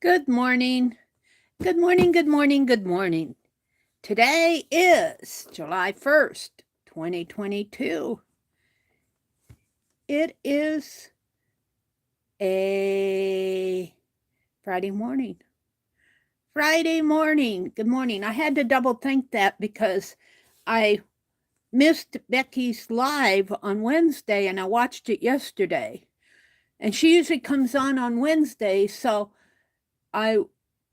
Good morning. Good morning, good morning, good morning. Today is July 1st, 2022. It is a Friday morning. Friday morning. Good morning. I had to double think that because I missed Becky's live on Wednesday and I watched it yesterday. And she usually comes on Wednesday, so I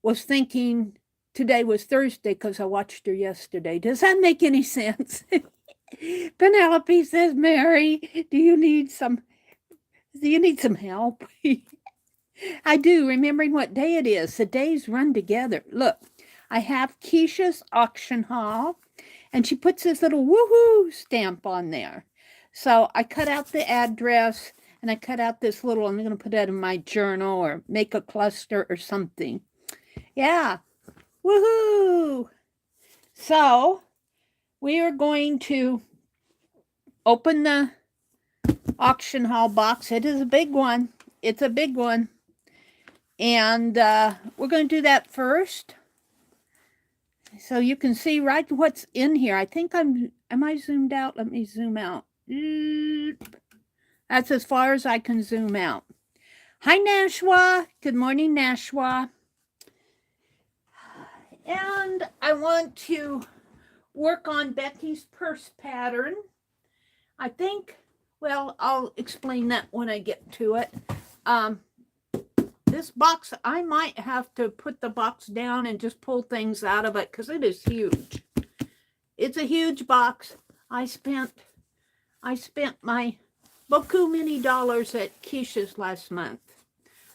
was thinking today was Thursday because I watched her yesterday. Does that make any sense? Penelope says, Meri, do you need some help? I do, remembering what day it is. The days run together. Look, I have Keisha's auction haul, and she puts this little woohoo stamp on there. So I cut out the address and I cut out this little, I'm going to put that in my journal or make a cluster or something. Yeah, woohoo! So we are going to open the auction haul box. It is a big one. It's a big one. And we're going to do that first. So you can see right what's in here. I think am I zoomed out? Let me zoom out. That's as far as I can zoom out. Hi, Nashwa. Good morning, Nashwa. And I want to work on Becky's purse pattern. I think, well, I'll explain that when I get to it. This box, I might have to put the box down and just pull things out of it because it is huge. It's a huge box. I spent my beaucoup many dollars at Keisha's last month.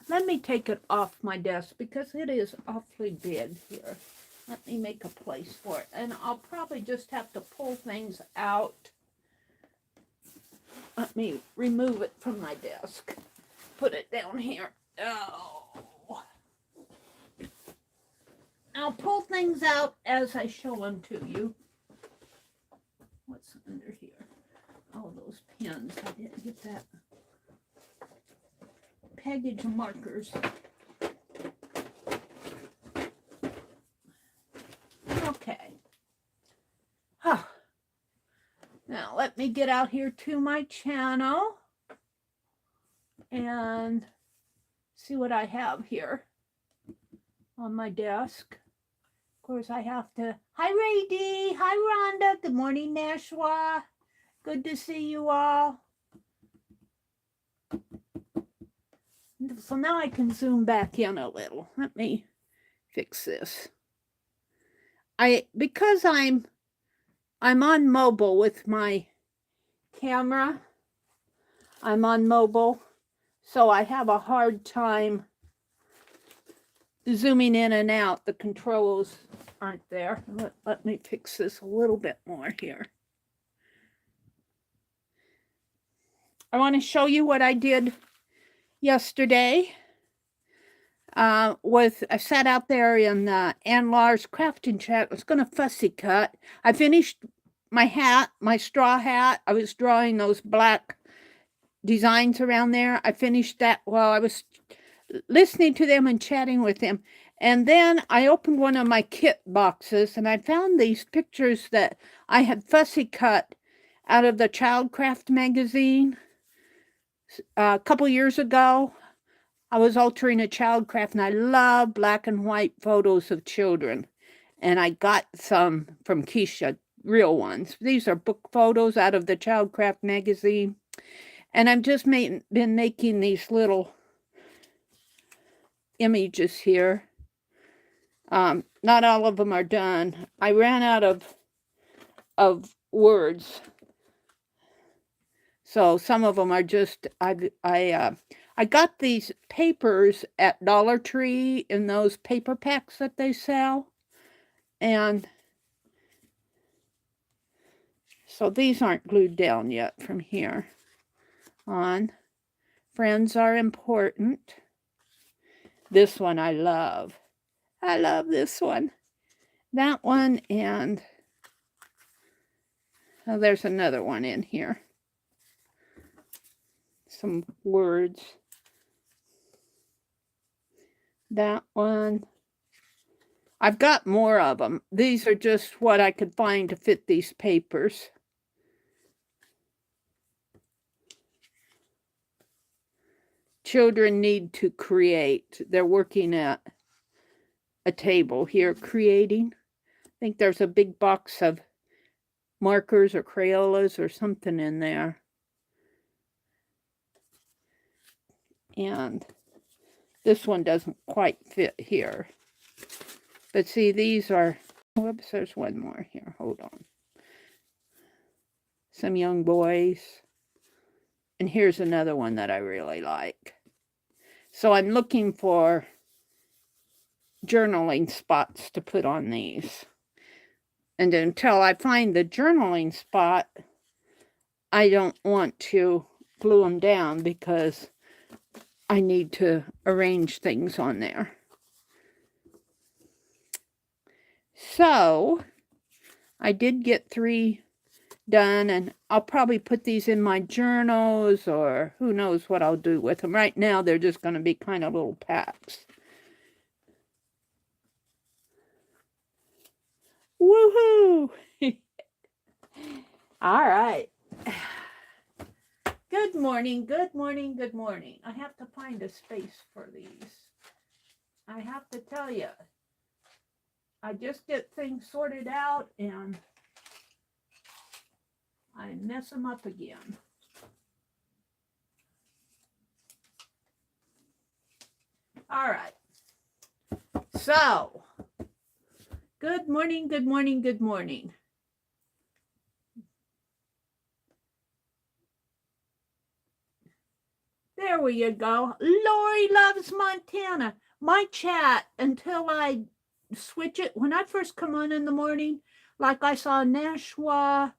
Let me take it off my desk because it is awfully big here. Let me make a place for it. And I'll probably just have to pull things out. Let me remove it from my desk. Put it down here. Oh. I'll pull things out as I show them to you. What's under here? Oh, those pens. I didn't get that. Package markers. Okay. Huh. Now let me get out here to my channel and see what I have here on my desk. Of course, I have to. Hi, Ray D. Hi, Rhonda. Good morning, Nashwa. Good to see you all. So now I can zoom back in a little. Let me fix this. Because I'm on mobile with my camera. I'm on mobile, so I have a hard time zooming in and out. The controls aren't there. Let me fix this a little bit more here. I want to show you what I did yesterday. I sat out there in Ann Lars crafting chat. I was going to fussy cut. I finished my hat, my straw hat. I was drawing those black designs around there. I finished that while I was listening to them and chatting with them. And then I opened one of my kit boxes and I found these pictures that I had fussy cut out of the Childcraft magazine a couple years ago. I was altering a Childcraft and I love black and white photos of children. And I got some from Keisha, real ones. These are book photos out of the Childcraft magazine. And I've just been making these little images here. Not all of them are done. I ran out of words. So some of them are just, I got these papers at Dollar Tree in those paper packs that they sell. And so these aren't glued down yet from here on. Friends are important. This one I love. I love this one. That one, and oh, there's another one in here. Some words. That one. I've got more of them. These are just what I could find to fit these papers. Children need to create. They're working at a table here creating. I think there's a big box of markers or Crayolas or something in there. And this one doesn't quite fit here. But see, these are, whoops, there's one more here. Hold on. Some young boys. And here's another one that I really like. So I'm looking for journaling spots to put on these. And until I find the journaling spot, I don't want to glue them down because I need to arrange things on there. So I did get 3 done, and I'll probably put these in my journals, or who knows what I'll do with them. Right now, they're just going to be kind of little packs. Woohoo! All right. Good morning, good morning, good morning. I have to find a space for these. I have to tell you, I just get things sorted out and I mess them up again. All right. So, good morning, good morning, good morning. There you go. Lori loves Montana. My chat, until I switch it, when I first come on in the morning, like I saw Nashua,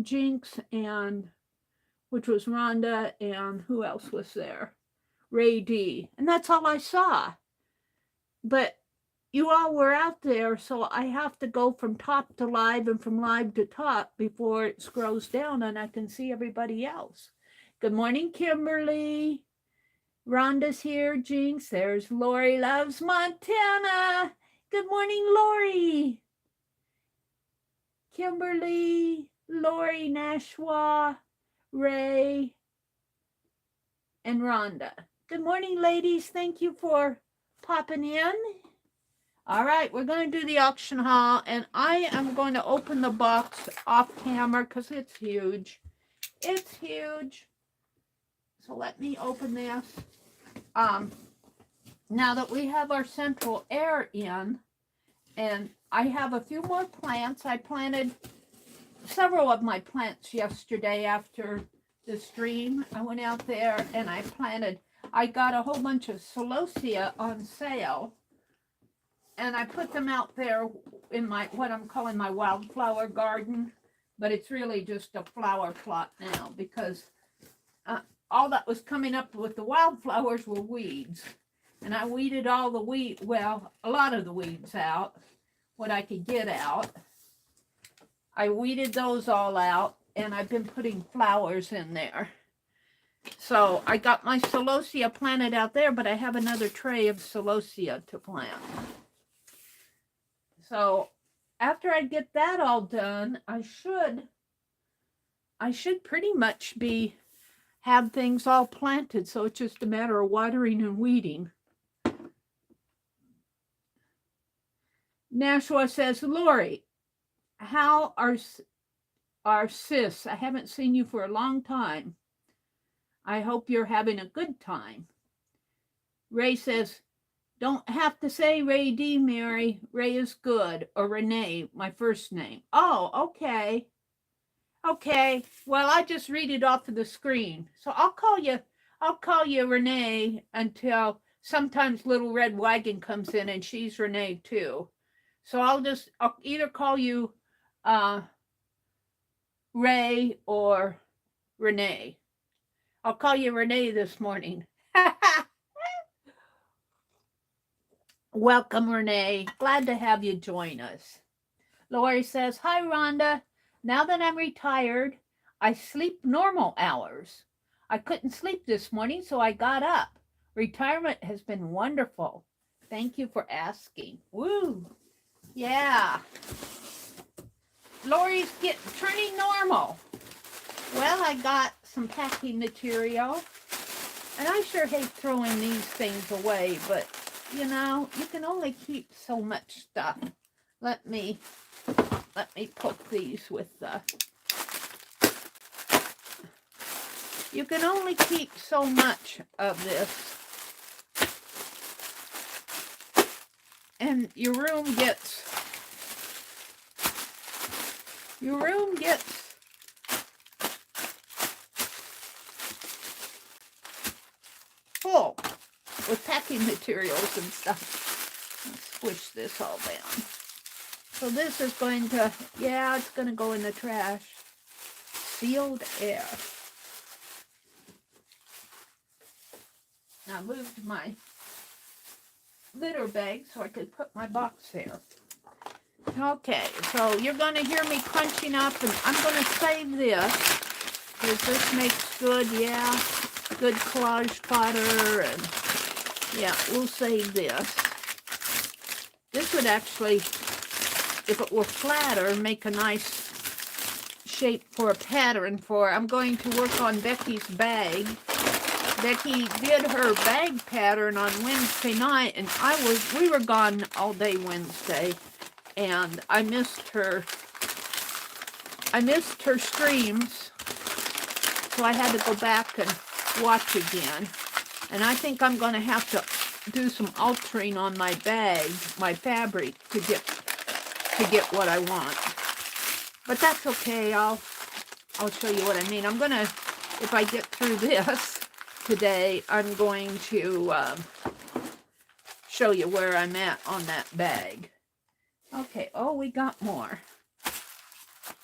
Jinx, and which was Rhonda, and who else was there? Ray D. And that's all I saw. But you all were out there, so I have to go from top to live and from live to top before it scrolls down and I can see everybody else. Good morning, Kimberly. Rhonda's here, Jinx. There's Lori loves Montana. Good morning, Lori. Kimberly, Lori, Nashua, Ray, and Rhonda. Good morning, ladies. Thank you for popping in. All right, we're going to do the auction haul, and I am going to open the box off camera because it's huge. It's huge. So let me open this. Now that we have our central air in, and I have a few more plants. I planted several of my plants yesterday after the stream. I went out there and I got a whole bunch of celosia on sale. And I put them out there in my, what I'm calling my wildflower garden. But it's really just a flower plot now because all that was coming up with the wildflowers were weeds. And I weeded all the a lot of the weeds out, what I could get out. I weeded those all out, and I've been putting flowers in there. So I got my celosia planted out there, but I have another tray of celosia to plant. So after I get that all done, I should pretty much have things all planted. So it's just a matter of watering and weeding. Nashua says, Lori, how are sis? I haven't seen you for a long time. I hope you're having a good time. Ray says, don't have to say Ray D, Mary. Ray is good. Or Renee, my first name. Oh, okay. Okay. Well, I just read it off of the screen. So I'll call you Renee until sometimes Little Red Wagon comes in and she's Renee too. So I'll either call you Ray or Renee. I'll call you Renee this morning. Welcome, Renee. Glad to have you join us. Lori says, hi, Rhonda. Now that I'm retired, I sleep normal hours. I couldn't sleep this morning, so I got up. Retirement has been wonderful. Thank you for asking. Woo! Yeah. Lori's turning normal. Well, I got some packing material. And I sure hate throwing these things away, but, you know, you can only keep so much stuff. Let me poke these with the... You can only keep so much of this. And your room gets full with packing materials and stuff. Let's squish this all down. So this is going to, yeah, it's going to go in the trash. Sealed air. Now I moved my litter bag so I could put my box there. Okay, so you're going to hear me crunching up, and I'm going to save this because this makes good, yeah, good collage fodder, and yeah, we'll save this. This would actually, if it were flatter, make a nice shape for a pattern for. I'm going to work on Becky's bag. Becky did her bag pattern on Wednesday night, and we were gone all day Wednesday, and I missed her streams, so I had to go back and watch again. And I think I'm going to have to do some altering on my bag, my fabric, to get what I want. But that's okay. I'll show you what I mean. I'm gonna, if I get through this today, I'm going to show you where I'm at on that bag. Okay, oh, we got more.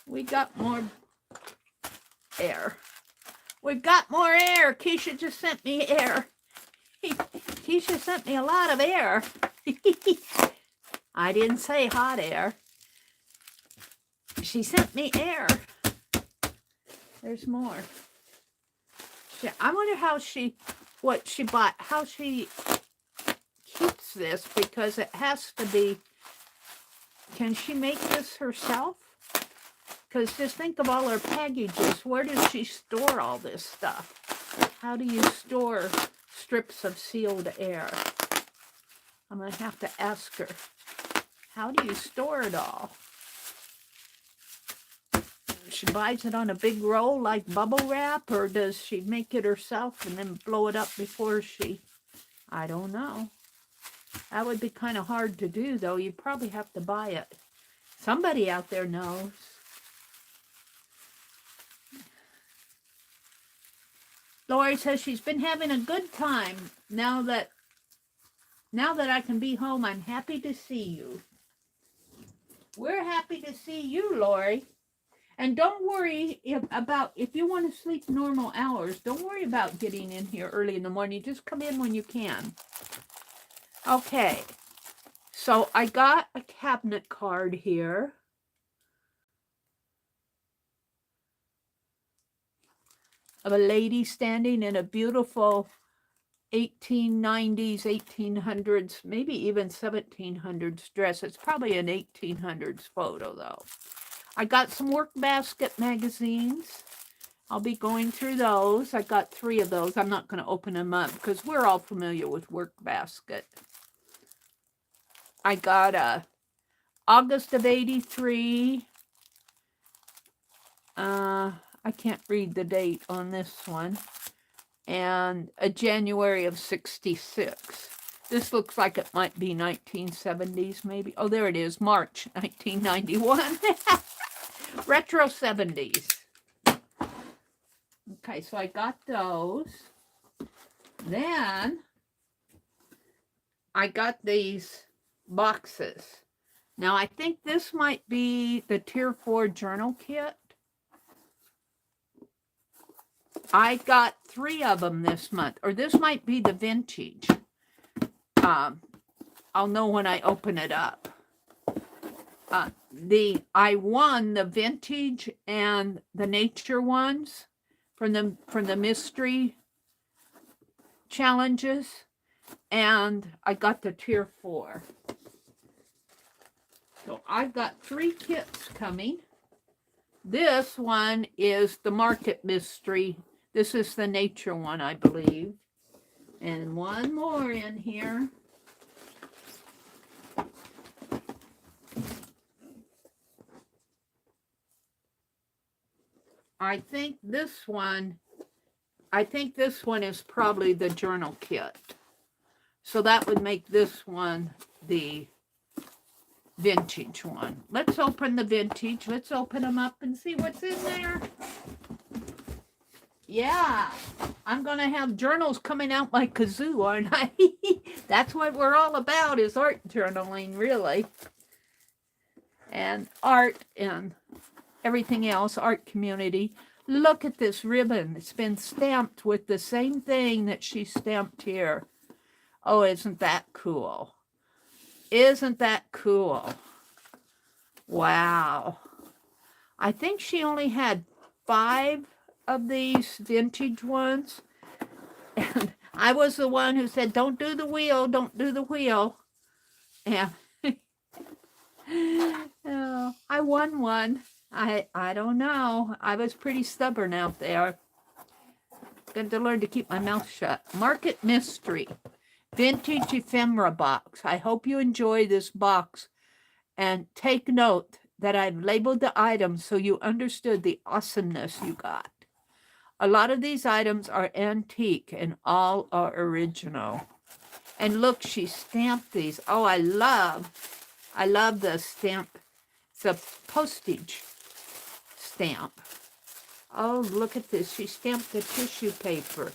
We got more air. We've got more air. Keisha just sent me air. Keisha sent me a lot of air. I didn't say hot air. She sent me air. There's more. I wonder what she bought, how she keeps this, because it has to be, can she make this herself? Because just think of all her packages. Where does she store all this stuff? How do you store strips of sealed air? I'm going to have to ask her. How do you store it all? She buys it on a big roll like bubble wrap, or does she make it herself and then blow it up before she... I don't know. That would be kind of hard to do, though. You'd probably have to buy it. Somebody out there knows. Lori says she's been having a good time. Now that I can be home, I'm happy to see you. We're happy to see you, Lori. And don't worry if you want to sleep normal hours, don't worry about getting in here early in the morning. Just come in when you can. Okay. So I got a cabinet card here. Of a lady standing in a beautiful 1890s, 1800s, maybe even 1700s dress. It's probably an 1800s photo, though. I got some work basket magazines. I'll be going through those. I got 3 of those. I'm not going to open them up because we're all familiar with work basket. I got August of 83. I can't read the date on this one. And a January of 66. This looks like it might be 1970s, maybe. Oh, there it is, March 1991. Retro 70s. Okay, so I got those. Then I got these boxes. Now, I think this might be the Tier 4 journal kit. I got 3 of them this month, or this might be the vintage. I'll know when I open it up. I won the vintage and the nature ones from the mystery challenges, and I got the tier 4. So I've got 3 kits coming. This one is the Market Mystery. This is the nature one, I believe. And one more in here. I think this one is probably the journal kit. So that would make this one the vintage one. Let's open the vintage. Let's open them up and see what's in there. Yeah, I'm going to have journals coming out like kazoo, aren't I? That's what we're all about, is art journaling, really. And art and everything else, art community. Look at this ribbon. It's been stamped with the same thing that she stamped here. Oh, isn't that cool? Isn't that cool? Wow. I think she only had 5 of these vintage ones. And I was the one who said, don't do the wheel, don't do the wheel. And oh, I won one. I don't know. I was pretty stubborn out there. Got to learn to keep my mouth shut. Market Mystery. Vintage ephemera box. I hope you enjoy this box. And take note that I've labeled the items so you understood the awesomeness you got. A lot of these items are antique and all are original. And look, she stamped these. Oh, I love the stamp. It's a postage stamp. Oh, look at this. She stamped the tissue paper.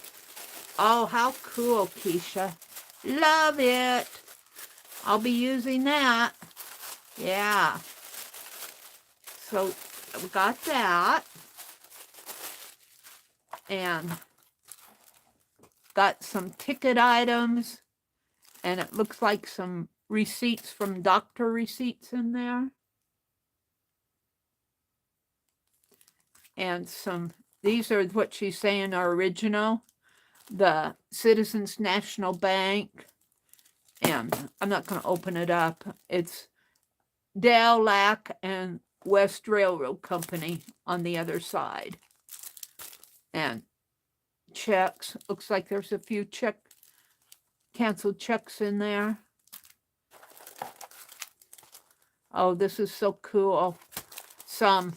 Oh, how cool, Keisha. Love it. I'll be using that. Yeah. So we got that. And got some ticket items. And it looks like some receipts from doctor receipts in there. And some, these are what she's saying are original. The Citizens National Bank. And I'm not going to open it up. It's Dell, Lack, and West Railroad Company on the other side. And checks. Looks like there's a few canceled checks in there. Oh, this is so cool. Some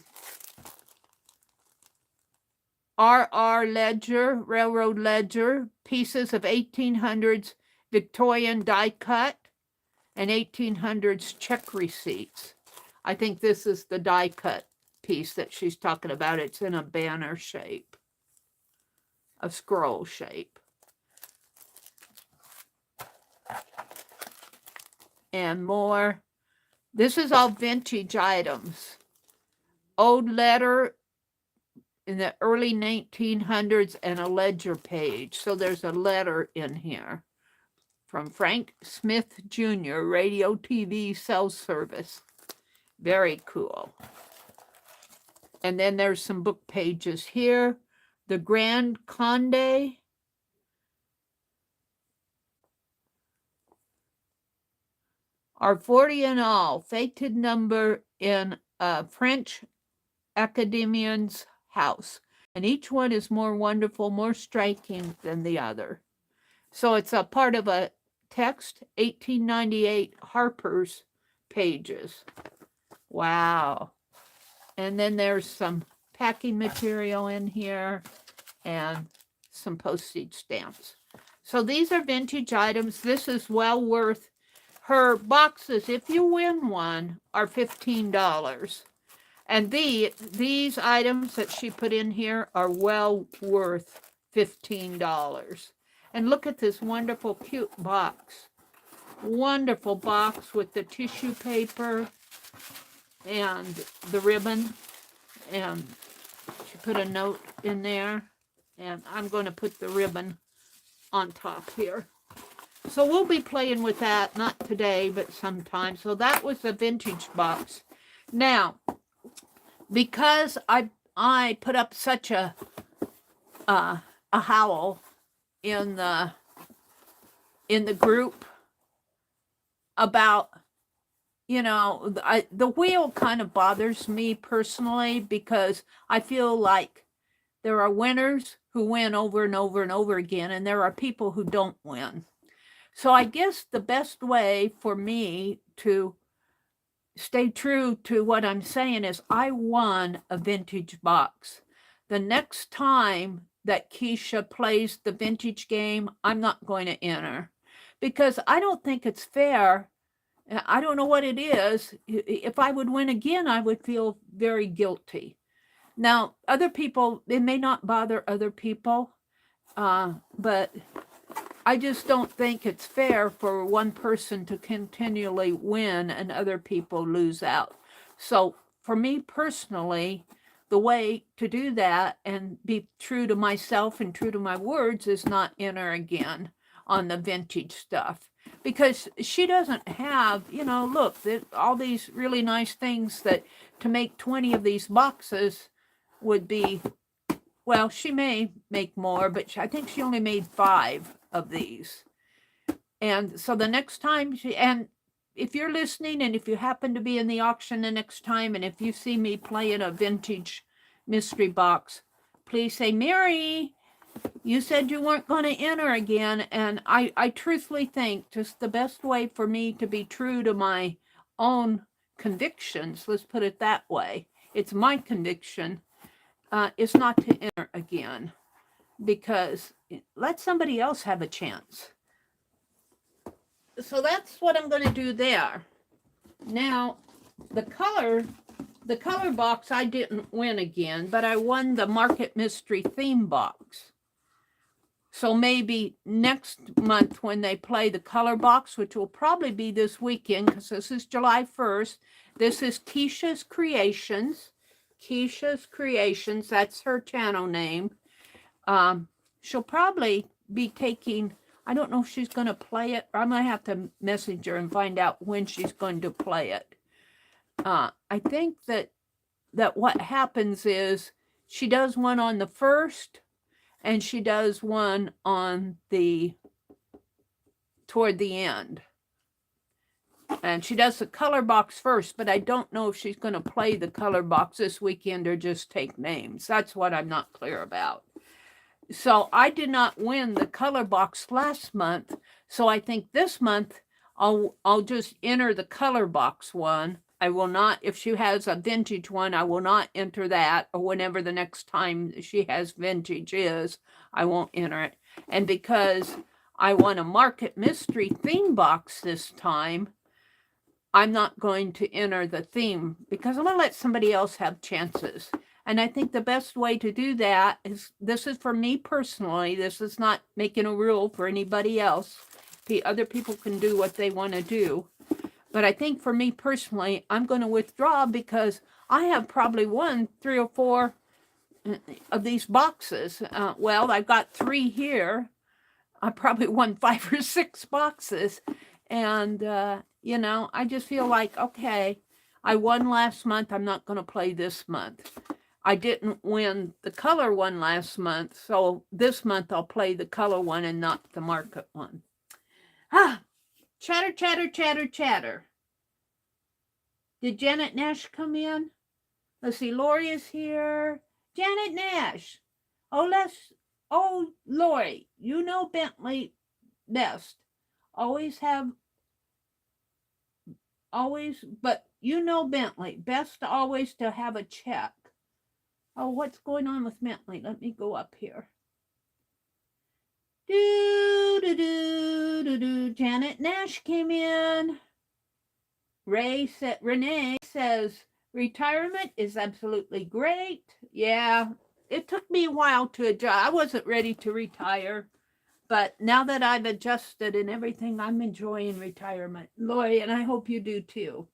RR ledger, railroad ledger, pieces of 1800s Victorian die cut and 1800s check receipts. I think this is the die cut piece that she's talking about. It's in a banner shape, a scroll shape. And more. This is all vintage items. Old letter in the early 1900s and a ledger page. So there's a letter in here from Frank Smith Jr., Radio TV Cell Service. Very cool. And then there's some book pages here. The Grand Conde. Are 40 in all. Fated number in a French academician's house. And each one is more wonderful, more striking than the other. So it's a part of a text, 1898 Harper's pages. Wow. And then there's some packing material in here and some postage stamps. So these are vintage items. This is well worth. Her boxes, if you win one, are $15. And these items that she put in here are well worth $15. And look at this wonderful, cute box. Wonderful box with the tissue paper and the ribbon. And she put a note in there. And I'm going to put the ribbon on top here. So we'll be playing with that, not today, but sometime. So that was the vintage box. Now, because I put up such a howl in the in the group about, you know, the wheel kind of bothers me personally because I feel like there are winners who win over and over and over again, and there are people who don't win. So I guess the best way for me to stay true to what I'm saying is I won a vintage box. The next time that Keisha plays the vintage game, I'm not going to enter because I don't think it's fair. I don't know what it is. If I would win again, I would feel very guilty. Now, other people, it may not bother other people, but I just don't think it's fair for one person to continually win and other people lose out. So for me personally, the way to do that and be true to myself and true to my words is not enter again on the vintage stuff. Because she doesn't have, you know, look, all these really nice things that to make 20 of these boxes would be, well, she may make more, but I think she only made 5 of these. And so the next time and if you're listening and if you happen to be in the auction the next time, and if you see me playing a vintage mystery box, please say, Meri, you said you weren't going to enter again. And I truthfully think just the best way for me to be true to my own convictions, let's put it that way, it's my conviction, is not to enter again, because let somebody else have a chance. So that's what I'm going to do there. Now, the color box, I didn't win again, but I won the Market Mystery theme box. So maybe next month when they play the color box, which will probably be this weekend because this is July 1st. This is Keisha's Creations. Keisha's Creations, that's her channel name. She'll probably be taking, I don't know if she's going to play it, or I might have to message her and find out when she's going to play it. I think that what happens is she does one on the 1st, and she does one on toward the end. And she does the color box first, but I don't know if she's going to play the color box this weekend or just take names. That's what I'm not clear about. So I did not win the color box last month. So I think this month I'll just enter the color box one. I will not, if she has a vintage one, I will not enter that, or whenever the next time she has vintage is, I won't enter it. And because I won a Market Mystery theme box this time, I'm not going to enter the theme because I'm going to let somebody else have chances. And I think the best way to do that is, this is for me personally, this is not making a rule for anybody else. The other people can do what they want to do. But I think for me personally, I'm going to withdraw because I have probably won 3 or 4 of these boxes. Well, I've got 3 here. I probably won 5 or 6 boxes. And, you know, I just feel like, okay, I won last month. I'm not going to play this month. I didn't win the color one last month. So this month I'll play the color one and not the market one. Chatter, chatter, chatter, chatter. Did Janet Nash come in? Let's see, Lori is here. Janet Nash. Oh, Lori, you know Bentley best. But you know Bentley. Best always to have a check. Oh, what's going on with Bentley? Let me go up here. Janet Nash came in. Renee says, retirement is absolutely great. Yeah, it took me a while to adjust. I wasn't ready to retire. But now that I've adjusted and everything, I'm enjoying retirement. Lori, and I hope you do too.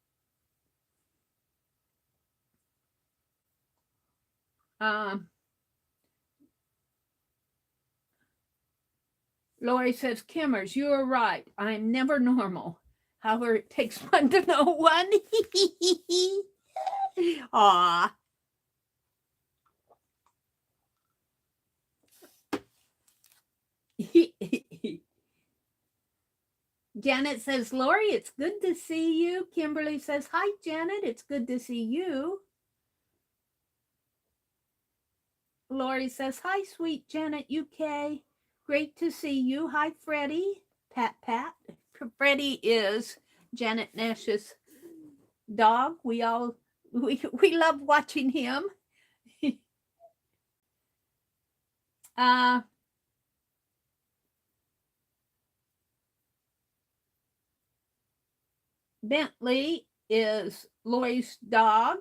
Lori says, Kimmers, you are right. I'm never normal. However, it takes one to know one. Aw. Janet says, Lori, it's good to see you. Kimberly says, hi, Janet. It's good to see you. Lori says, hi, sweet Janet UK. Great to see you. Hi, Freddie. Pat. Freddie is Janet Nash's dog. We love watching him. Bentley is Lori's dog.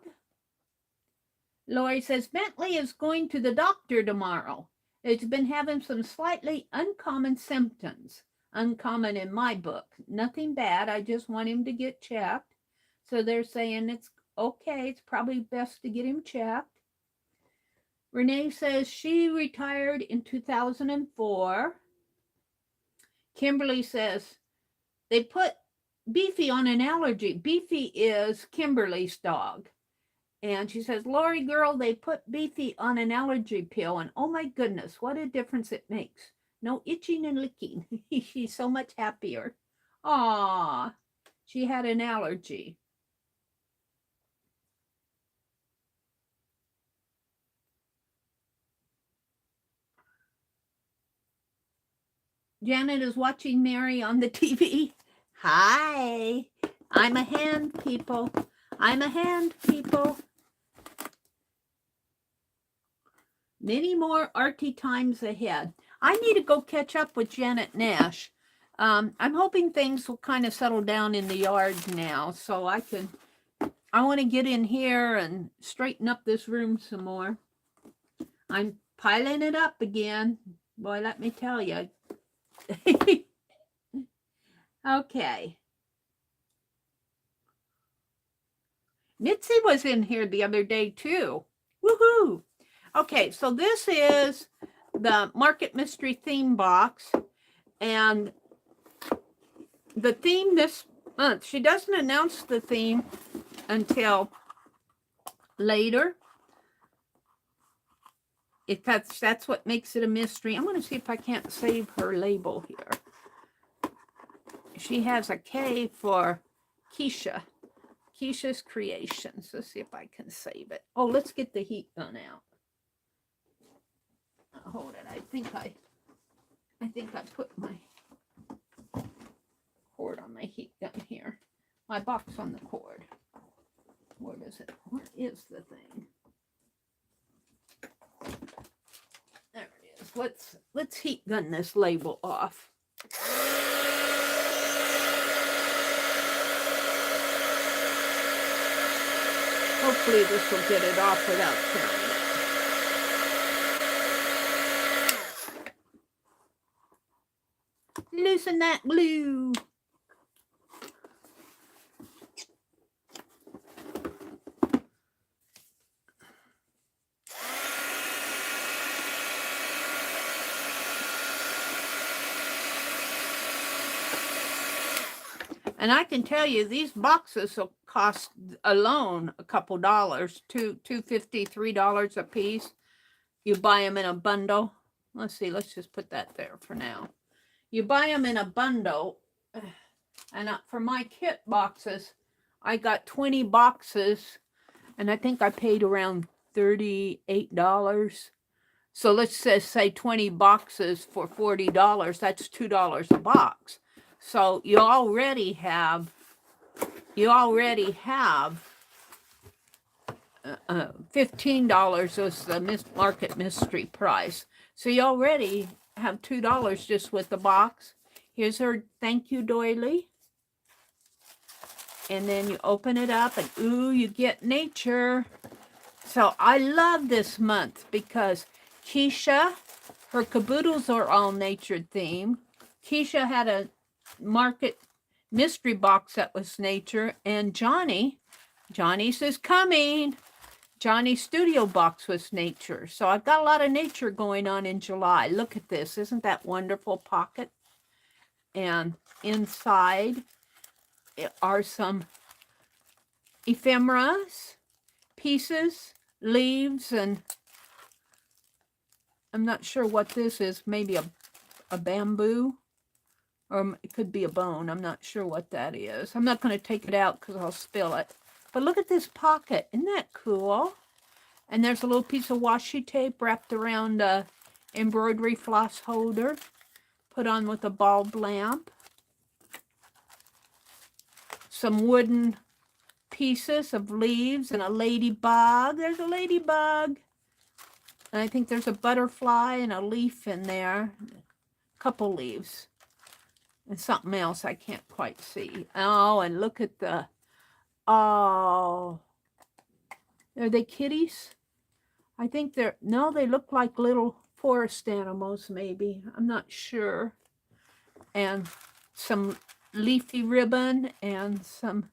Lori says, Bentley is going to the doctor tomorrow. It's been having some slightly uncommon symptoms. Uncommon in my book. Nothing bad. I just want him to get checked. So they're saying it's okay. It's probably best to get him checked. Renee says she retired in 2004. Kimberly says they put Beefy on an allergy. Beefy is Kimberly's dog. And she says, Lori girl, they put Beefy on an allergy pill. And oh my goodness, what a difference it makes. No itching and licking. She's so much happier. Aw, she had an allergy. Janet is watching Meri on the TV. Hi, I'm a hand, people. I'm a hand, people. Many more arty times ahead. I need to go catch up with Janet Nash. I'm hoping things will kind of settle down in the yard now, so I want to get in here and straighten up this room some more. I'm piling it up again. Boy, let me tell you. Okay. Mitzi was in here the other day too. Woohoo! Okay, so this is the Market Mystery theme box, and the theme this month, she doesn't announce the theme until later. That's what makes it a mystery. I'm going to see if I can't save her label here. She has a K for Keisha. Keisha's Creations. Let's see if I can save it. Oh, let's get the heat gun out. Hold it. I think I put my cord on my heat gun here. My box on the cord. Where is it? Where is the thing? There it is. Let's heat gun this label off. Hopefully this will get it off without tearing it. Loosen that glue. And I can tell you, these boxes will cost alone a couple dollars, $2.50, $3 a piece. You buy them in a bundle. Let's see, let's just put that there for now. You buy them in a bundle, and for my kit boxes, I got 20 boxes, and I think I paid around $38. So let's just say 20 boxes for $40. That's $2 a box. So you already have $15 is the market mystery price. So you already have $2 just with the box. Here's her thank you doily. And then you open it up and ooh, you get nature. So I love this month because Keisha, her caboodles are all nature themed. Keisha had a market mystery box that was nature, and Johnny's is coming. Johnny's studio box was nature. So I've got a lot of nature going on in July. Look at this. Isn't that wonderful pocket? And inside are some ephemeras, pieces, leaves, and I'm not sure what this is. Maybe a bamboo. Or it could be a bone. I'm not sure what that is. I'm not going to take it out because I'll spill it. But look at this pocket. Isn't that cool? And there's a little piece of washi tape wrapped around a embroidery floss holder. Put on with a bulb lamp. Some wooden pieces of leaves and a ladybug. There's a ladybug. And I think there's a butterfly and a leaf in there. A couple leaves. And something else I can't quite see. Oh, and look at the... Oh. Are they kitties? I think they're... No, they look like little forest animals, maybe. I'm not sure. And some leafy ribbon and some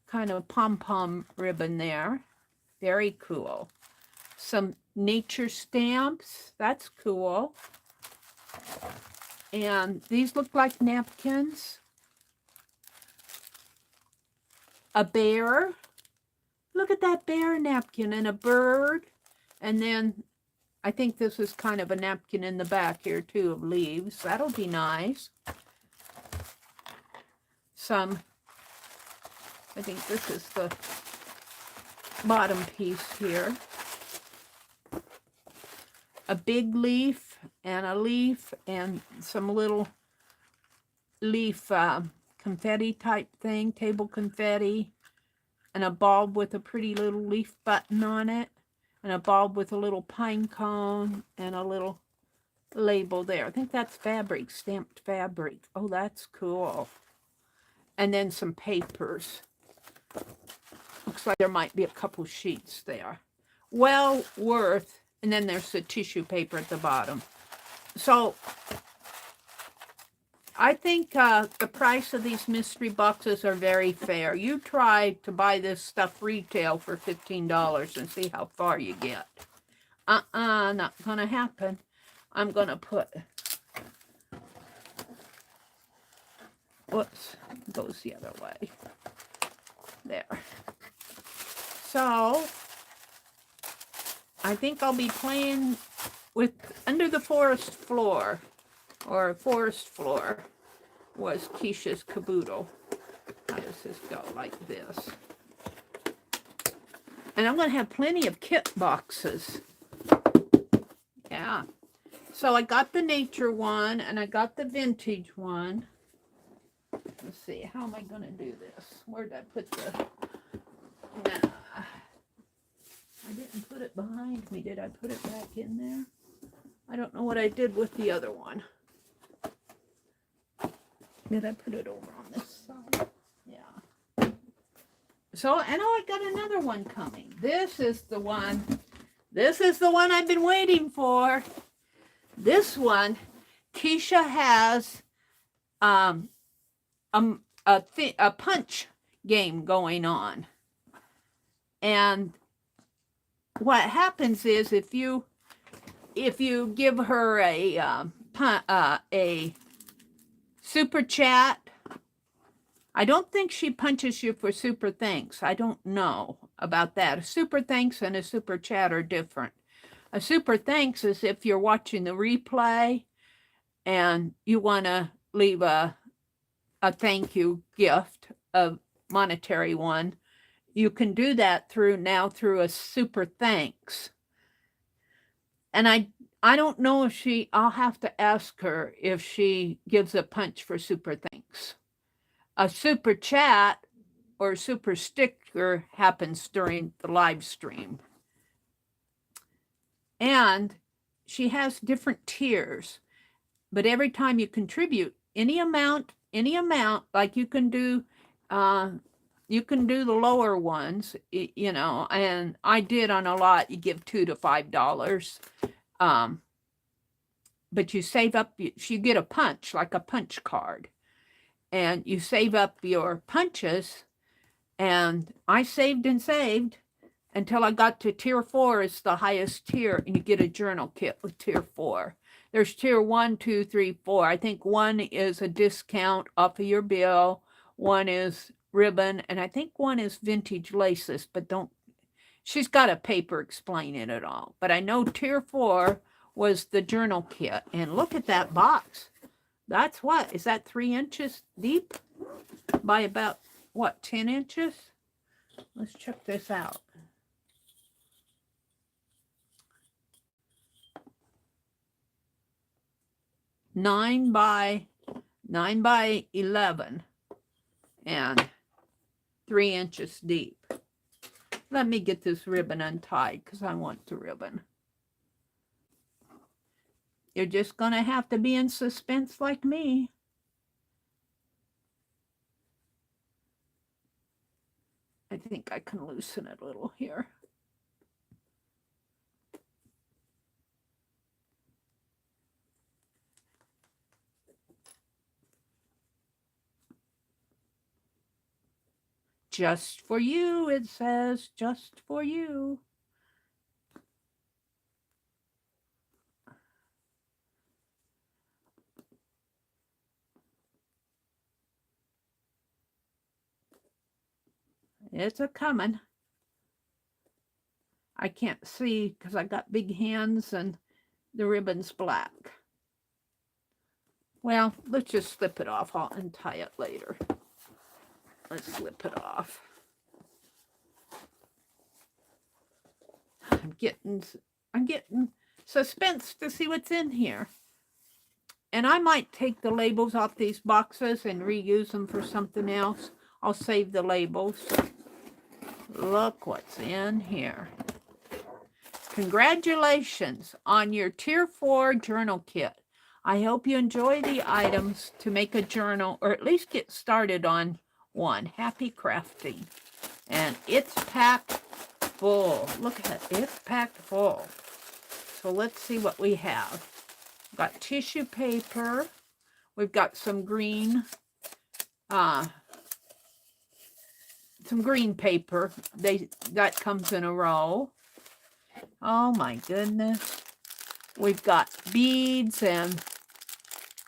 kind of pom-pom ribbon there. Very cool. Some nature stamps. That's cool. And these look like napkins. A bear. Look at that bear napkin and a bird. And then I think this is kind of a napkin in the back here too of leaves. That'll be nice. Some, I think this is the bottom piece here. A big leaf and some little leaf confetti type thing, table confetti, and a bulb with a pretty little leaf button on it, and a bulb with a little pine cone and a little label there. I think that's fabric, stamped fabric. Oh, that's cool. And then some papers. Looks like there might be a couple sheets there. Well worth. And then there's the tissue paper at the bottom. So I think the price of these mystery boxes are very fair. You try to buy this stuff retail for $15 and see how far you get. Not gonna happen. I'm gonna put, whoops, goes the other way. There. So I think I'll be playing with Under the Forest Floor, or Forest Floor was Keisha's caboodle. How does this go? Like this. And I'm going to have plenty of kit boxes. Yeah. So I got the nature one and I got the vintage one. Let's see, how am I going to do this? Where did I put the... Nah. I didn't put it behind me. Did I put it back in there? I don't know what I did with the other one. Did I put it over on this side? Yeah. So, and oh, I got another one coming. This is the one. This is the one I've been waiting for. This one, Keisha has a punch game going on. And what happens is if you give her a super chat, I don't think she punches you for super thanks. I don't know about that. A super thanks and a super chat are different. A super thanks is if you're watching the replay and you want to leave a thank you gift, a monetary one. You can do that through a super thanks. And I don't know if I'll have to ask her if she gives a punch for super thanks. A super chat or super sticker happens during the live stream. And she has different tiers. But every time you contribute any amount, like you can do the lower ones, you know, and I did on a lot, you give $2 to $5. But you save up, you get a punch, like a punch card. And you save up your punches. And I saved and saved until I got to tier 4 is the highest tier. And you get a journal kit with tier 4. There's tier 1, 2, 3, 4. I think 1 is a discount off of your bill. 1 is ribbon. And I think 1 is vintage laces. But she's got a paper explaining it all. But I know tier 4 was the journal kit. And look at that box. That's what? Is that 3 inches deep by about, what, 10 inches? Let's check this out. Nine by 11 and 3 inches deep. Let me get this ribbon untied because I want the ribbon. You're just going to have to be in suspense like me. I think I can loosen it a little here. Just for you, it says, just for you. It's a coming. I can't see because I got big hands and the ribbon's black. Well, let's just slip it off. I'll untie it later. Let's slip it off. I'm getting suspense to see what's in here. And I might take the labels off these boxes and reuse them for something else. I'll save the labels. Look what's in here. Congratulations on your Tier 4 journal kit. I hope you enjoy the items to make a journal, or at least get started on one. Happy crafting. And it's packed full. Look at it. It's packed full. So let's see what we have. We've got tissue paper. We've got some green paper. That comes in a roll. Oh my goodness. We've got beads, and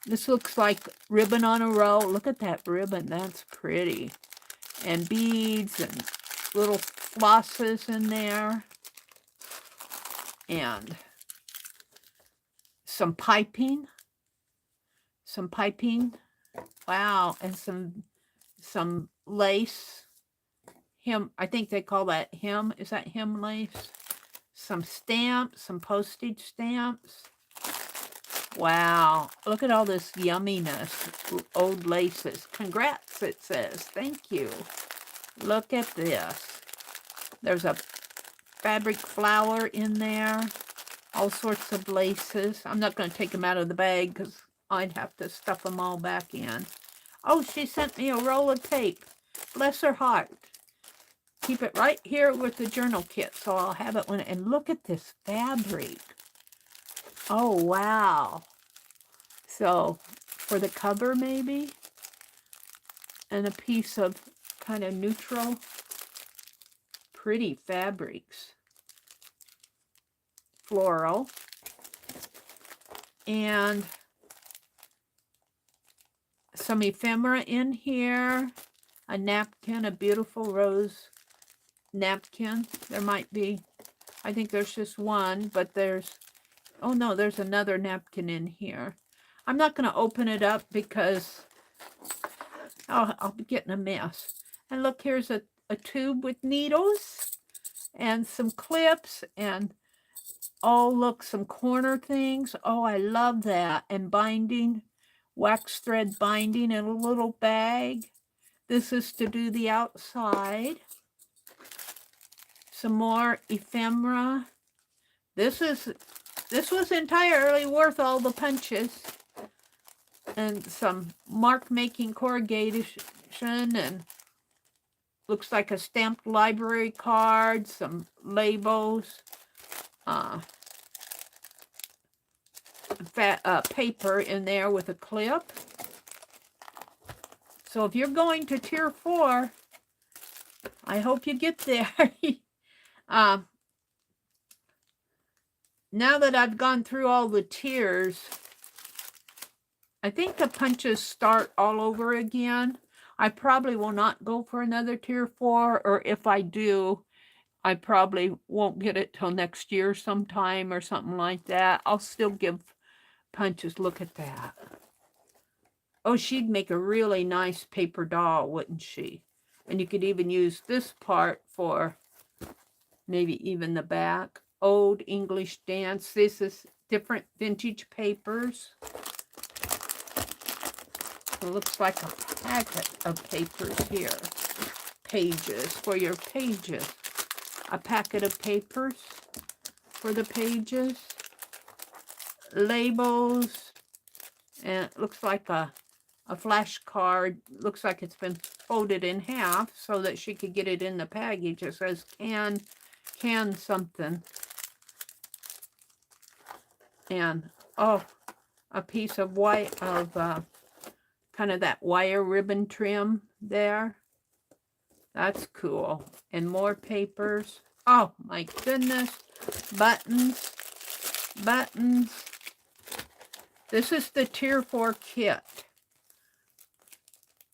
this looks like ribbon on a roll. Look at that ribbon. That's pretty. And beads and little flosses in there. And some piping. Wow. And some lace. Hem. I think they call that hem. Is that hem lace? Some stamps, some postage stamps. Wow. Look at all this yumminess. Old laces. Congrats, it says. Thank you. Look at this. There's a fabric flower in there. All sorts of laces. I'm not going to take them out of the bag because I'd have to stuff them all back in. Oh, she sent me a roll of tape. Bless her heart. Keep it right here with the journal kit, so I'll have it when. And look at this fabric. Oh, wow. So, for the cover, maybe? And a piece of kind of neutral, pretty fabrics. Floral. And some ephemera in here. A napkin, a beautiful rose napkin. There might be, I think there's just one, but there's, oh no, there's another napkin in here. I'm not going to open it up because I'll be getting a mess. And look, here's a tube with needles and some clips and, oh look, some corner things. Oh, I love that. And binding, wax thread binding in a little bag. This is to do the outside. Some more ephemera. This was entirely worth all the punches. And some mark making corrugation, and looks like a stamped library card, some labels, paper in there with a clip. So if you're going to Tier 4, I hope you get there. Now that I've gone through all the tiers, I think the punches start all over again. I probably will not go for another Tier 4, or if I do, I probably won't get it till next year sometime or something like that. I'll still give punches. Look at that. Oh, she'd make a really nice paper doll, wouldn't she? And you could even use this part for maybe even the back. Old English Dance. This is different vintage papers. It looks like a packet of papers here. Pages for your pages. A packet of papers for the pages. Labels. And it looks like a flashcard. Looks like it's been folded in half so that she could get it in the package. It says can something. And oh, a piece of white kind of that wire ribbon trim there. That's cool. And more papers. Oh my goodness. Buttons. Buttons. This is the Tier 4 kit.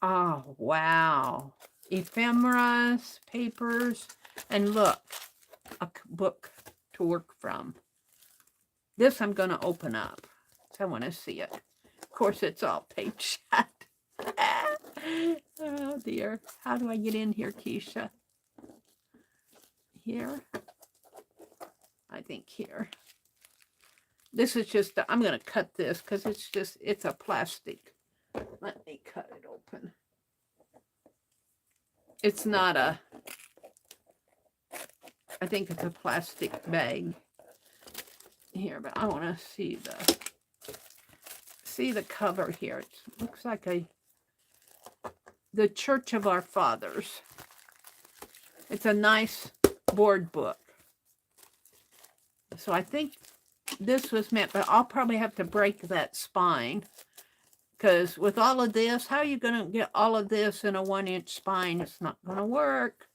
Oh, wow. Ephemeras, papers, and look, a book to work from. This I'm going to open up. So I want to see it. Of course, it's all page shut. Oh, dear. How do I get in here, Keisha? Here? I think here. This is just, I'm going to cut this because it's a plastic. Let me cut it open. It's not I think it's a plastic bag here, but I want to see the cover here. It looks like the Church of Our Fathers. It's a nice board book. So I think this was meant, but I'll probably have to break that spine. Because with all of this, how are you going to get all of this in a 1-inch spine? It's not going to work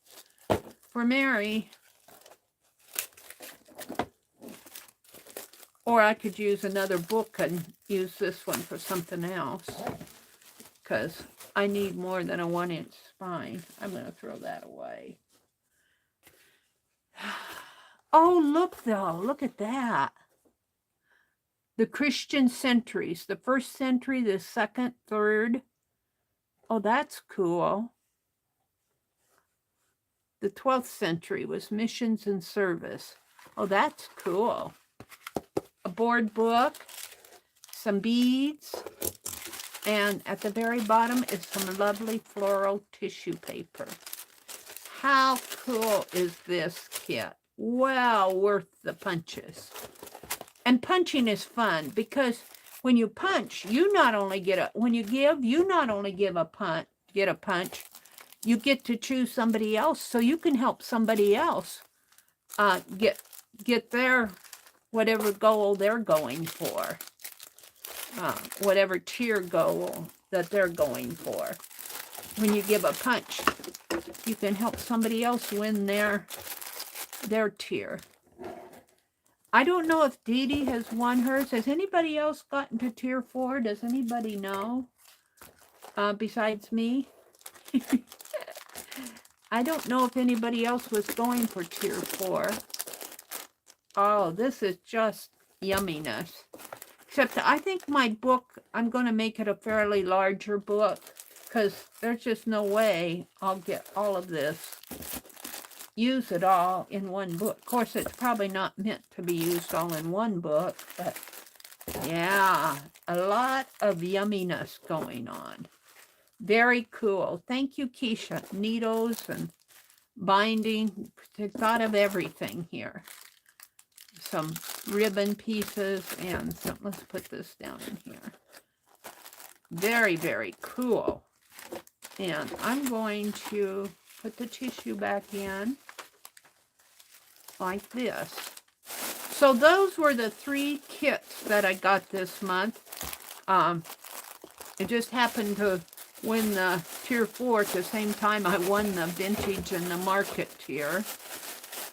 for Meri. Or I could use another book and use this one for something else. Because I need more than a 1-inch spine. I'm going to throw that away. Oh, look though. Look at that. The Christian centuries, the 1st century, the 2nd, 3rd. Oh, that's cool. The 12th century was missions and service. Oh, that's cool. A board book, some beads, and at the very bottom is some lovely floral tissue paper. How cool is this kit? Well worth the punches. And punching is fun because when you punch, you not only get when you give, you not only get a punch, you get to choose somebody else so you can help somebody else get their whatever goal they're going for, whatever tier goal that they're going for. When you give a punch, you can help somebody else win their tier. I don't know if Dee Dee has won hers. Has anybody else gotten to Tier 4? Does anybody know? Besides me? I don't know if anybody else was going for Tier 4. Oh, this is just yumminess. Except I think my book, I'm going to make it a fairly larger book because there's just no way I'll get all of this. Use it all in one book. Of course, it's probably not meant to be used all in one book, but yeah, a lot of yumminess going on. Very cool. Thank you, Keisha. Needles and binding. They thought of everything here. Some ribbon pieces and some, let's put this down in here. Very, very cool. And I'm going to put the tissue back in like this. So those were the 3 kits that I got this month. It just happened to win the Tier 4 at the same time I won the vintage and the market tier.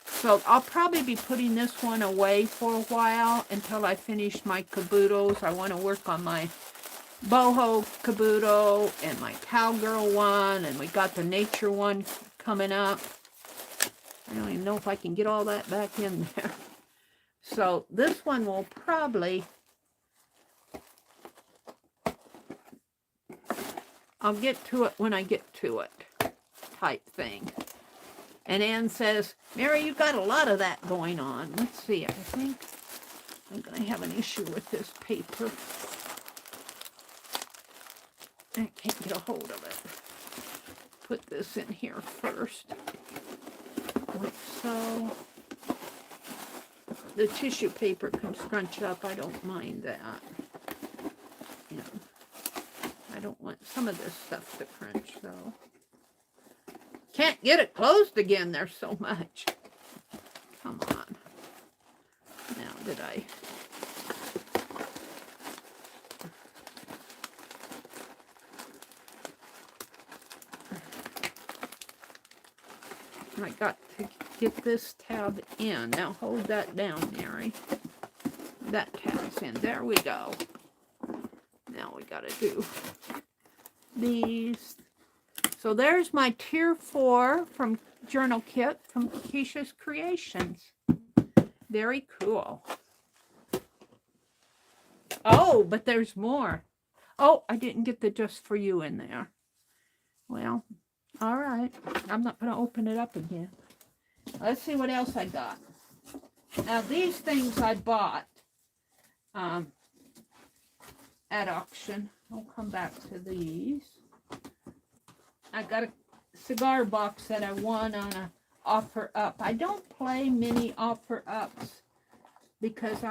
So I'll probably be putting this one away for a while until I finish my caboodles. I want to work on my boho caboodle and my cowgirl one, and we got the nature one coming up. I don't even know if I can get all that back in there. So this one will probably I'll get to it when I get to it type thing. And Ann says, Meri, you got a lot of that going on. Let's see, I think I'm going to have an issue with this paper. I can't get a hold of it. Put this in here first. Like so. The tissue paper can scrunch up. I don't mind that. You know, I don't want some of this stuff to crunch, though. Can't get it closed again. There's so much. Come on. Now, did I... I got to get this tab in. Now hold that down, Meri. That tab's in. There we go. Now we got to do these. So there's my Tier 4 from Journal Kit from Keisha's Creations. Very cool. Oh, but there's more. Oh, I didn't get the Just For You in there. Well, all right. I'm not going to open it up again. Let's see what else I got. Now, these things I bought at auction. I'll come back to these. I got a cigar box that I won on a offer up. I don't play many offer ups because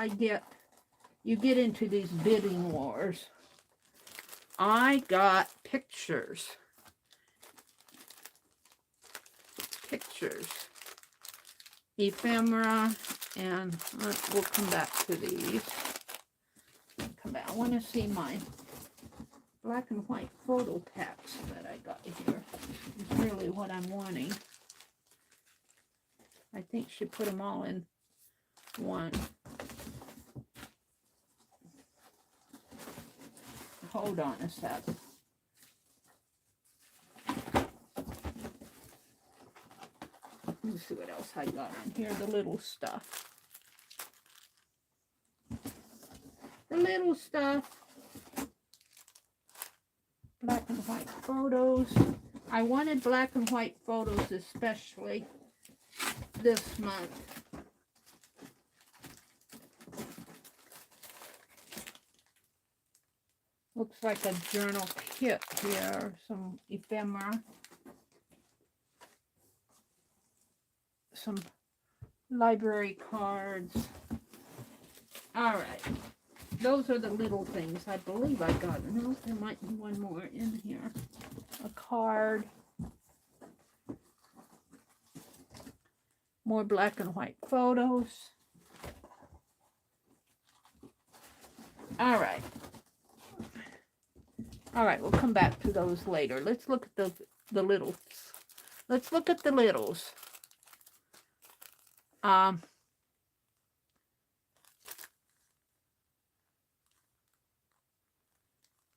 you get into these bidding wars. I got pictures. Ephemera, and we'll come back to these. I want to see my black and white photo packs that I got here. Is really what I'm wanting. I think she put them all in one. Hold on a sec. Let's see what else I got in here. The little stuff. Black and white photos. I wanted black and white photos especially this month. Looks like a journal kit here. Some ephemera. Some library cards. All right. Those are the little things. I believe I got. No, there might be one more in here. A card. More black and white photos. All right. All right, we'll come back to those later. Let's look at the littles. Let's look at the littles.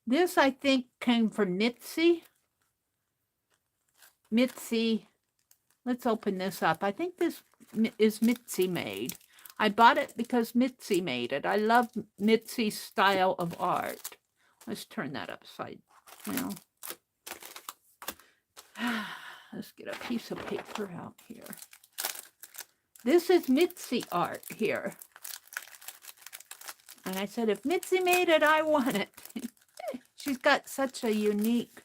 This, I think, came from Mitzi. Mitzi. Let's open this up. I think this is Mitzi made. I bought it because Mitzi made it. I love Mitzi's style of art. Let's turn that upside down. Let's get a piece of paper out here. This is Mitzi art here. And I said, if Mitzi made it, I want it. She's got such a unique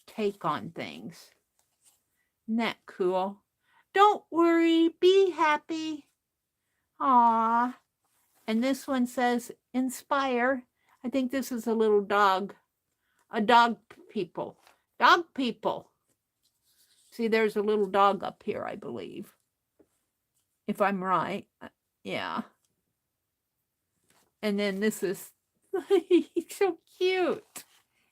take on things. Isn't that cool? Don't worry, be happy. Aww. And this one says, inspire. I think this is a little dog. A dog people. Dog people. See, there's a little dog up here, I believe. If I'm right. Yeah. And then this is so cute.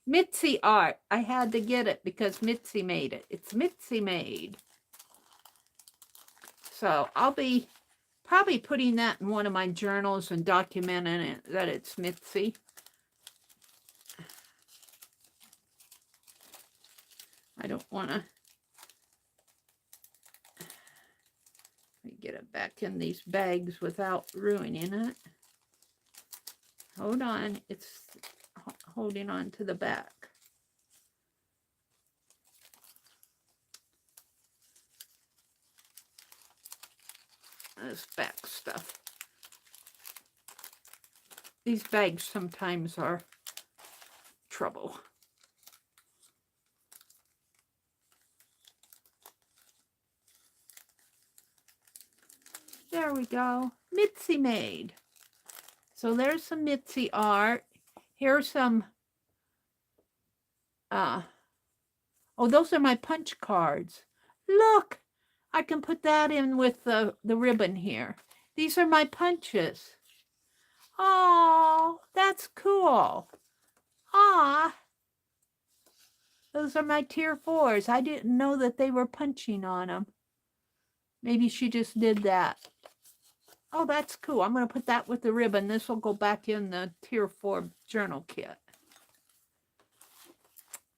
Mitzi art. I had to get it because Mitzi made it. It's Mitzi made. So I'll be probably putting that in one of my journals and documenting it that it's Mitzi. I don't want to get it back in these bags without ruining it. Hold on. holding on to the back. This back stuff. These bags sometimes are trouble. There we go. Mitzi made. So there's some Mitzi art. Here's some, oh, those are my punch cards. Look, I can put that in with the ribbon here. These are my punches. Oh, that's cool. Ah, those are my tier 4s. I didn't know that they were punching on them. Maybe she just did that. Oh, that's cool. I'm going to put that with the ribbon. This will go back in the tier 4 journal kit.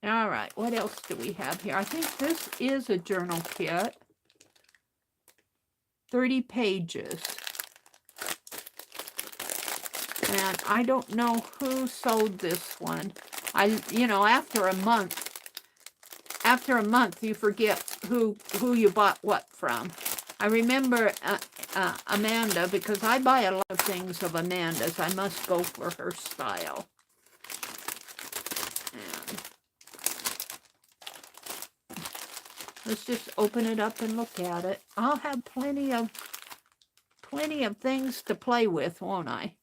All right, what else do we have here? I think this is a journal kit. 30 pages. And I don't know who sold this one. You know, after a month, you forget who you bought what from. I remember Amanda, because I buy a lot of things of Amanda's. I must go for her style. And let's just open it up and look at it. I'll have plenty of things to play with, won't I?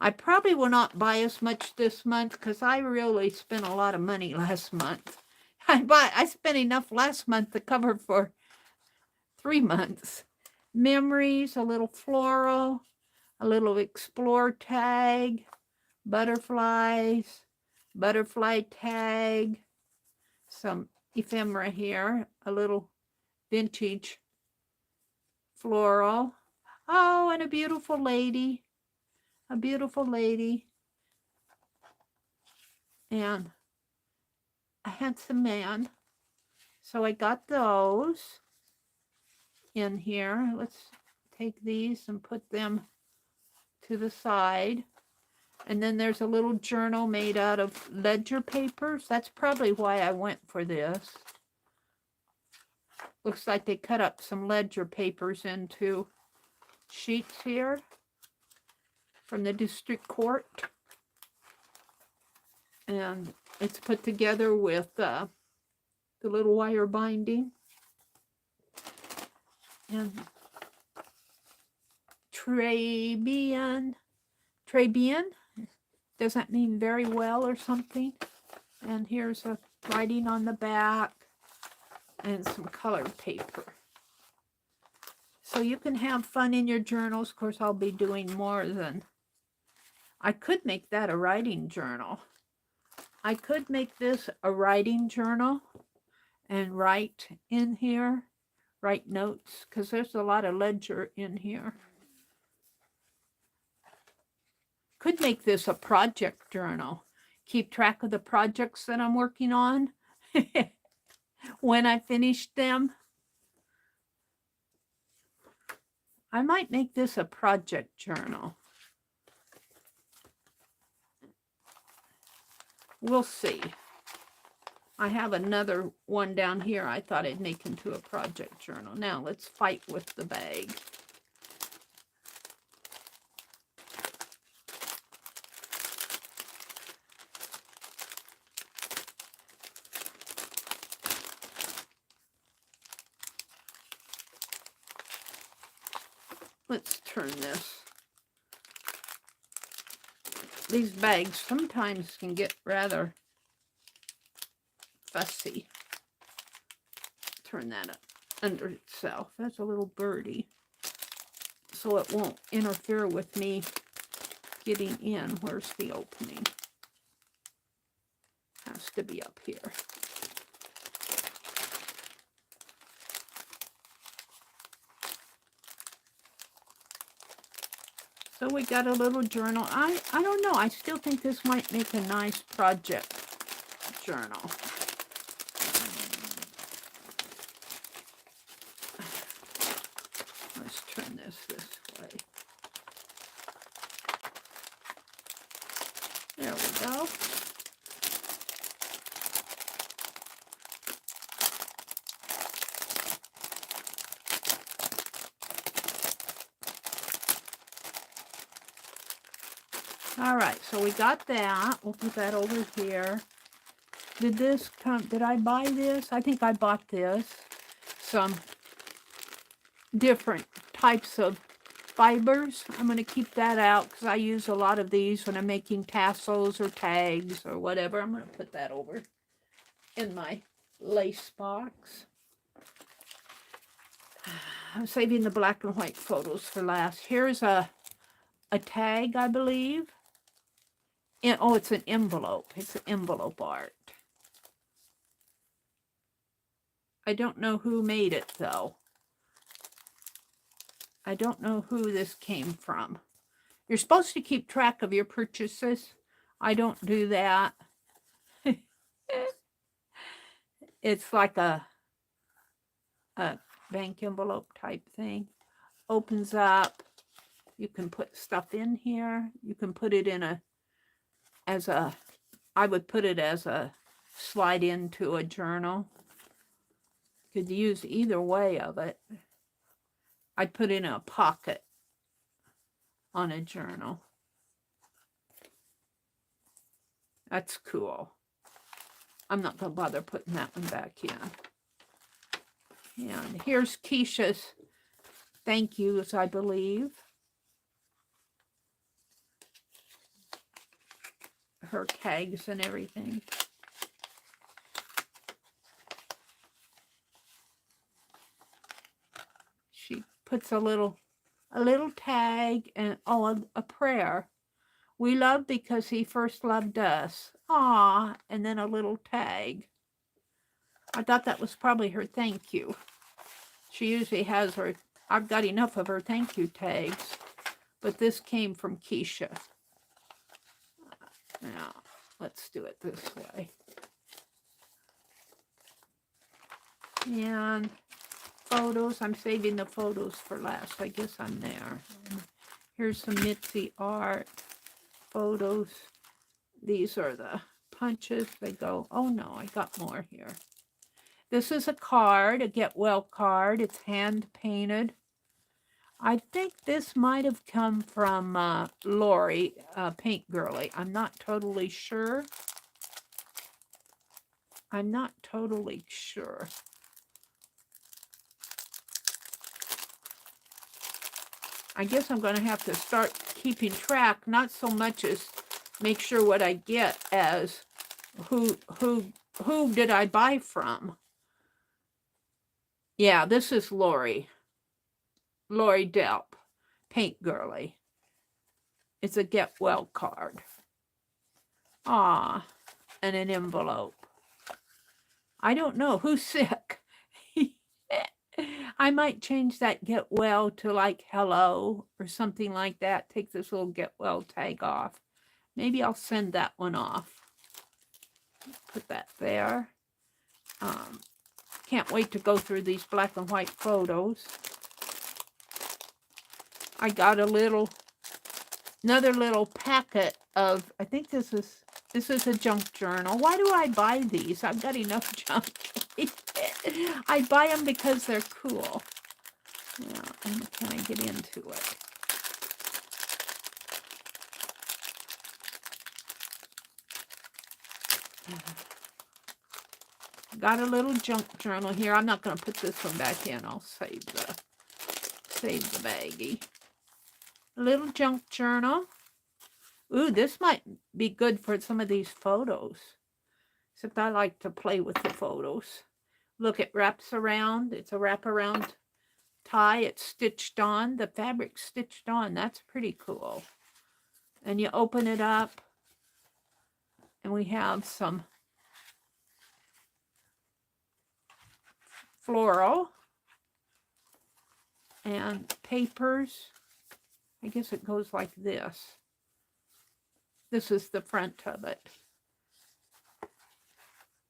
I probably will not buy as much this month because I really spent a lot of money last month. I spent enough last month to cover for 3 months. Memories, a little floral, a little explore tag, butterflies, butterfly tag, some ephemera here, a little vintage floral. Oh, and a beautiful lady. A beautiful lady. And a handsome man. So I got those in here. Let's take these and put them to the side. And then there's a little journal made out of ledger papers. That's probably why I went for this. Looks like they cut up some ledger papers into sheets here from the district court. And it's put together with the little wire binding. And Trebian. Does that mean very well or something? And here's a writing on the back and some colored paper. So you can have fun in your journals. Of course, I'll be doing more than... I could make that a writing journal. I could make this a writing journal and write in here, write notes, because there's a lot of ledger in here. Could make this a project journal. Keep track of the projects that I'm working on when I finish them. I might make this a project journal. We'll see. I have another one down here I thought I'd make into a project journal. Now let's fight with the bag. Let's turn this. These bags sometimes can get rather fussy. Turn that up under itself. That's a little birdie. So it won't interfere with me getting in. Where's the opening? Has to be up here. So we got a little journal. I don't know. I still think this might make a nice project journal. Let's turn this way. There we go. All right, so we got that. We'll put that over here. Did this come, did I buy this? I think I bought this. Some different types of fibers. I'm going to keep that out because I use a lot of these when I'm making tassels or tags or whatever. I'm going to put that over in my lace box. I'm saving the black and white photos for last. Here's a tag, I believe. Oh, it's an envelope. It's an envelope art. I don't know who made it, though. I don't know who this came from. You're supposed to keep track of your purchases. I don't do that. It's like a bank envelope type thing. Opens up. You can put stuff in here. You can put it in I would put it as a slide into a journal. Could use either way of it. I'd put in a pocket on a journal. That's cool. I'm not going to bother putting that one back in. And here's Keisha's thank yous, I believe. Her tags and everything. She puts a little tag and a prayer. We love because he first loved us. Ah, and then a little tag. I thought that was probably her thank you. She usually has her, I've got enough of her thank you tags, but this came from Keisha. Now, let's do it this way. And photos, I'm saving the photos for last. I guess I'm there. Here's some Mitzi art photos. These are the punches. They go, oh no, I got more here. This is a card, a get well card. It's hand painted. I think this might have come from Lori, Paint Girly. I'm not totally sure. I'm not totally sure. I guess I'm going to have to start keeping track, not so much as make sure what I get as who did I buy from. Yeah, this is Lori Delp, Paint Girly. It's a get well card. Ah, and an envelope. I don't know who's sick. I might change that get well to like hello or something like that. Take this little get well tag off. Maybe I'll send that one off. Put that there. Can't wait to go through these black and white photos. I got another little packet of, I think this is a junk journal. Why do I buy these? I've got enough junk. I buy them because they're cool. Yeah, and can I get into it? Got a little junk journal here. I'm not going to put this one back in. I'll save the baggie. A little junk journal. Ooh, this might be good for some of these photos. Except I like to play with the photos. Look, it wraps around. It's a wraparound tie. It's stitched on. The fabric's stitched on. That's pretty cool. And you open it up. And we have some floral and papers. I guess it goes like this. This is the front of it.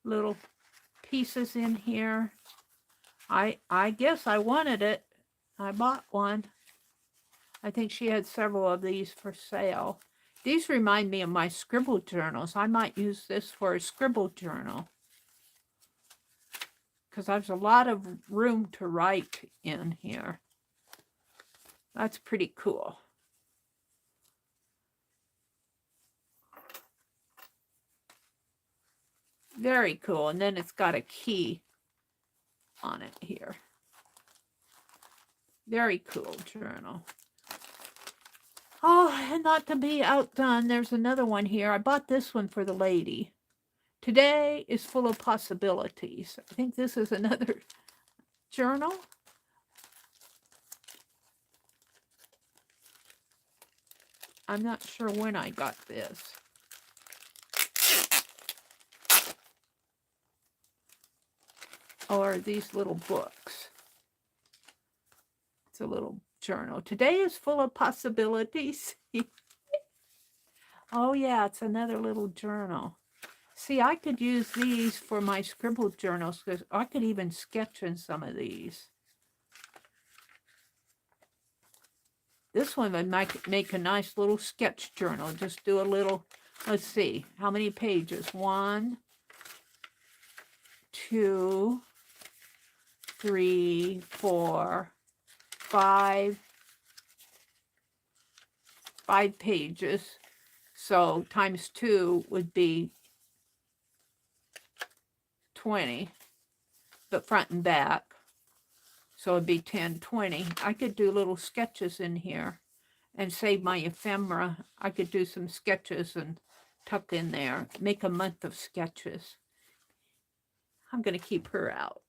Little pieces in here. I guess I wanted it. I bought one. I think she had several of these for sale. These remind me of my scribble journals. I might use this for a scribble journal. Because there's a lot of room to write in here. That's pretty cool. Very cool. And then it's got a key on it here. Very cool journal. Oh, and not to be outdone, there's another one here. I bought this one for the lady. Today is full of possibilities. I think this is another journal. I'm not sure when I got this. Or these little books. It's a little journal. Today is full of possibilities. Oh yeah, it's another little journal. See, I could use these for my scribble journals because I could even sketch in some of these. This one would make a nice little sketch journal. Just do a little, let's see, how many pages? 1, 2, 3, 4, 5. 5 pages. So times 2 would be 20, but front and back. So it'd be 10, 20. I could do little sketches in here and save my ephemera. I could do some sketches and tuck in there. Make a month of sketches. I'm going to keep her out.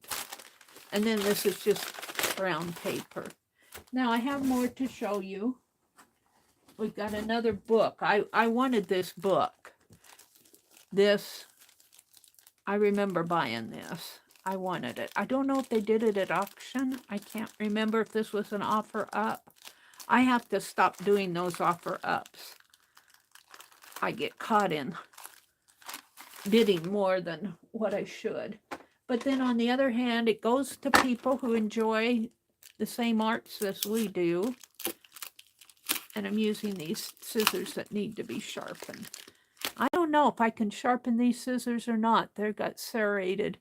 And then this is just brown paper. Now I have more to show you. We've got another book. I wanted this book. This, I remember buying this. I wanted it. I don't know if they did it at auction. I can't remember if this was an offer up. I have to stop doing those offer ups. I get caught in bidding more than what I should. But then on the other hand, it goes to people who enjoy the same arts as we do. And I'm using these scissors that need to be sharpened. I don't know if I can sharpen these scissors or not. They've got serrated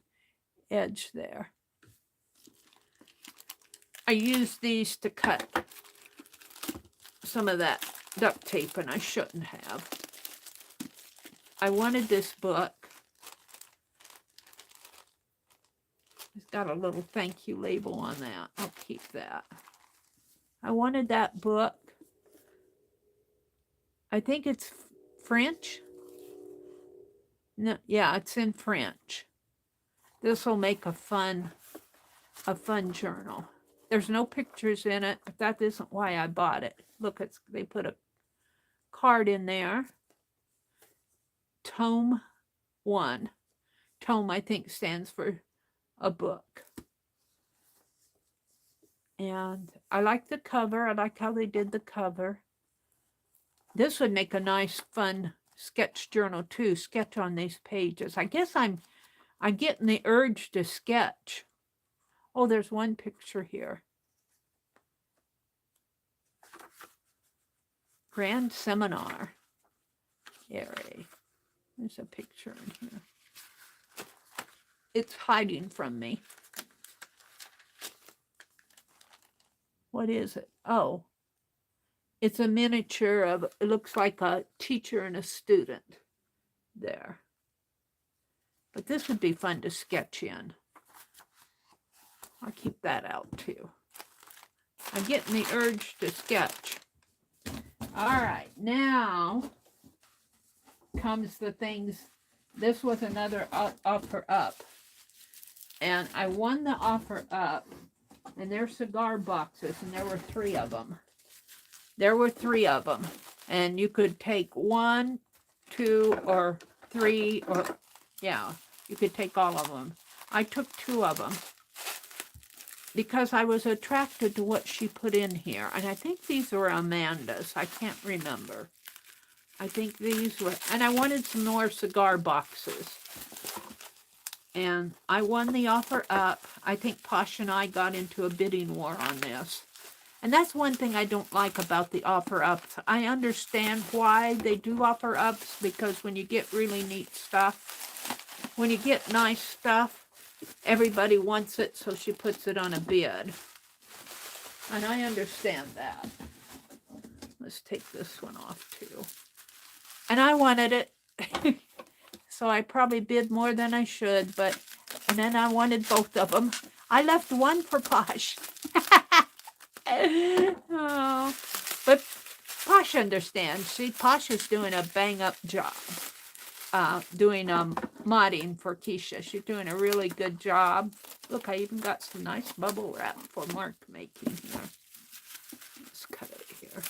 edge there. I used these to cut some of that duct tape, and I shouldn't have. I wanted this book. It's got a little thank you label on that. I'll keep that. I wanted that book. I think it's French. No, yeah, it's in French. This will make a fun journal. There's no pictures in it, but that isn't why I bought it. Look, they put a card in there. Tome 1. Tome, I think, stands for a book. And I like the cover. I like how they did the cover. This would make a nice, fun sketch journal too. Sketch on these pages. I guess I'm getting the urge to sketch. Oh, there's one picture here. Grand Seminar area. There's a picture in here. It's hiding from me. What is it? Oh, it's a miniature of, it looks like a teacher and a student there. But this would be fun to sketch in. I'll keep that out too. I'm getting the urge to sketch. All right, now comes the things. This was another offer up. And I won the offer up. And they're cigar boxes, and there were 3 of them. There were 3 of them. And you could take 1, 2, or 3, or, yeah, you could take all of them. I took 2 of them because I was attracted to what she put in here. And I think these were Amanda's. I can't remember. I think these were, and I wanted some more cigar boxes. And I won the offer up. I think Posh and I got into a bidding war on this. And that's one thing I don't like about the offer ups. I understand why they do offer ups, because when you get really neat stuff, when you get nice stuff, everybody wants it, so she puts it on a bid. And I understand that. Let's take this one off too. And I wanted it. so I probably bid more than I should, and then I wanted both of them. I left one for Posh. Oh, but Posh understands. See, Posh is doing a bang-up job. Doing modding for Keisha. She's doing a really good job. Look, I even got some nice bubble wrap for mark making here. Let's cut it here.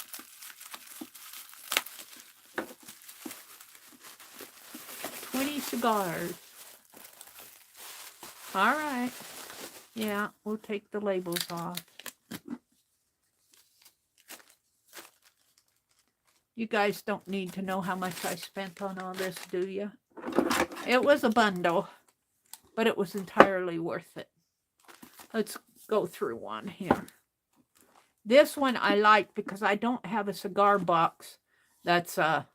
$20 cigars. All right. Yeah, we'll take the labels off. You guys don't need to know how much I spent on all this, do you? It was a bundle, but it was entirely worth it. Let's go through one here. This one I like because I don't have a cigar box that's a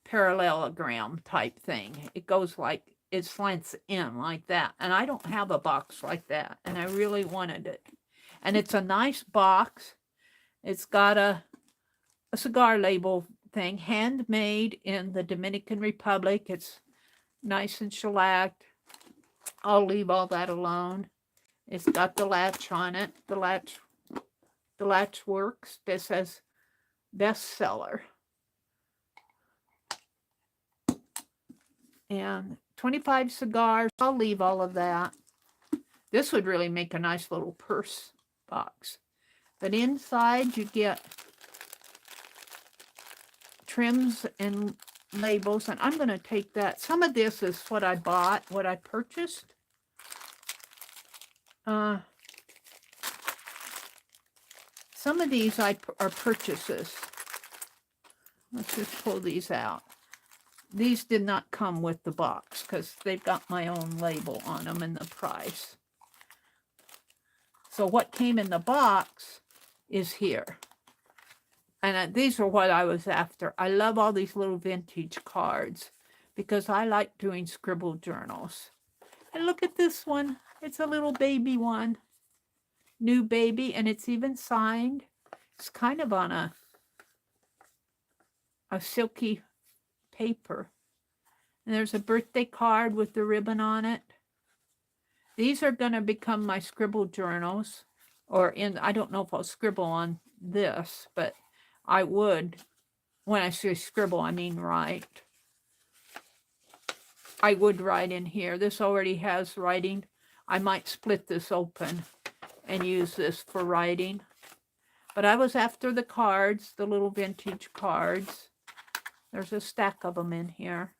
parallelogram type thing. It goes like, it slants in like that. And I don't have a box like that. And I really wanted it. And it's a nice box. It's got a cigar label thing, handmade in the Dominican Republic. It's nice and shellacked. I'll leave all that alone. It's got the latch on it. The latch works. This says bestseller. And 25 cigars. I'll leave all of that. This would really make a nice little purse box. But inside you get trims and labels, and I'm going to take that. Some of this is what I bought, what I purchased. Some of these are purchases. Let's just pull these out. These did not come with the box because they've got my own label on them and the price. So what came in the box is here. And these are what I was after. I love all these little vintage cards because I like doing scribble journals. And look at this one. It's a little baby one. New baby, and it's even signed. It's kind of on a silky paper. And there's a birthday card with the ribbon on it. These are going to become my scribble journals. I don't know if I'll scribble on this, but I would. When I say scribble, I mean write. I would write in here. This already has writing. I might split this open and use this for writing. But I was after the cards, the little vintage cards. There's a stack of them in here.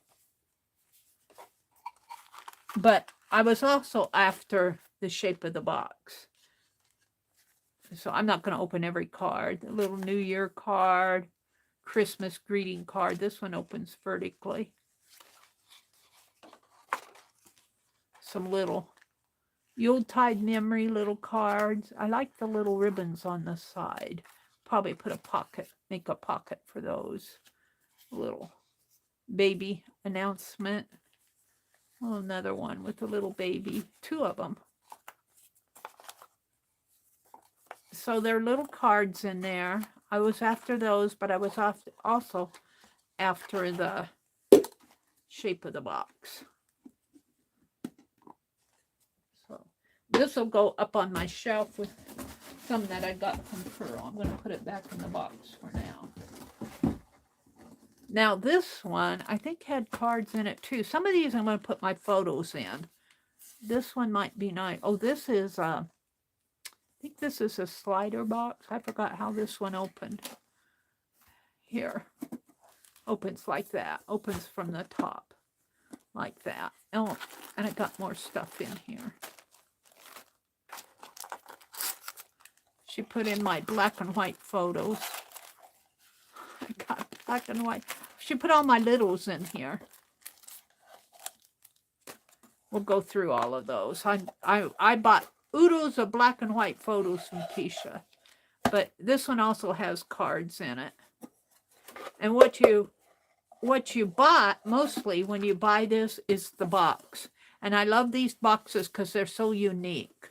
But I was also after the shape of the box. So I'm not going to open every card. The little New Year card, Christmas greeting card. This one opens vertically. Some little Yuletide memory little cards. I like the little ribbons on the side. Probably put a pocket, make a pocket for those. Little baby announcement. Oh, another one with a little baby. Two of them. So there are little cards in there. I was after those, but I was also after the shape of the box. So this will go up on my shelf with some that I got from Pearl. I'm going to put it back in the box for now. Now this one, I think had cards in it too. Some of these I'm going to put my photos in. This one might be nice. Oh, this is, I think this is a slider box. I forgot how this one opened. Here. Opens like that. Opens from the top. Like that. Oh, and I got more stuff in here. She put in my black and white photos. I got black and white. She put all my littles in here. We'll go through all of those. I bought oodles of black and white photos from Keisha. But this one also has cards in it. And what you bought mostly when you buy this is the box. And I love these boxes because they're so unique.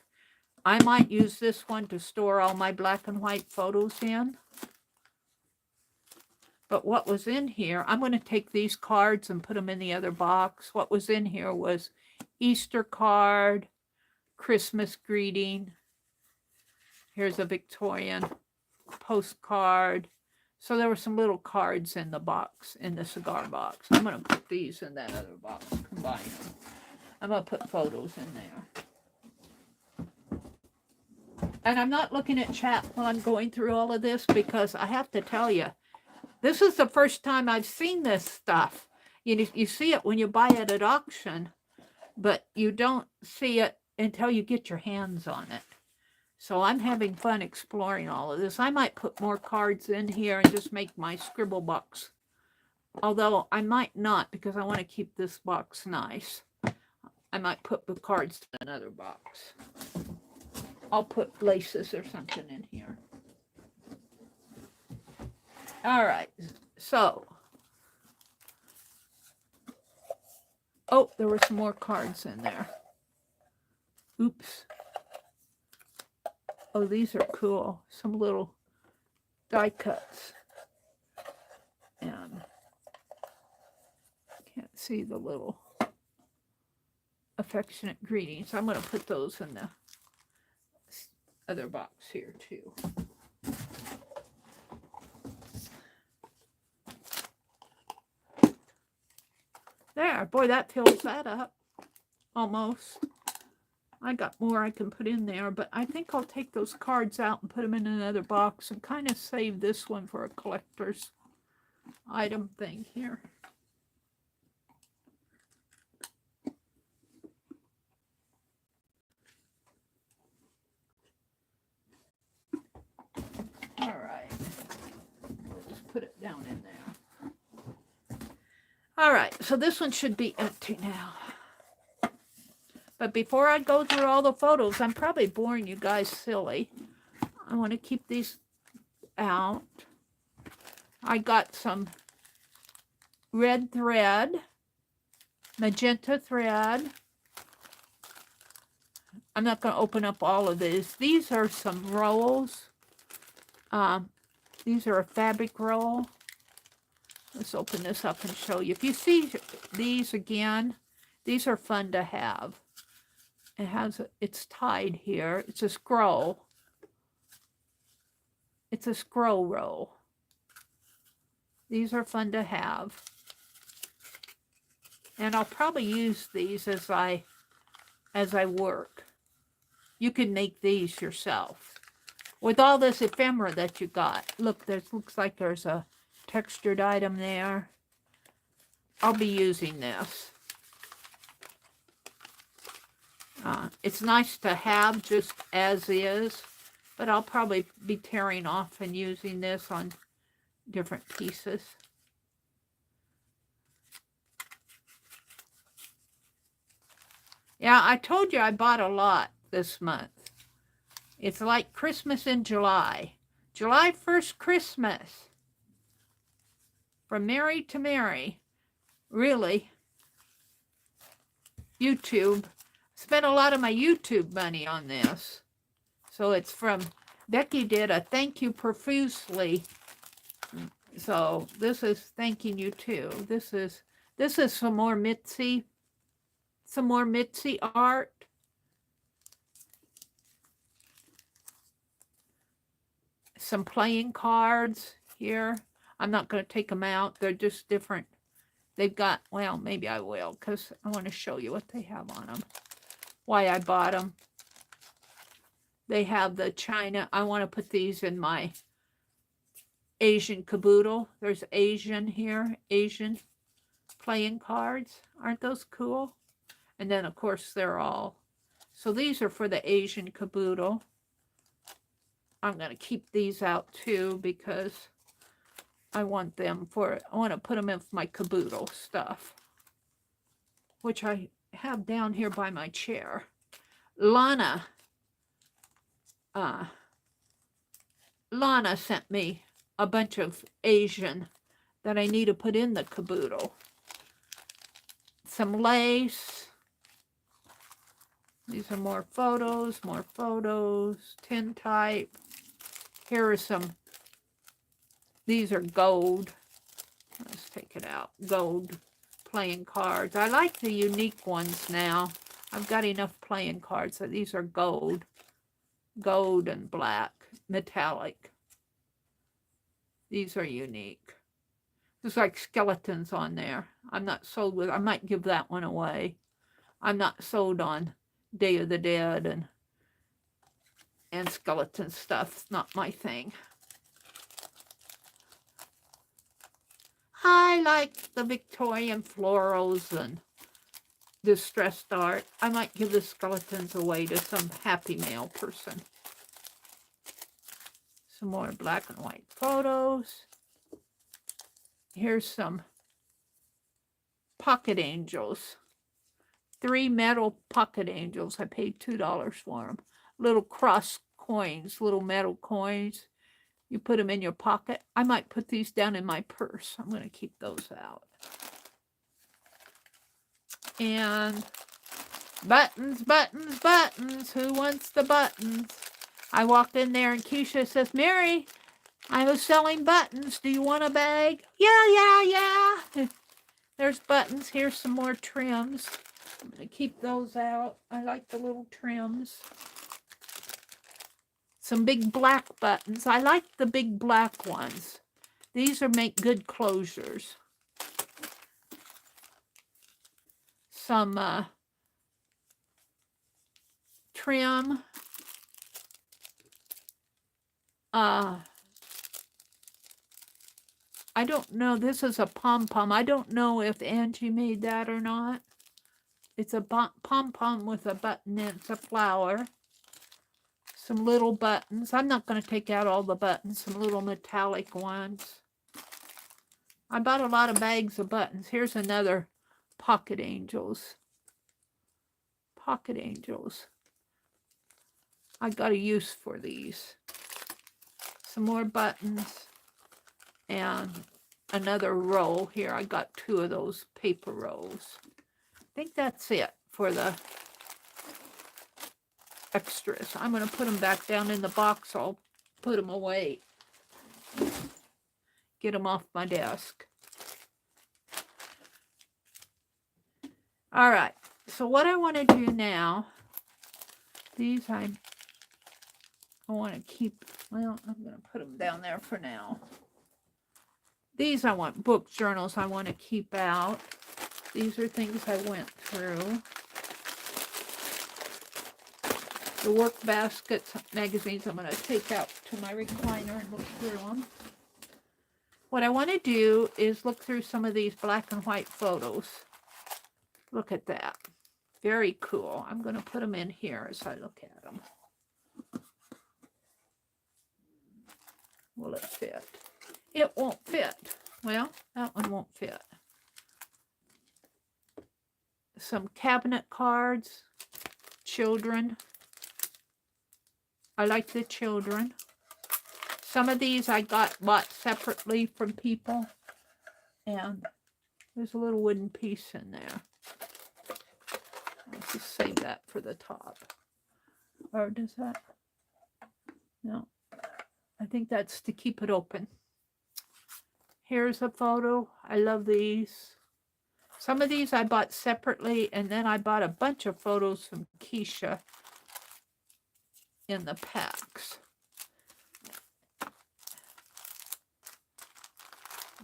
I might use this one to store all my black and white photos in. But what was in here, I'm going to take these cards and put them in the other box. What was in here was Easter card, Christmas greeting. Here's a Victorian postcard. So there were some little cards in the box, in the cigar box. I'm going to put these in that other box, combine them. I'm going to put photos in there. And I'm not looking at chat while I'm going through all of this, because I have to tell you, this is the first time I've seen this stuff. You see it when you buy it at auction, but you don't see it until you get your hands on it. So I'm having fun exploring all of this. I might put more cards in here and just make my scribble box. Although I might not, because I want to keep this box nice. I might put the cards in another box. I'll put laces or something in here. All right, so. Oh, there were some more cards in there. Oops. Oh, these are cool. Some little die cuts. And can't see the little affectionate greetings. I'm going to put those in the other box here too. There, boy, that fills that up. Almost. I got more I can put in there, but I think I'll take those cards out and put them in another box and kind of save this one for a collector's item thing here. All right. We'll just put it down in there. All right, so this one should be empty now. But before I go through all the photos, I'm probably boring you guys silly. I want to keep these out. I got some red thread, magenta thread. I'm not going to open up all of these. These are some rolls. These are a fabric roll. Let's open this up and show you. If you see these again, these are fun to have. It's tied here. It's a scroll. It's a scroll roll. These are fun to have. And I'll probably use these as I work. You can make these yourself. With all this ephemera that you got. Look, looks like there's a textured item there. I'll be using this. It's nice to have just as is, but I'll probably be tearing off and using this on different pieces. Yeah, I told you I bought a lot this month. It's like Christmas in July. July 1st Christmas. From Meri to Meri. Really. YouTube. Spent a lot of my YouTube money on this. So it's from, Becky did a thank you profusely. So this is thanking you too. This is some more Mitzi art. Some playing cards here. I'm not going to take them out. They're just different. They've got, well, maybe I will, because I want to show you what they have on them. Why I bought them. They have the China. I want to put these in my Asian caboodle. There's Asian here. Asian playing cards. Aren't those cool? And then, of course, they're all. So these are for the Asian caboodle. I'm going to keep these out, too, because I want them for, I want to put them in my caboodle stuff, which I have down here by my chair. Lana sent me a bunch of Asian that I need to put in the caboodle. Some lace. These are more photos, tintype. Here are some, these are gold. gold playing cards. I like the unique ones now. I've got enough playing cards. So these are gold and black, metallic. These are unique. There's like skeletons on there. I'm not sold with. I might give that one away. I'm not sold on Day of the Dead and skeleton stuff. It's not my thing. I like the Victorian florals and distressed art. I might give the skeletons away to some happy mail person. Some more black and white photos. Here's some pocket angels. 3 metal pocket angels. I paid $2 for them. Little cross coins, little metal coins. You put them in your pocket. I might put these down in my purse. I'm going to keep those out. And buttons, buttons, buttons. Who wants the buttons? I walked in there and Keisha says, Meri, I was selling buttons. Do you want a bag? Yeah. There's buttons. Here's some more trims. I'm going to keep those out. I like the little trims. Some big black buttons. I like the big black ones. These make good closures. Some trim. I don't know. This is a pom-pom. I don't know if Angie made that or not. It's a pom-pom with a button in. It's a flower. Some little buttons. I'm not going to take out all the buttons. Some little metallic ones. I bought a lot of bags of buttons. Here's another pocket angels. Pocket angels. I got a use for these. Some more buttons. And another roll here. I got 2 of those paper rolls. I think that's it for the extras. I'm going to put them back down in the box. I'll put them away. Get them off my desk. All right. So what I want to do now, these I want to keep, well, I'm going to put them down there for now. These I want book journals I want to keep out. These are things I went through. The work baskets, magazines, I'm going to take out to my recliner and look through them. What I want to do is look through some of these black and white photos. Look at that. Very cool. I'm going to put them in here as I look at them. Will it fit? It won't fit. Well, that one won't fit. Some cabinet cards. Children. I like the children. Some of these I bought separately from people. And there's a little wooden piece in there. Let's just save that for the top. Or does that? No. I think that's to keep it open. Here's a photo. I love these. Some of these I bought separately, and then I bought a bunch of photos from Keisha in the packs.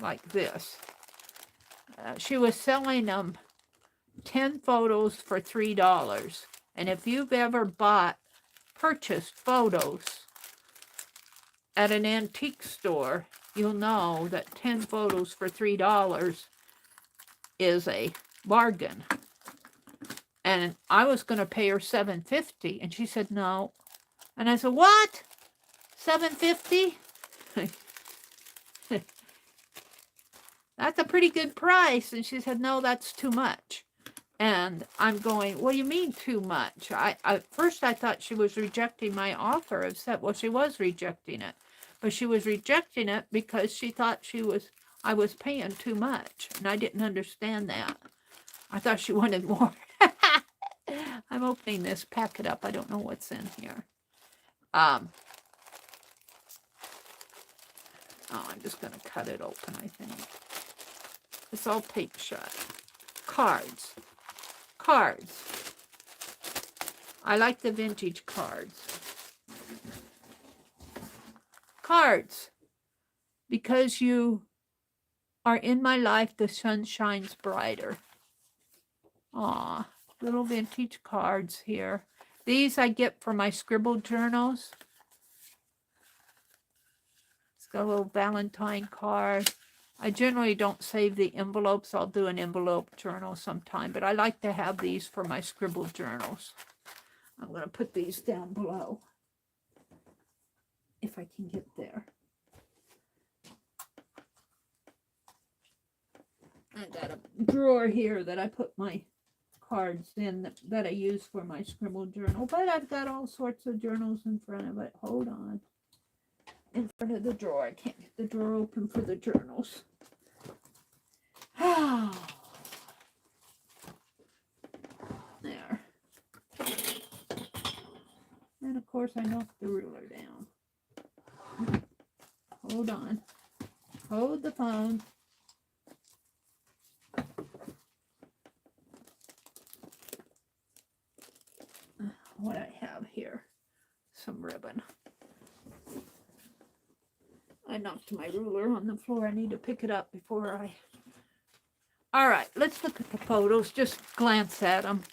Like this. She was selling them 10 photos for $3. And if you've ever purchased photos at an antique store, you'll know that 10 photos for $3 is a bargain. And I was going to pay her $7.50, and she said no. And I said, what? $7.50? That's a pretty good price. And she said, no, that's too much. And I'm going, what do you mean too much? At first I thought she was rejecting my offer of set. Well, she was rejecting it. But she was rejecting it because she thought I was paying too much. And I didn't understand that. I thought she wanted more. I'm opening this, pack it up. I don't know what's in here. Oh, I'm just going to cut it open, I think. It's all taped shut. Cards. Cards. I like the vintage cards. Cards. Because you are in my life, the sun shines brighter. Aw, little vintage cards here. These I get for my scribbled journals. It's got a little Valentine card. I generally don't save the envelopes. I'll do an envelope journal sometime, but I like to have these for my scribbled journals. I'm going to put these down below if I can get there. I got a drawer here that I put my cards in that I use for my scribbled journal, but I've got all sorts of journals in front of it. Hold on. In front of the drawer. I can't get the drawer open for the journals. There. And of course I knocked the ruler down. Hold on. Hold the phone. What I have here. Some ribbon. I knocked my ruler on the floor. I need to pick it up before I... All right, let's look at the photos. Just glance at them.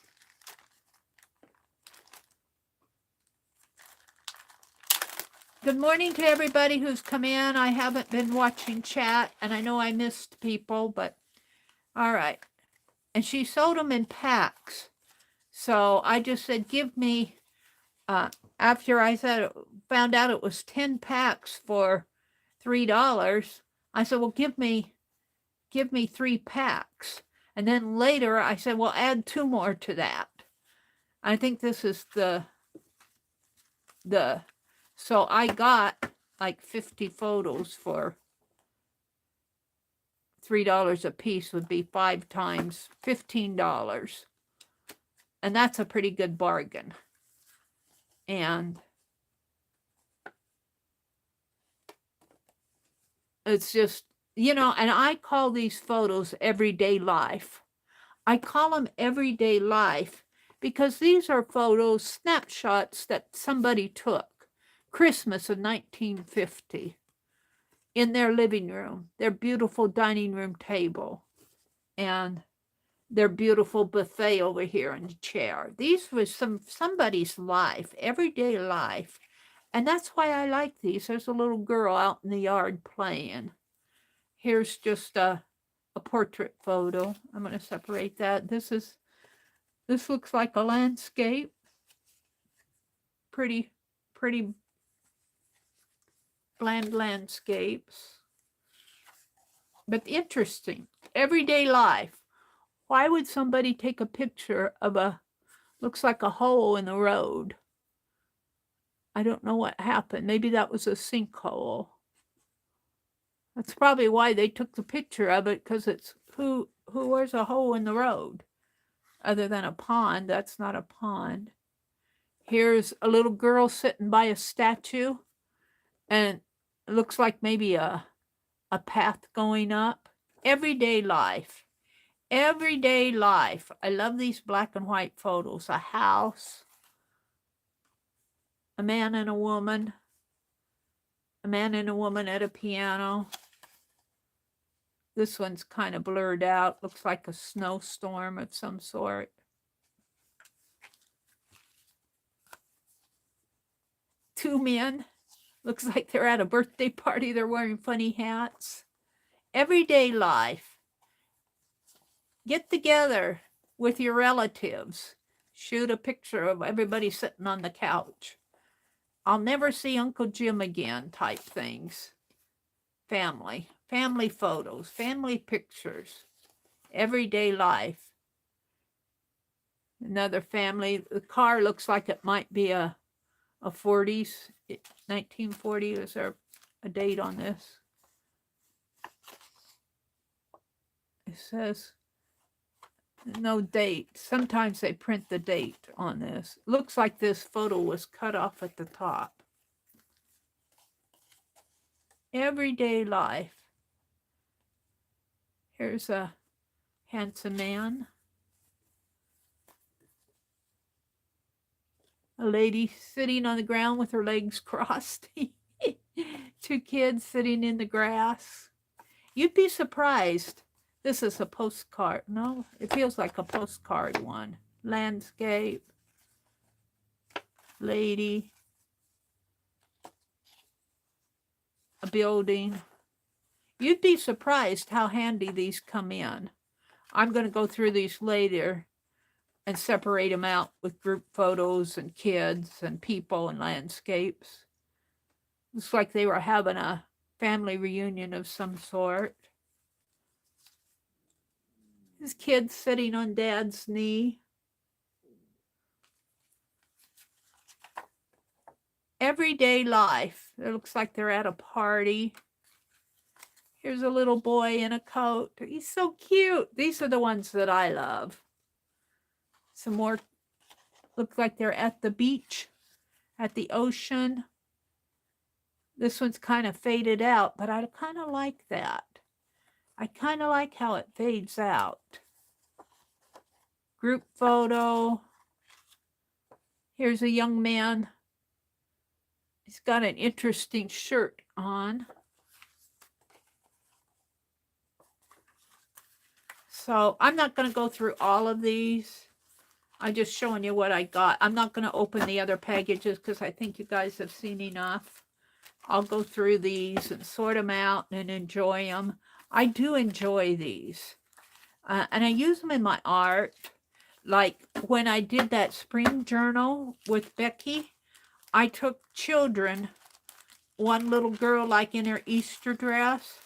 Good morning to everybody who's come in. I haven't been watching chat, and I know I missed people, but all right. And she sold them in packs. So I just said, give me, after I found out it was 10 packs for $3, I said, well, give me 3 packs. And then later I said, well, add 2 more to that. I think this is the so I got like 50 photos for $3 a piece, would be 5 times $15. And that's a pretty good bargain. And it's just, you know, and I call these photos everyday life. I call them everyday life because these are photos, snapshots that somebody took Christmas of 1950 in their living room, their beautiful dining room table, and their beautiful buffet over here in the chair. These were somebody's life, everyday life. And that's why I like these. There's a little girl out in the yard playing. Here's just a portrait photo. I'm going to separate that. This looks like a landscape. Pretty bland landscapes. But interesting. Everyday life. Why would somebody take a picture of looks like a hole in the road? I don't know what happened. Maybe that was a sinkhole. That's probably why they took the picture of it, because it's where's a hole in the road? Other than a pond. That's not a pond. Here's a little girl sitting by a statue, and it looks like maybe a path going up. Everyday life. Everyday life. I love these black and white photos. A house, a man and a woman at a piano. This one's kind of blurred out. Looks like a snowstorm of some sort. Two men. Looks like they're at a birthday party. They're wearing funny hats. Everyday life. Get together with your relatives. Shoot a picture of everybody sitting on the couch. I'll never see Uncle Jim again type things. Family photos, family pictures, everyday life. Another family. The car looks like it might be a 40s, 1940. Is there a date on this? It says no date. Sometimes they print the date on this. Looks like this photo was cut off at the top. Everyday life. Here's a handsome man. A lady sitting on the ground with her legs crossed. 2 kids sitting in the grass. You'd be surprised. This is a postcard. No, it feels like a postcard one. Landscape. Lady. A building. You'd be surprised how handy these come in. I'm going to go through these later and separate them out with group photos and kids and people and landscapes. Looks like they were having a family reunion of some sort. His kid sitting on dad's knee. Everyday life. It looks like they're at a party. Here's a little boy in a coat. He's so cute. These are the ones that I love. Some more look like they're at the beach, at the ocean. This one's kind of faded out, but I kind of like that. I kind of like how it fades out. Group photo. Here's a young man. He's got an interesting shirt on. So I'm not going to go through all of these. I'm just showing you what I got. I'm not going to open the other packages because I think you guys have seen enough. I'll go through these and sort them out and enjoy them. I do enjoy these. And I use them in my art. Like when I did that spring journal with Becky, I took children, one little girl like in her Easter dress,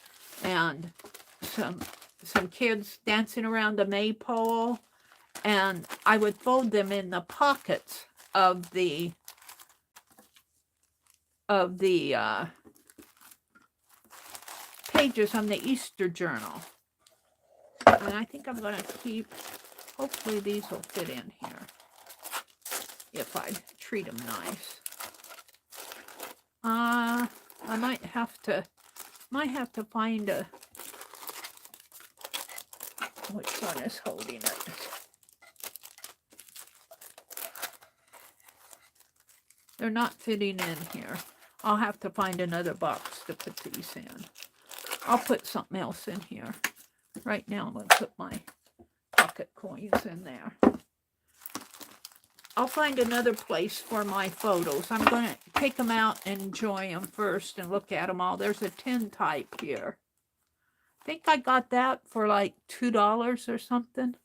and some kids dancing around the maypole, and I would fold them in the pockets of the pages on the Easter journal. And I think I'm going to keep, hopefully these will fit in here if I treat them nice. I might have to find a, which one is holding it? They're not fitting in here. I'll have to find another box to put these in. I'll put something else in here. Right now I'm going to put my pocket coins in there. I'll find another place for my photos. I'm going to take them out and enjoy them first and look at them all. There's a tin type here. I think I got that for like $2 or something.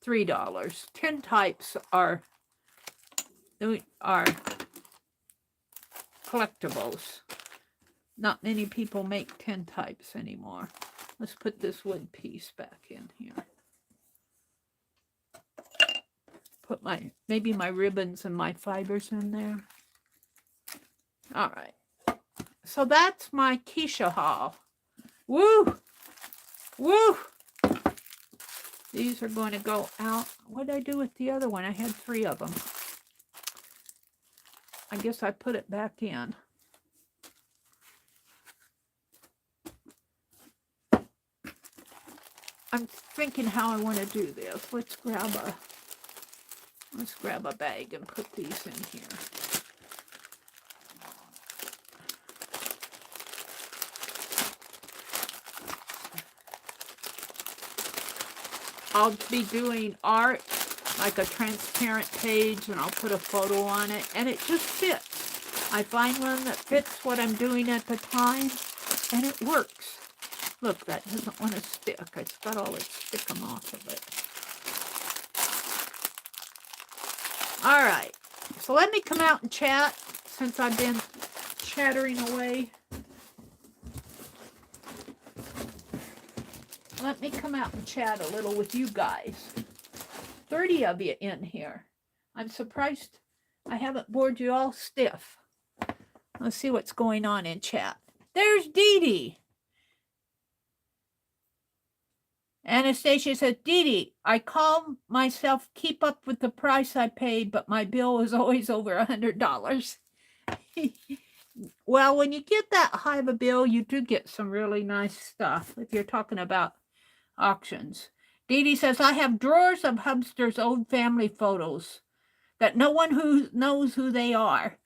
$3. Tin types are collectibles. Not many people make tin types anymore. Let's put this wood piece back in here. Put maybe my ribbons and my fibers in there. All right. So that's my Keisha haul. Woo! Woo! These are going to go out. What did I do with the other one? I had 3 of them. I guess I put it back in. I'm thinking how I want to do this. Let's grab a bag and put these in here. I'll be doing art, like a transparent page, and I'll put a photo on it, and it just fits. I find one that fits what I'm doing at the time, and it works. Look, that doesn't want to stick. It's got all its stickum off of it. All right, so let me come out and chat since I've been chattering away. Let me come out and chat a little with you guys. 30 of you in here. I'm surprised I haven't bored you all stiff. Let's see what's going on in chat. There's Dee Dee. Anastasia says, Dee Dee, I call myself keep up with the price I paid, but my bill was always over $100. Well, when you get that high of a bill, you do get some really nice stuff if you're talking about auctions. Dee Dee says, I have drawers of Hubster's old family photos that no one who knows who they are.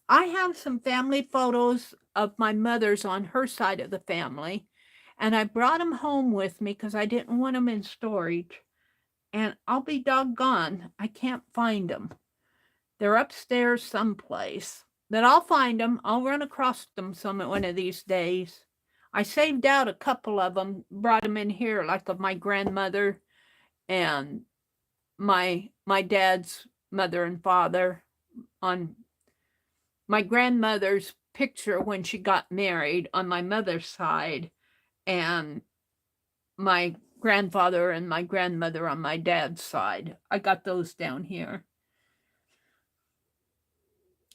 I have some family photos of my mother's on her side of the family, and I brought them home with me because I didn't want them in storage. And I'll be doggone, I can't find them. They're upstairs someplace. But I'll find them. I'll run across them some one of these days. I saved out a couple of them, brought them in here, like of my grandmother and my dad's mother and father. On my grandmother's picture when she got married on my mother's side, and my grandfather and my grandmother on my dad's side. I got those down here.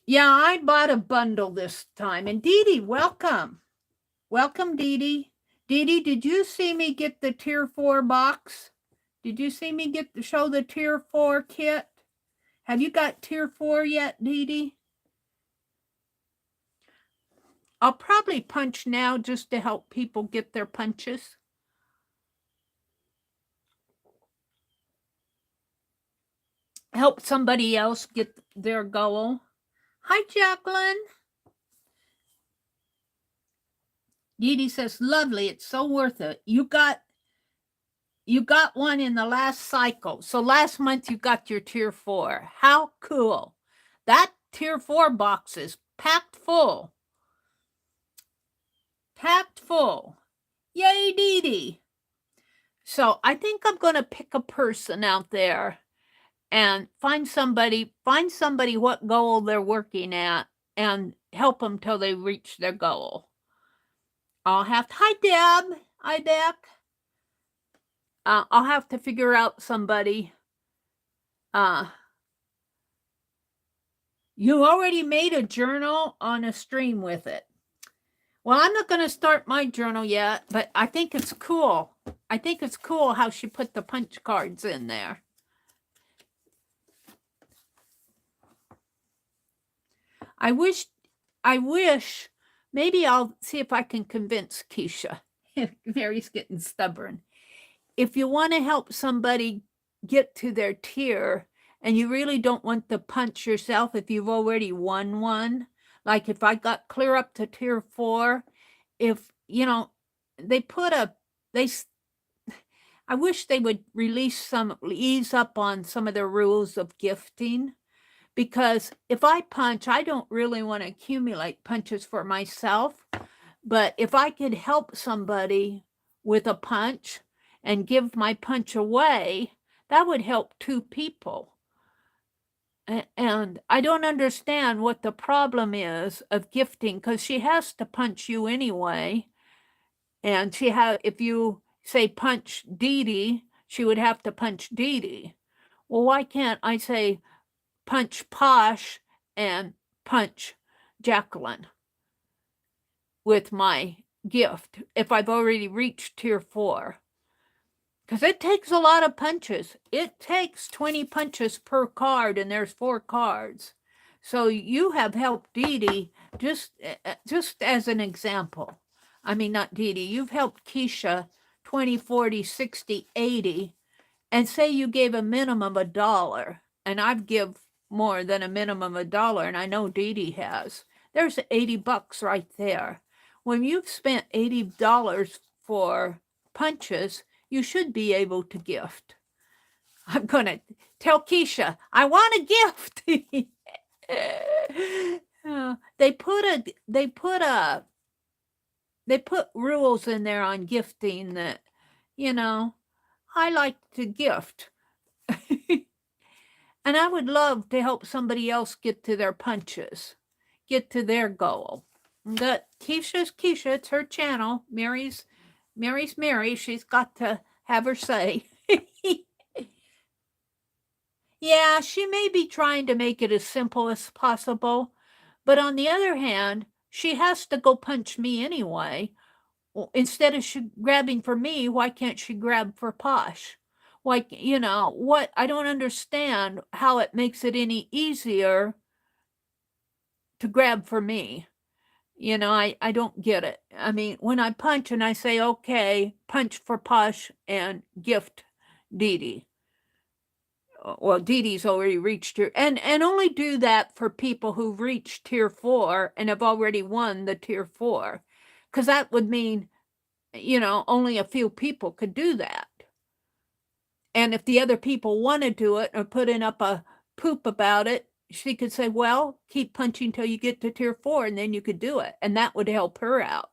Yeah, I bought a bundle this time. And Dee Dee, welcome. Welcome, Dee Dee. Dee Dee, did you see me get the Tier 4 box? Did you see me show the Tier 4 kit? Have you got Tier 4 yet, Dee Dee? I'll probably punch now just to help people get their punches. Help somebody else get their goal. Hi, Jacqueline. Dee Dee says, lovely, it's so worth it. You got one in the last cycle. So last month you got your Tier 4. How cool. That Tier 4 box is packed full. Packed full. Yay, Dee Dee. So I think I'm going to pick a person out there and find somebody what goal they're working at and help them till they reach their goal. Hi, Deb. Hi, Beck. I'll have to figure out somebody. You already made a journal on a stream with it. Well, I'm not going to start my journal yet, but I think it's cool. I think it's cool how she put the punch cards in there. I wish, maybe I'll see if I can convince Keisha. Mary's getting stubborn. If you want to help somebody get to their tier and you really don't want to punch yourself if you've already won one, like if I got clear up to Tier 4, if, I wish they would ease up on some of the rules of gifting. Because if I punch, I don't really want to accumulate punches for myself. But if I could help somebody with a punch and give my punch away, that would help 2 people. And I don't understand what the problem is of gifting, because she has to punch you anyway. And if you say punch Dee Dee, she would have to punch Dee Dee. Well, why can't I say punch Posh and punch Jacqueline with my gift if I've already reached Tier 4? Because it takes a lot of punches. It takes 20 punches per card, and there's 4 cards. So you have helped Dee Dee just as an example. I mean, not Dee Dee. You've helped Keisha 20, 40, 60, 80, and say you gave a minimum of $1, and I've give more than a minimum of $1, and I know Dee Dee has. There's $80 right there. When you've spent $80 for punches, you should be able to gift. I'm going to tell Keisha, I want a gift. They put rules in there on gifting that, I like to gift. And I would love to help somebody else get to their punches, get to their goal. But Keisha's Keisha, it's her channel. Mary's Meri. She's got to have her say. Yeah, she may be trying to make it as simple as possible. But on the other hand, she has to go punch me anyway. Instead of she grabbing for me, why can't she grab for Posh? Like, what? I don't understand how it makes it any easier to grab for me. You know, I don't get it. I mean, when I punch and I say, okay, punch for Push and gift Dee Dee. Well, Dee Dee's already reached tier, and only do that for people who've reached tier 4 and have already won the tier 4. Because that would mean, you know, only a few people could do that. And if the other people want to do it or putting up a poop about it, she could say, well, keep punching till you get to tier 4 and then you could do it. And that would help her out.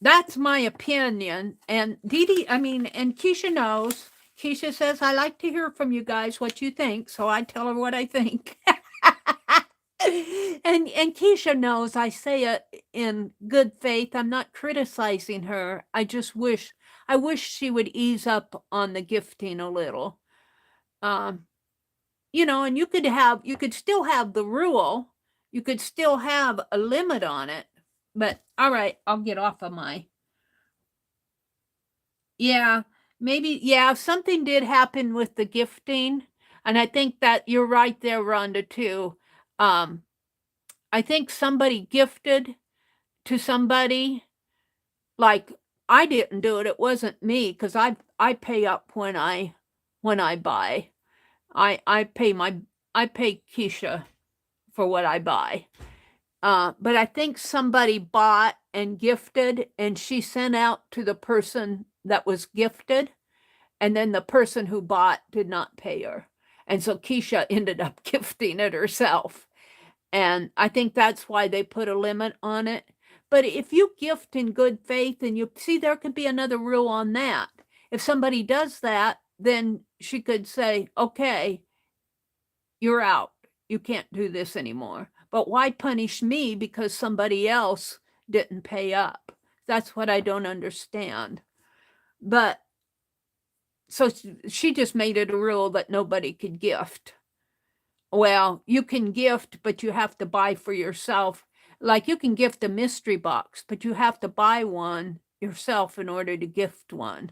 That's my opinion. And Dee Dee, I mean, and Keisha knows. Keisha says, I like to hear from you guys what you think. So I tell her what I think. and Keisha knows I say it in good faith. I'm not criticizing her. I just wish she would ease up on the gifting a little. You know, and you could still have the rule. You could still have a limit on it. But all right, I'll get off of my. Yeah, maybe, yeah, something did happen with the gifting. And I think that you're right there, Rhonda, too. I think somebody gifted to somebody, like I didn't do it. It wasn't me, because I pay up when I buy. I pay Keisha for what I buy. But I think somebody bought and gifted, and she sent out to the person that was gifted, and then the person who bought did not pay her. And so Keisha ended up gifting it herself. And I think that's why they put a limit on it. But if you gift in good faith, and you see, there could be another rule on that. If somebody does that, then she could say, okay, you're out. You can't do this anymore. But why punish me because somebody else didn't pay up? That's what I don't understand. But so she just made it a rule that nobody could gift. Well, you can gift, but you have to buy for yourself. Like you can gift a mystery box, but you have to buy one yourself in order to gift one.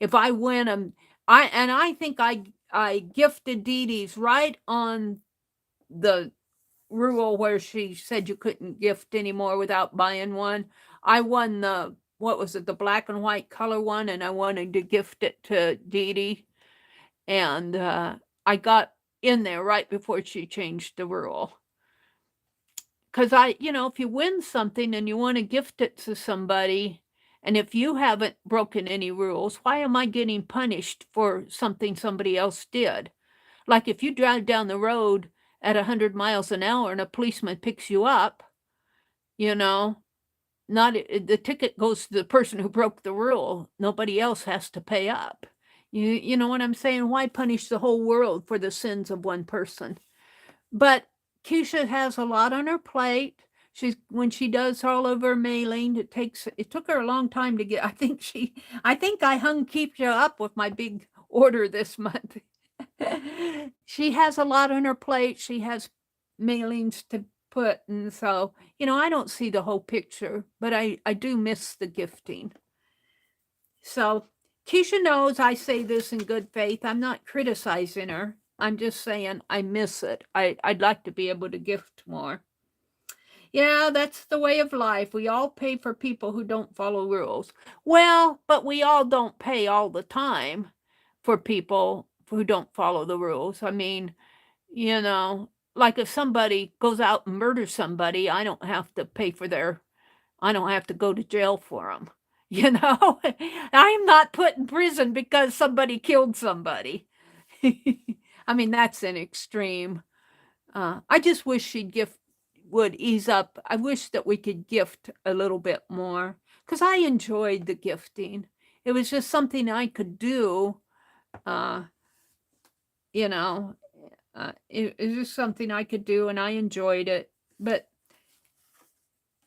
If I win I think I gifted Dee Dee's right on the rule where she said you couldn't gift anymore without buying one. I won the, what was it, the black and white color one, and I wanted to gift it to Dee Dee. And I got in there right before she changed the rule. Because you know, if you win something and you want to gift it to somebody, and if you haven't broken any rules, why am I getting punished for something somebody else did? Like if you drive down the road at 100 miles an hour and a policeman picks you up, you know, not the ticket goes to the person who broke the rule. Nobody else has to pay up. You know what I'm saying? Why punish the whole world for the sins of one person? But Keisha has a lot on her plate. When she does all of her mailing, it took her a long time to get. I think I hung Keisha up with my big order this month. She has a lot on her plate. She has mailings to put, and so, you know, I don't see the whole picture, but I do miss the gifting. So Keisha knows I say this in good faith. I'm not criticizing her. I'm just saying I miss it. I'd like to be able to gift more. Yeah, that's the way of life. We all pay for people who don't follow rules. Well, but we all don't pay all the time for people who don't follow the rules. I mean, you know, like if somebody goes out and murders somebody, I don't have to I don't have to go to jail for them. You know, I'm not put in prison because somebody killed somebody. I mean, that's an extreme. I just wish would ease up. I wish that we could gift a little bit more, because I enjoyed the gifting. It was just something I could do. You know, it was just something I could do, and I enjoyed it. But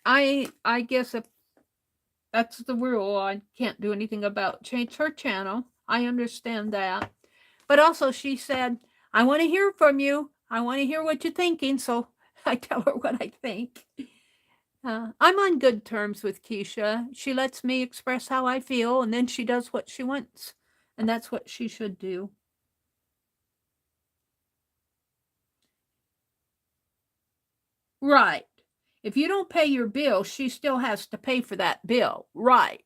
I guess if that's the rule, I can't do anything about change her channel. I understand that. But also she said, I want to hear from you. I want to hear what you're thinking. So I tell her what I think. I'm on good terms with Keisha. She lets me express how I feel, and then she does what she wants. And that's what she should do. Right. If you don't pay your bill, she still has to pay for that bill. Right.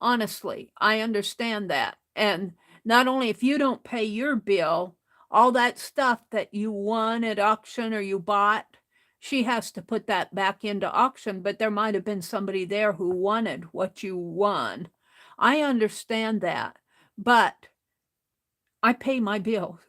Honestly, I understand that. And not only if you don't pay your bill, all that stuff that you won at auction or you bought, she has to put that back into auction. But there might have been somebody there who wanted what you won. I understand that. But I pay my bills.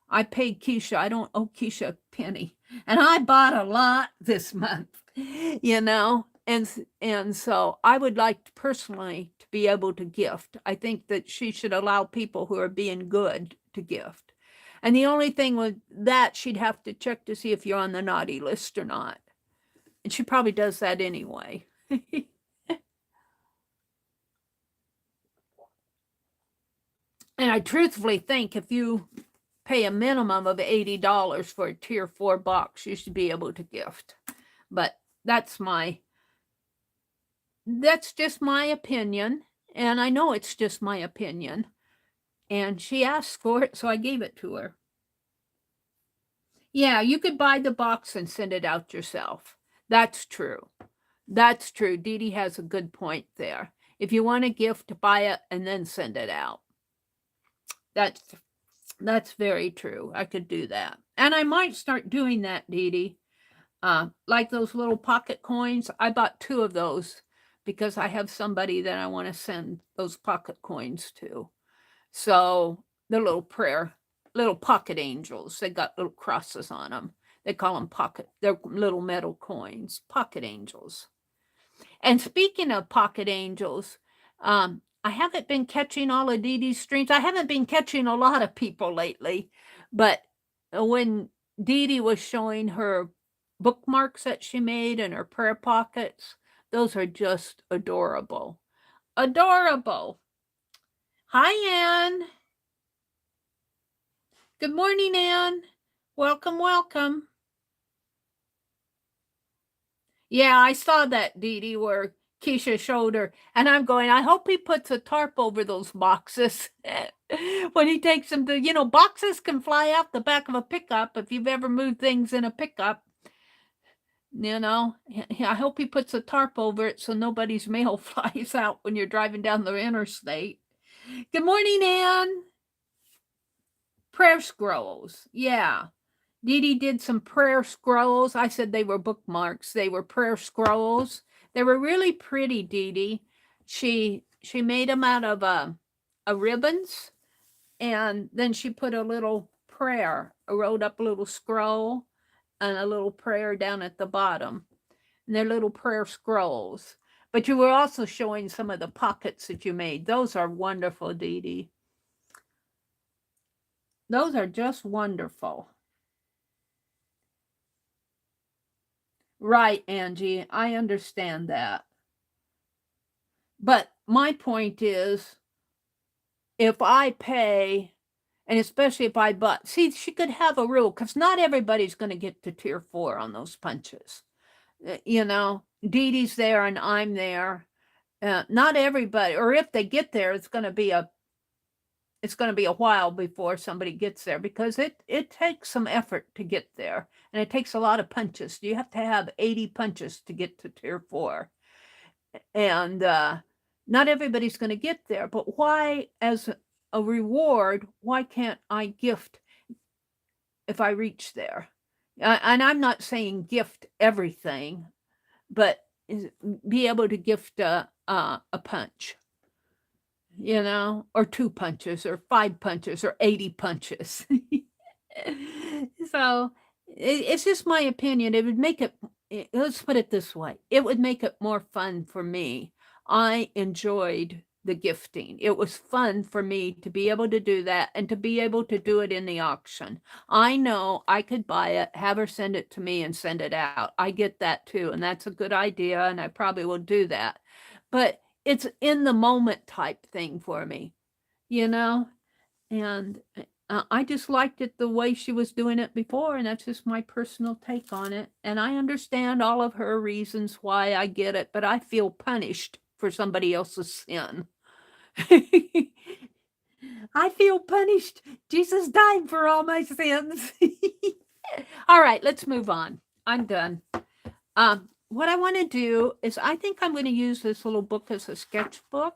I paid Keisha. I don't owe Keisha a penny. And I bought a lot this month, you know? And so I would like personally to be able to gift. I think that she should allow people who are being good to gift. And the only thing with that, she'd have to check to see if you're on the naughty list or not. And she probably does that anyway. And I truthfully think if you pay a minimum of $80 for a tier 4 box, you should be able to gift. But that's just my opinion, and I know it's just my opinion. And she asked for it, so I gave it to her. Yeah, you could buy the box and send it out yourself. That's true. That's true. Dee Dee has a good point there. If you want a gift, buy it and then send it out. That's very true. I could do that. And I might start doing that, Dee Dee. Like those little pocket coins. I bought 2 of those because I have somebody that I want to send those pocket coins to. So the little pocket angels, they got little crosses on them. They call them they're little metal coins, pocket angels. And speaking of pocket angels, I haven't been catching all of Dee Dee's streams. I haven't been catching a lot of people lately, but when Dee Dee was showing her bookmarks that she made in her prayer pockets, those are just adorable. Adorable. Hi, Anne. Good morning, Anne. Welcome, welcome. Yeah, I saw that, Dee Dee, where Keisha showed her, and I'm going, I hope he puts a tarp over those boxes when he takes them to, boxes can fly out the back of a pickup if you've ever moved things in a pickup. I hope he puts a tarp over it so nobody's mail flies out when you're driving down the interstate. Good morning, Anne. Prayer scrolls. Yeah. Dee Dee did some prayer scrolls. I said they were bookmarks. They were prayer scrolls. They were really pretty, Dee Dee. She made them out of ribbons, and then she put a little prayer, wrote up a little scroll and a little prayer down at the bottom. And they're little prayer scrolls. But you were also showing some of the pockets that you made. Those are wonderful, Dee Dee. Those are just wonderful. Right, Angie. I understand that. But my point is, if I pay, and especially if I bought, see, she could have a rule because not everybody's going to get to tier 4 on those punches. Dee Dee's there and I'm there. Not everybody, or if they get there, it's going to be a while before somebody gets there because it takes some effort to get there, and it takes a lot of punches. You have to have 80 punches to get to tier 4, and not everybody's going to get there. But why, as a reward, why can't I gift if I reach there? And I'm not saying gift everything, but be able to gift a punch, or 2 punches or 5 punches or 80 punches. So it's just my opinion. It would make it, let's put it this way, it would make it more fun for me. I enjoyed the gifting. It was fun for me to be able to do that and to be able to do it in the auction. I know I could buy it, have her send it to me and send it out. I get that too, and that's a good idea, and I probably will do that. But it's in the moment type thing for me, and I just liked it the way she was doing it before, and that's just my personal take on it. And I understand all of her reasons why I get it, but I feel punished for somebody else's sin. I feel punished. Jesus died for all my sins. All right, let's move on. I'm done. What I want to do is I think I'm going to use this little book as a sketchbook.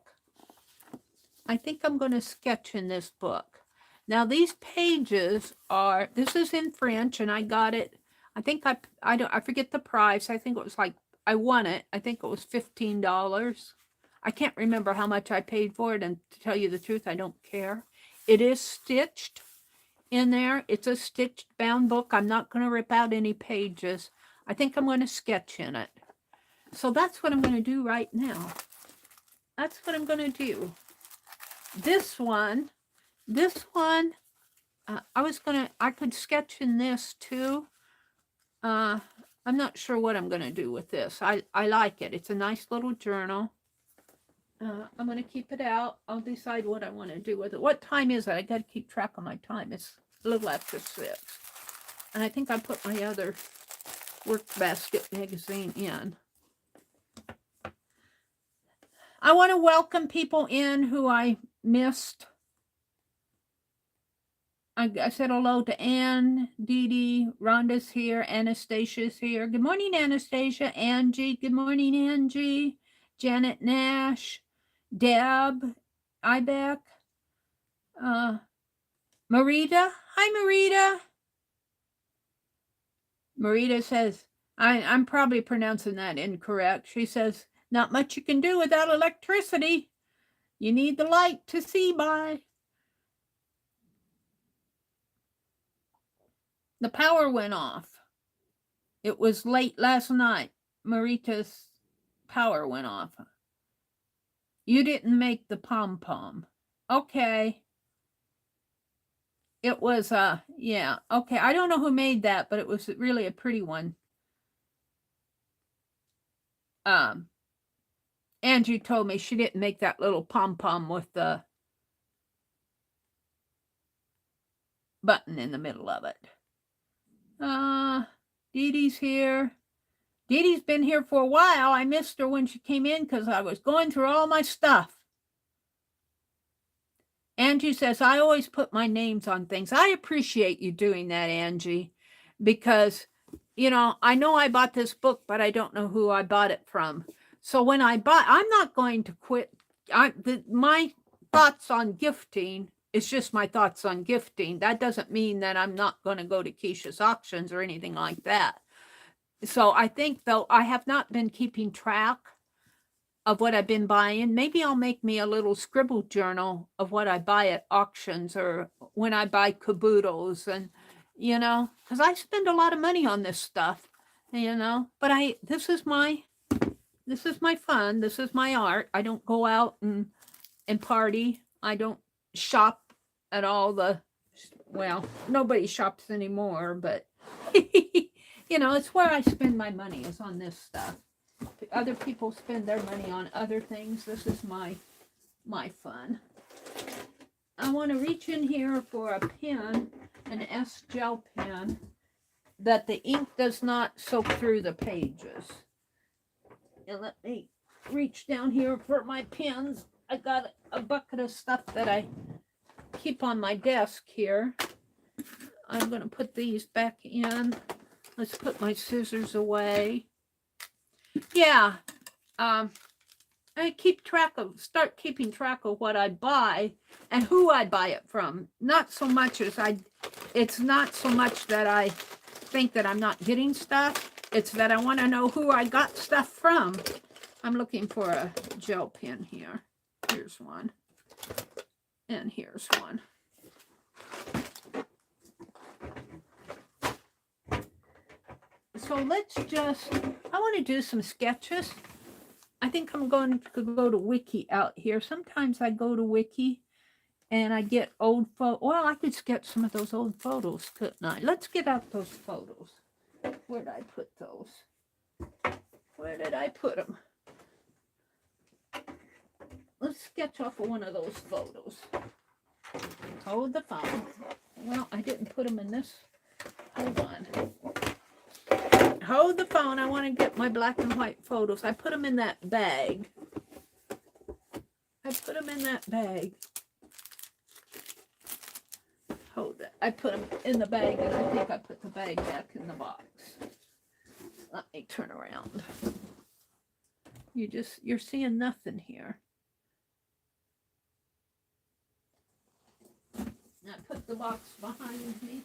I think I'm going to sketch in this book. Now these pages are, this is in French and I got it. I think I forget the price. I think it was like, I won it. I think it was $15. I can't remember how much I paid for it, and to tell you the truth, I don't care. It is stitched in there. It's a stitched bound book. I'm not going to rip out any pages. I think I'm going to sketch in it. So that's what I'm going to do right now. That's what I'm going to do. This one, I could sketch in this too. I'm not sure what I'm going to do with this. I like it. It's a nice little journal. I'm going to keep it out. I'll decide what I want to do with it. What time is it? I got to keep track of my time. It's a little after 6. And I think I put my other work basket magazine in. I want to welcome people in who I missed. I said hello to Ann, Dee Dee, Rhonda's here, Anastasia's here. Good morning, Anastasia. Angie, good morning, Angie. Janet Nash, Deb, Ibeck, Merida. Hi, Merida. Merida says, I'm probably pronouncing that incorrect. She says, not much you can do without electricity. You need the light to see by. The power went off. It was late last night. Marita's power went off. You didn't make the pom-pom. Okay. It was, yeah. Okay, I don't know who made that, but it was really a pretty one. Angie told me she didn't make that little pom-pom with the button in the middle of it. Dee Dee's here. Dee Dee's been here for a while. I missed her when she came in because I was going through all my stuff. Angie says, I always put my names on things. I appreciate you doing that, Angie, because, you know I bought this book, but I don't know who I bought it from. So when I buy, I'm not going to quit. My thoughts on gifting is just my thoughts on gifting. That doesn't mean that I'm not going to go to Keisha's auctions or anything like that. So I think, though, I have not been keeping track of what I've been buying. Maybe I'll make me a little scribble journal of what I buy at auctions or when I buy caboodles, and because I spend a lot of money on this stuff, but this is my fun. This is my art. I don't go out and party. I don't shop at all nobody shops anymore, but it's where I spend my money, is on this stuff. Other people spend their money on other things. This is my fun. I want to reach in here for a pen, an S gel pen, that the ink does not soak through the pages. And let me reach down here for my pens. I got a bucket of stuff that I keep on my desk here. I'm going to put these back in. Let's put my scissors away. Yeah, I start keeping track of what I buy and who I buy it from. Not so much it's not so much that I think that I'm not getting stuff. It's that I want to know who I got stuff from. I'm looking for a gel pen here. Here's one. And here's one. So I want to do some sketches. I think I'm going to go to Wiki out here. Sometimes I go to Wiki and I get old photos. Well, I could sketch some of those old photos, couldn't I? Let's get out those photos. Where did I put those? Where did I put them? Let's sketch off of one of those photos. Hold the phone. Well, I didn't put them in this. Hold on. Hold the phone. I want to get my black and white photos. I put them in that bag. Hold it. I put them in the bag, and I think I put the bag back in the box. Let me turn around. You're seeing nothing here. Now put the box behind me.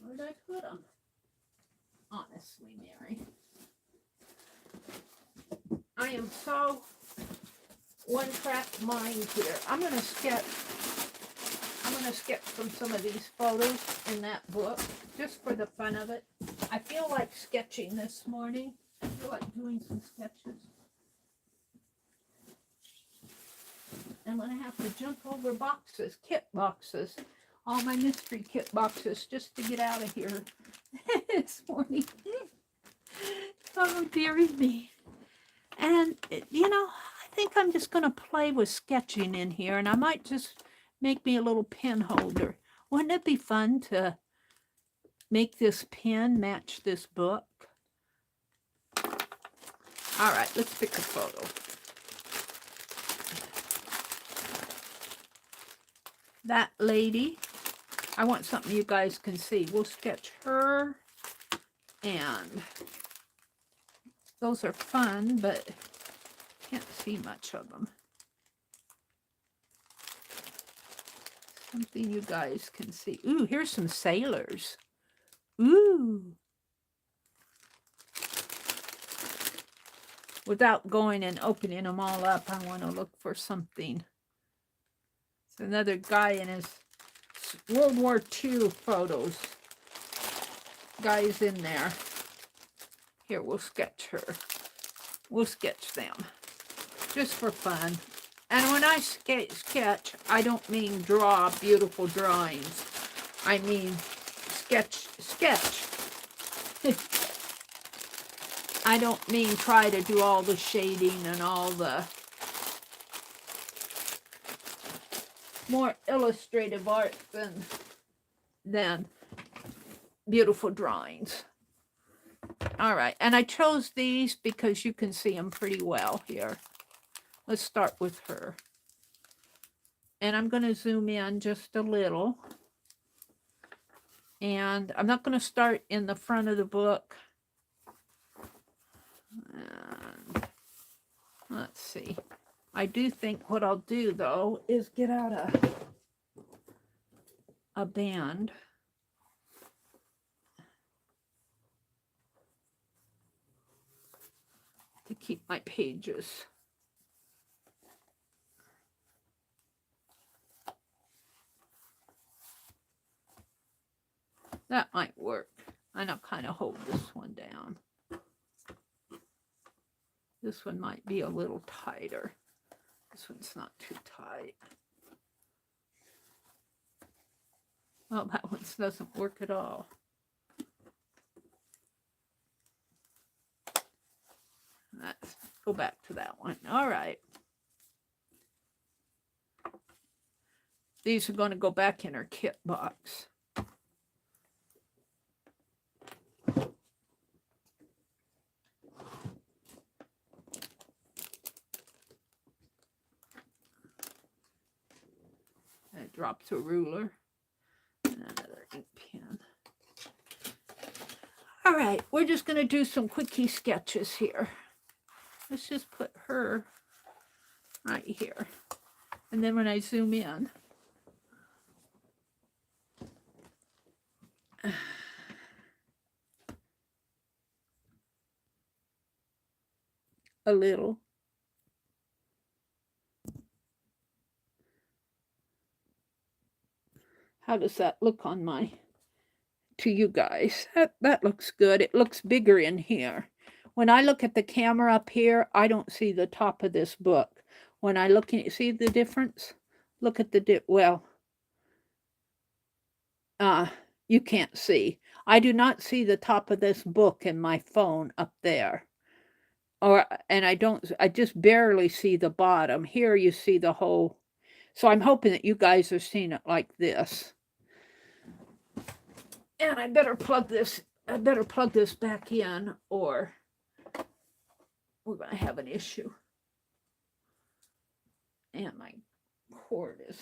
Where did I put them? Honestly, Mary. I am so one-track mind here. I'm gonna sketch from some of these photos in that book, just for the fun of it. I feel like sketching this morning. I feel like doing some sketches. I'm gonna have to jump over boxes, kit boxes, all my mystery kit boxes, just to get out of here this morning. Oh, dearie me. And, you know, I think I'm just going to play with sketching in here, and I might just make me a little pen holder. Wouldn't it be fun to make this pen match this book? All right, let's pick a photo. That lady, I want something you guys can see. We'll sketch her, and those are fun, but can't see much of them. Something you guys can see. Ooh, here's some sailors. Ooh. Without going and opening them all up, I want to look for something. It's another guy in his World War II photos. Guys in there. Here, we'll sketch her. We'll sketch them. Just for fun. And when I sketch, I don't mean draw beautiful drawings. I mean sketch. I don't mean try to do all the shading and all the more illustrative art than beautiful drawings. All right, and I chose these because you can see them pretty well here. Let's start with her. And I'm going to zoom in just a little. And I'm not going to start in the front of the book. And let's see. I do think what I'll do, though, is get out a band. To keep my pages. That might work. And I'll kind of hold this one down. This one might be a little tighter. This one's not too tight. Well, that one doesn't work at all. Let's go back to that one. All right. These are going to go back in our kit box. I dropped a ruler and another ink pen. All right, we're just going to do some quickie sketches here. Let's just put her right here. And then when I zoom in, a little. How does that look on to you guys? That looks good. It looks bigger in here. When I look at the camera up here, I don't see the top of this book. When I look at, see the difference? Look at you can't see. I do not see the top of this book in my phone up there. And I just barely see the bottom. Here you see the whole. So I'm hoping that you guys are seeing it like this. And I better plug this back in, or we're going to have an issue. And my cord is...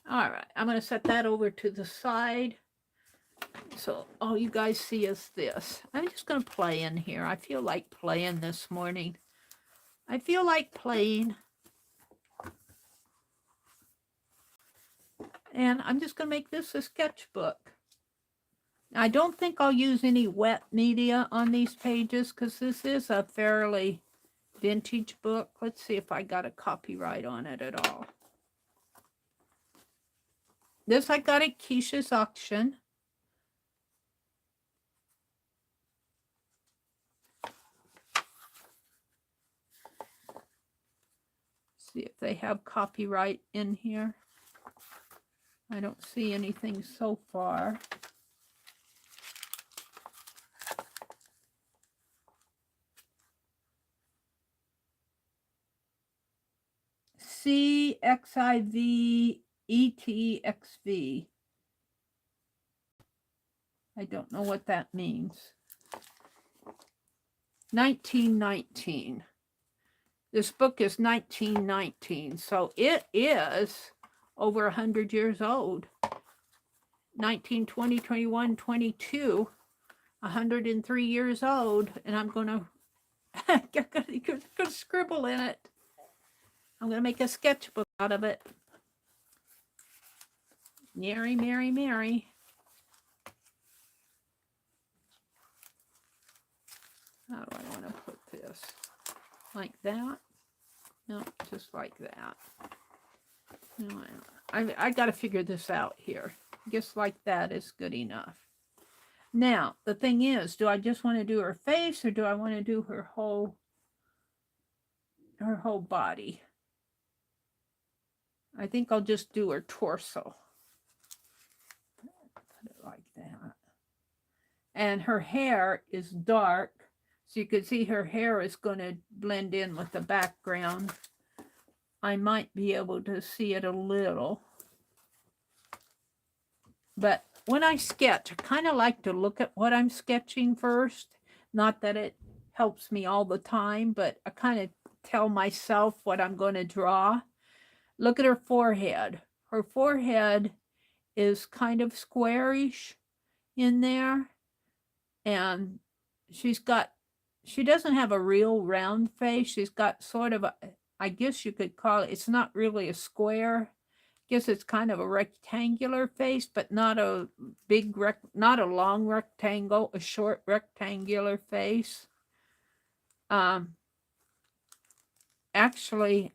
All right, I'm going to set that over to the side. So all you guys see is this. I'm just going to play in here. I feel like playing this morning. I feel like playing. And I'm just going to make this a sketchbook. I don't think I'll use any wet media on these pages because this is a fairly vintage book. Let's see if I got a copyright on it at all. This I got at Keisha's auction. See if they have copyright in here. I don't see anything so far. CXIVETXV. I don't know what that means. 1919. This book is 1919, so it is over 100 years old. 19, 20, 21, 22, 103 years old, and I'm going to scribble in it. I'm going to make a sketchbook out of it. Meri, Meri, Meri. How do I want to put this? Like that? No, just like that. No, I got to figure this out here. Just like that is good enough. Now, the thing is, do I just want to do her face or do I want to do her whole body? I think I'll just do her torso. Put it like that. And her hair is dark. So you can see her hair is going to blend in with the background. I might be able to see it a little. But when I sketch, I kind of like to look at what I'm sketching first. Not that it helps me all the time, but I kind of tell myself what I'm going to draw. Look at her forehead. Her forehead is kind of squarish in there. And she doesn't have a real round face. She's got sort of a, I guess you could call it, it's not really a square. I guess it's kind of a rectangular face, but not a big, not a long rectangle, a short rectangular face. Actually,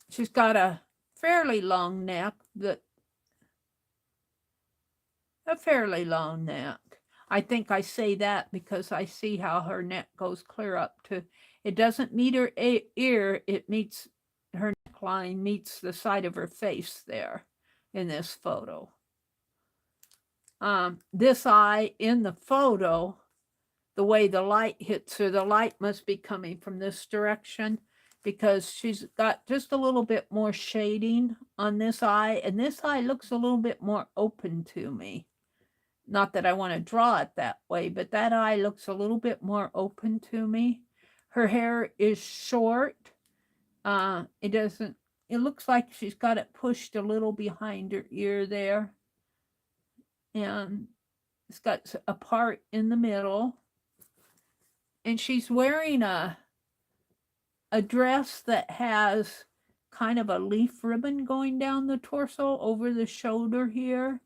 she's got a fairly long neck, a fairly long neck. I think I say that because I see how her neck goes clear up to, it doesn't meet her ear, it meets, her neckline meets the side of her face there in this photo. This eye in the photo, the way the light hits her, the light must be coming from this direction because she's got just a little bit more shading on this eye, and this eye looks a little bit more open to me. Not that I want to draw it that way, but that eye looks a little bit more open to me. Her hair is short. It looks like she's got it pushed a little behind her ear there. And it's got a part in the middle. And she's wearing a dress that has kind of a leaf ribbon going down the torso over the shoulder here.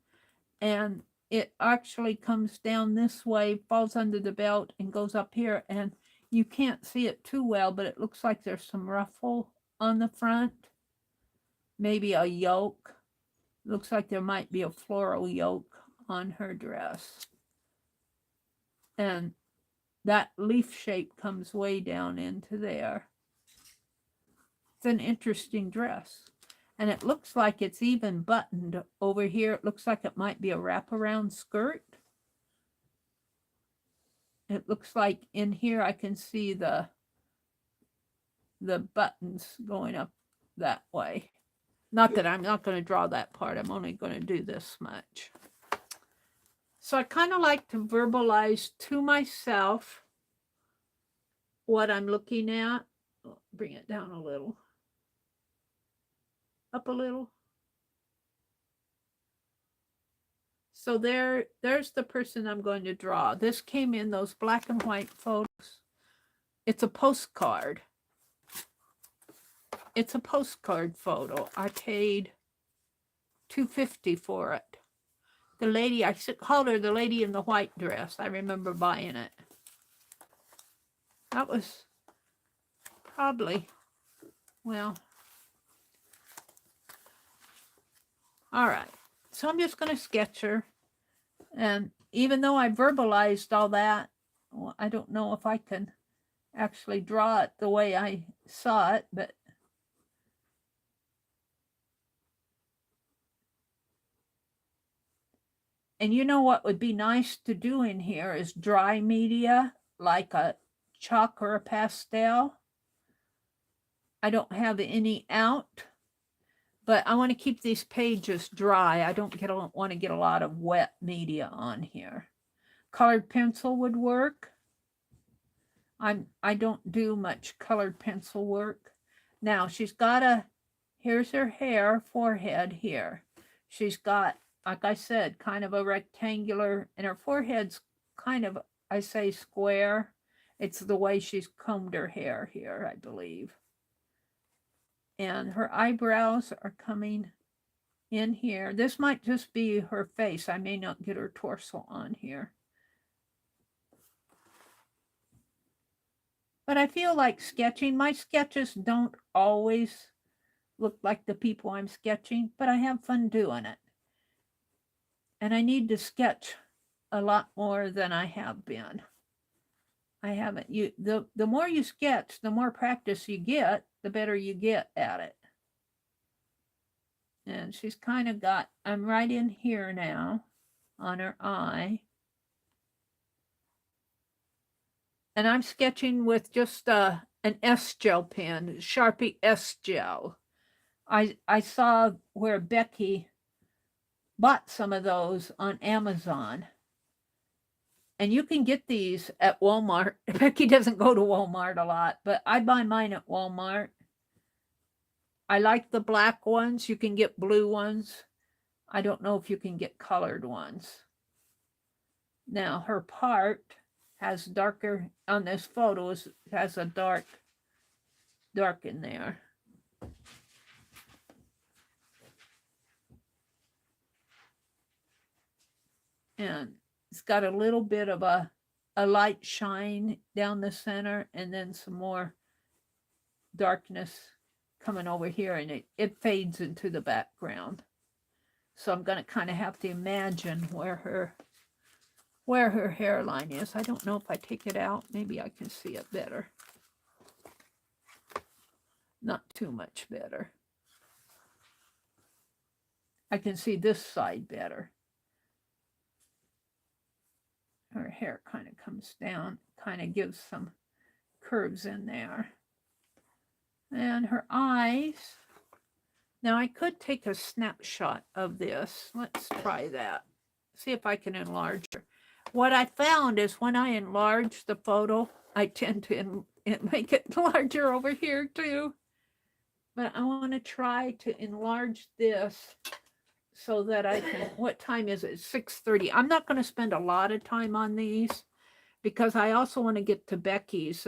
And it actually comes down this way, falls under the belt, and goes up here. And you can't see it too well, but it looks like there's some ruffle on the front. Maybe a yoke. Looks like there might be a floral yoke on her dress. And that leaf shape comes way down into there. It's an interesting dress. And it looks like it's even buttoned over here. It looks like it might be a wraparound skirt. It looks like in here I can see the the buttons going up that way. Not that I'm not going to draw that part. I'm only going to do this much. So I kind of like to verbalize to myself what I'm looking at. Oh, bring it down a little. Up a little. So there's the person I'm going to draw. This came in those black and white photos. It's a postcard. It's a postcard photo. I paid $2.50 for it. The lady, I called her the lady in the white dress. I remember buying it. That was probably, well, all right. So I'm just going to sketch her. And even though I verbalized all that, well, I don't know if I can actually draw it the way I saw it, but and you know what would be nice to do in here is dry media, like a chalk or a pastel. I don't have any out, but I want to keep these pages dry. I don't want to get a lot of wet media on here. Colored pencil would work. I don't do much colored pencil work. Now she's got here's her hair, forehead here. She's got, like I said, kind of a rectangular, and her forehead's kind of, I say, square. It's the way she's combed her hair here, I believe. And her eyebrows are coming in here. This might just be her face. I may not get her torso on here. But I feel like sketching. My sketches don't always look like the people I'm sketching, but I have fun doing it. And I need to sketch a lot more than I have been. I haven't. The more you sketch, the more practice you get, the better you get at it. And she's kind of got, I'm right in here now on her eye. And I'm sketching with just an S-gel pen, Sharpie S-gel. I saw where Becky bought some of those on Amazon. And you can get these at Walmart. Becky doesn't go to Walmart a lot, but I buy mine at Walmart. I like the black ones. You can get blue ones. I don't know if you can get colored ones. Now, her part has darker, on this photo, has a dark in there. And it's got a little bit of a light shine down the center, and then some more darkness coming over here, and it fades into the background. So I'm going to kind of have to imagine where her hairline is. I don't know if I take it out. Maybe I can see it better. Not too much better. I can see this side better. Her hair kind of comes down, kind of gives some curves in there. And her eyes. Now I could take a snapshot of this. Let's try that. See if I can enlarge her. What I found is when I enlarge the photo, I tend to make it larger over here too. But I want to try to enlarge this so that I can, what time is it? 6:30. I'm not going to spend a lot of time on these because I also want to get to Becky's,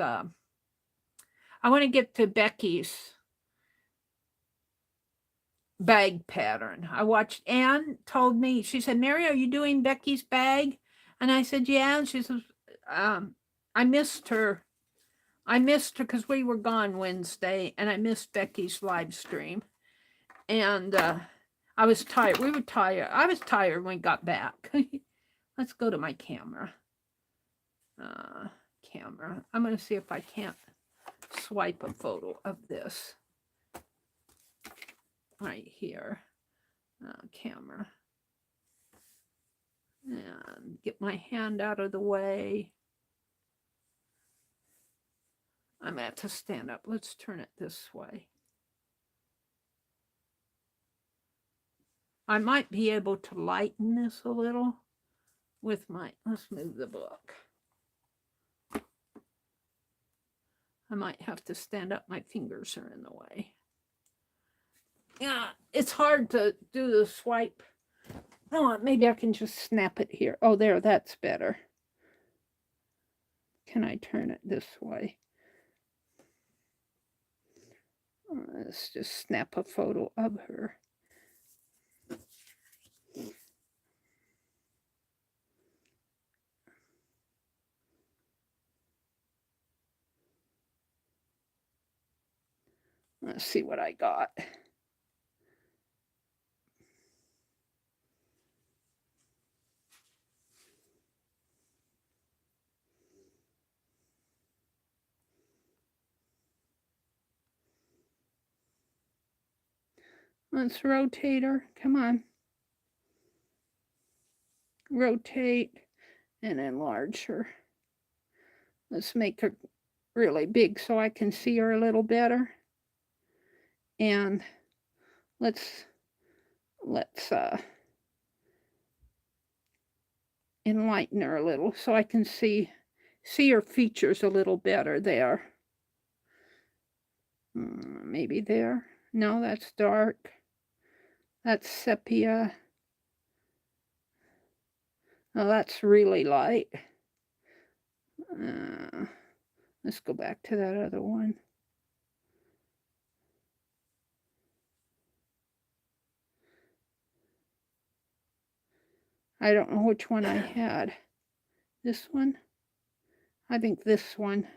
bag pattern. I watched, Anne told me, she said, Meri, are you doing Becky's bag? And I said, yeah. And she says, I missed her because we were gone Wednesday, and I missed Becky's live stream. And I was tired. We were tired. I was tired when we got back. Let's go to my camera. I'm going to see if I can't swipe a photo of this. Right here. Camera. And get my hand out of the way. I'm going to have to stand up. Let's turn it this way. I might be able to lighten this a little with my, let's move the book. I might have to stand up. My fingers are in the way. Yeah, it's hard to do the swipe. Oh, maybe I can just snap it here. Oh, there, that's better. Can I turn it this way? Let's just snap a photo of her. Let's see what I got. Let's rotate her. Come on. Rotate and enlarge her. Let's make her really big so I can see her a little better. And let's enlighten her a little so I can see her features a little better there. Maybe there. No, that's dark. That's sepia. Oh, that's really light. Let's go back to that other one. I don't know which one I had. This one? I think this one.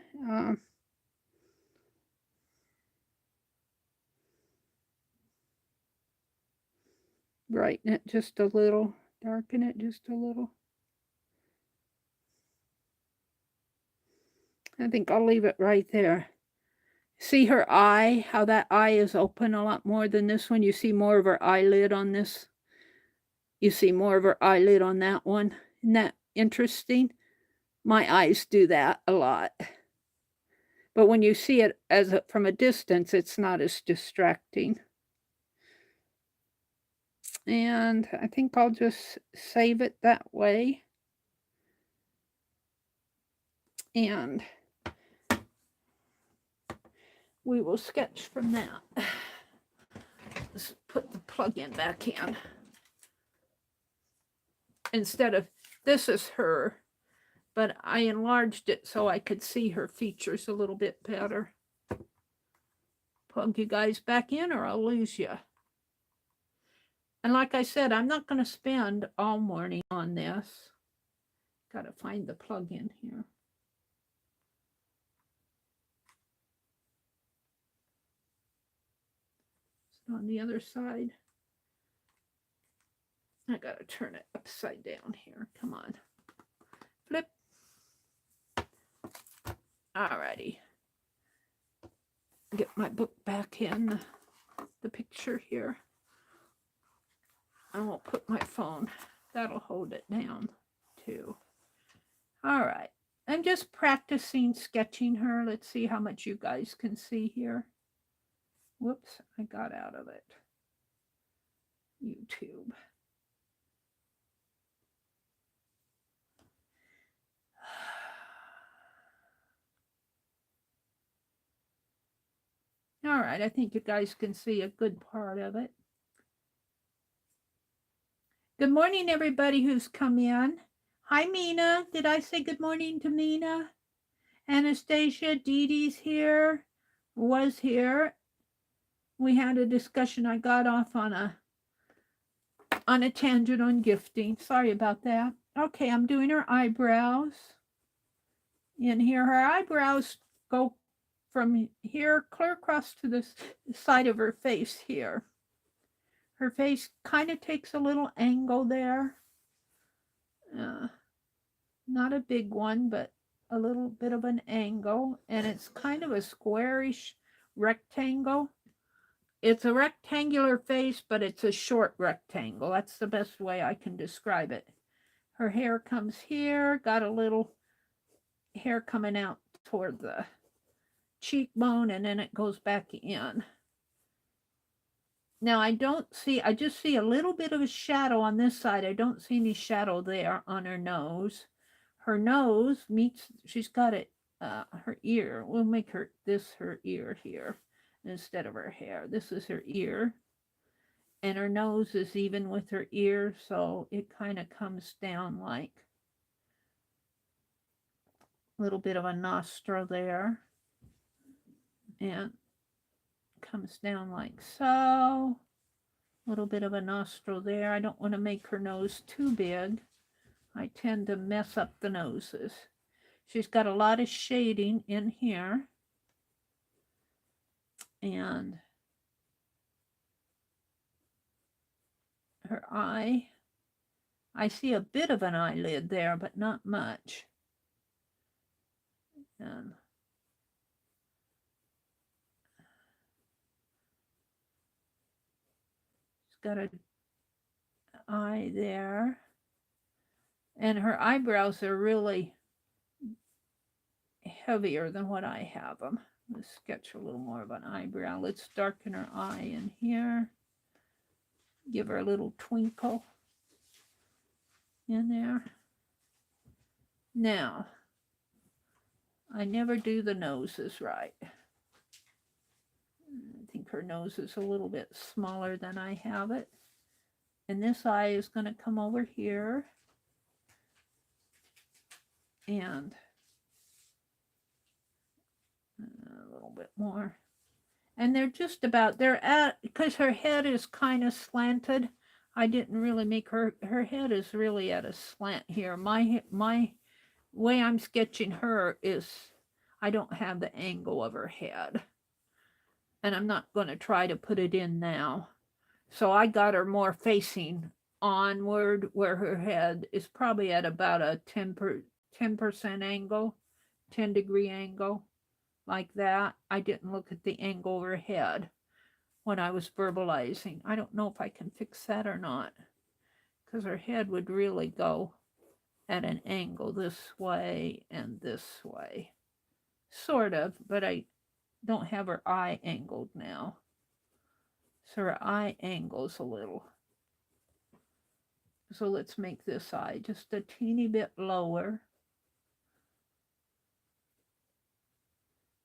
Brighten it just a little. Darken it just a little. I think I'll leave it right there. See her eye, how that eye is open a lot more than this one. You see more of her eyelid on this. You see more of her eyelid on that one. Isn't that interesting? My eyes do that a lot. But when you see it from a distance, it's not as distracting. And I think I'll just save it that way. And we will sketch from that. Let's put the plug-in back in. Instead of, this is her, but I enlarged it so I could see her features a little bit better. Plug you guys back in or I'll lose you. And like I said, I'm not going to spend all morning on this. Got to find the plug-in here. It's on the other side. I got to turn it upside down here. Come on. Flip. Alrighty. Get my book back in the picture here. I won't put my phone. That'll hold it down too. All right. I'm just practicing sketching her. Let's see how much you guys can see here. Whoops, I got out of it. YouTube. All right, I think you guys can see a good part of it. Good morning, everybody who's come in. Hi, Mina. Did I say good morning to Mina? Anastasia, Dee Dee's here, was here. We had a discussion. I got off on a tangent on gifting. Sorry about that. Okay, I'm doing her eyebrows. In here, her eyebrows go from here clear across to the side of her face here. Her face kind of takes a little angle there. Not a big one, but a little bit of an angle. And it's kind of a squarish rectangle. It's a rectangular face, but it's a short rectangle. That's the best way I can describe it. Her hair comes here, got a little hair coming out toward the cheekbone, and then it goes back in. Now I just see a little bit of a shadow on this side. I don't see any shadow there on her nose. Her nose meets, she's got it, her ear. We'll make her ear here instead of her hair. This is her ear. And her nose is even with her ear, so it kind of comes down like a little bit of a nostril there. And comes down like so. A little bit of a nostril there. I don't want to make her nose too big. I tend to mess up the noses. She's got a lot of shading in here. And her eye, I see a bit of an eyelid there, but not much. And she's got an eye there. And her eyebrows are really heavier than what I have them. Let's sketch a little more of an eyebrow. Let's darken her eye in here. Give her a little twinkle in there. Now, I never do the noses right. I think her nose is a little bit smaller than I have it. And this eye is going to come over here. And a little bit more. And they're just about, they're at, because her head is kind of slanted. I didn't really make her head is really at a slant here. My way I'm sketching her is, I don't have the angle of her head. And I'm not going to try to put it in now. So I got her more facing onward, where her head is probably at about a 10% angle, 10-degree angle, like that. I didn't look at the angle of her head when I was verbalizing. I don't know if I can fix that or not, because her head would really go at an angle this way and this way. Sort of, but I don't have her eye angled now. So her eye angles a little. So let's make this eye just a teeny bit lower.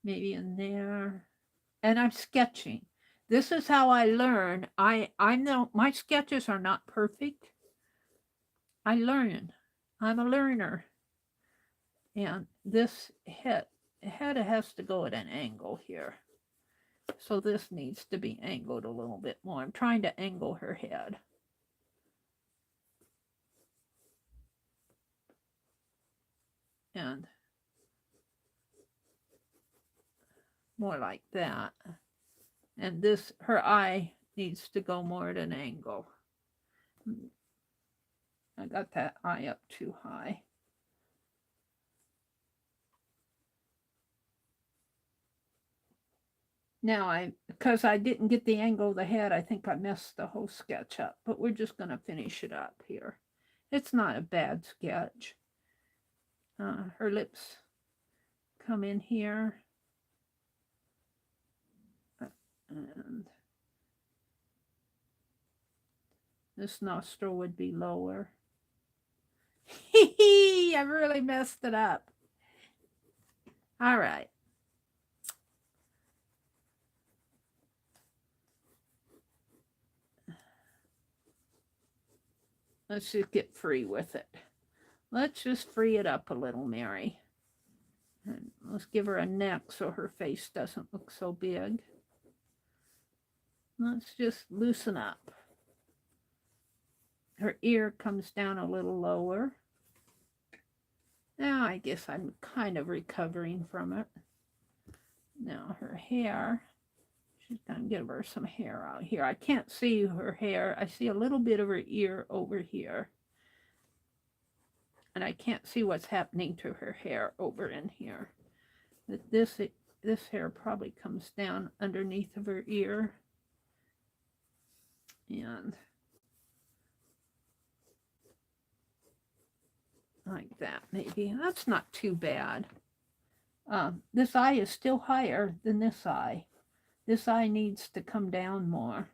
Maybe in there. And I'm sketching. This is how I learn. I know my sketches are not perfect. I learn. I'm a learner. And this head has to go at an angle here. So this needs to be angled a little bit more. I'm trying to angle her head. And more like that. And this, her eye needs to go more at an angle. I got that eye up too high. Now because I didn't get the angle of the head, I think I messed the whole sketch up, but we're just going to finish it up here. It's not a bad sketch. Her lips come in here. And this nostril would be lower. I really messed it up. All right. Let's just get free with it. Let's just free it up a little, Meri. And let's give her a neck so her face doesn't look so big. Let's just loosen up. Her ear comes down a little lower. Now I guess I'm kind of recovering from it. Now her hair, she's going to give her some hair out here. I can't see her hair. I see a little bit of her ear over here. And I can't see what's happening to her hair over in here. But this hair probably comes down underneath of her ear. And like that maybe. That's not too bad. This eye is still higher than this eye. This eye needs to come down more.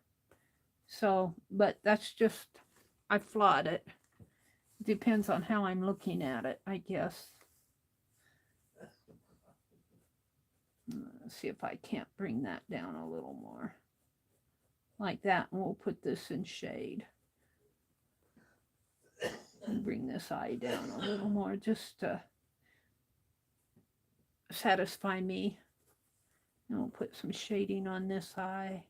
So, but that's just, I flawed it. Depends on how I'm looking at it, I guess. Let's see if I can't bring that down a little more. Like that, and we'll put this in shade. And bring this eye down a little more just to satisfy me. And we'll put some shading on this eye.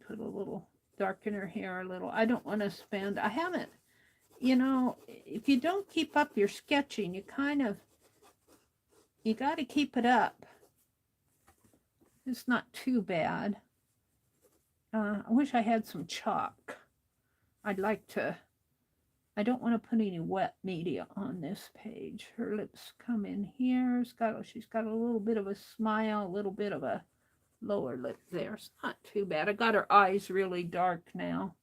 Put a little, darken her hair a little. I don't want to spend, I haven't, you know, if you don't keep up your sketching, you got to keep it up. It's not too bad. I wish I had some chalk. I'd like to, I don't want to put any wet media on this page. Her lips come in here. She's got a little bit of a smile, a little bit of a lower lip there. It's not too bad. I got her eyes really dark now.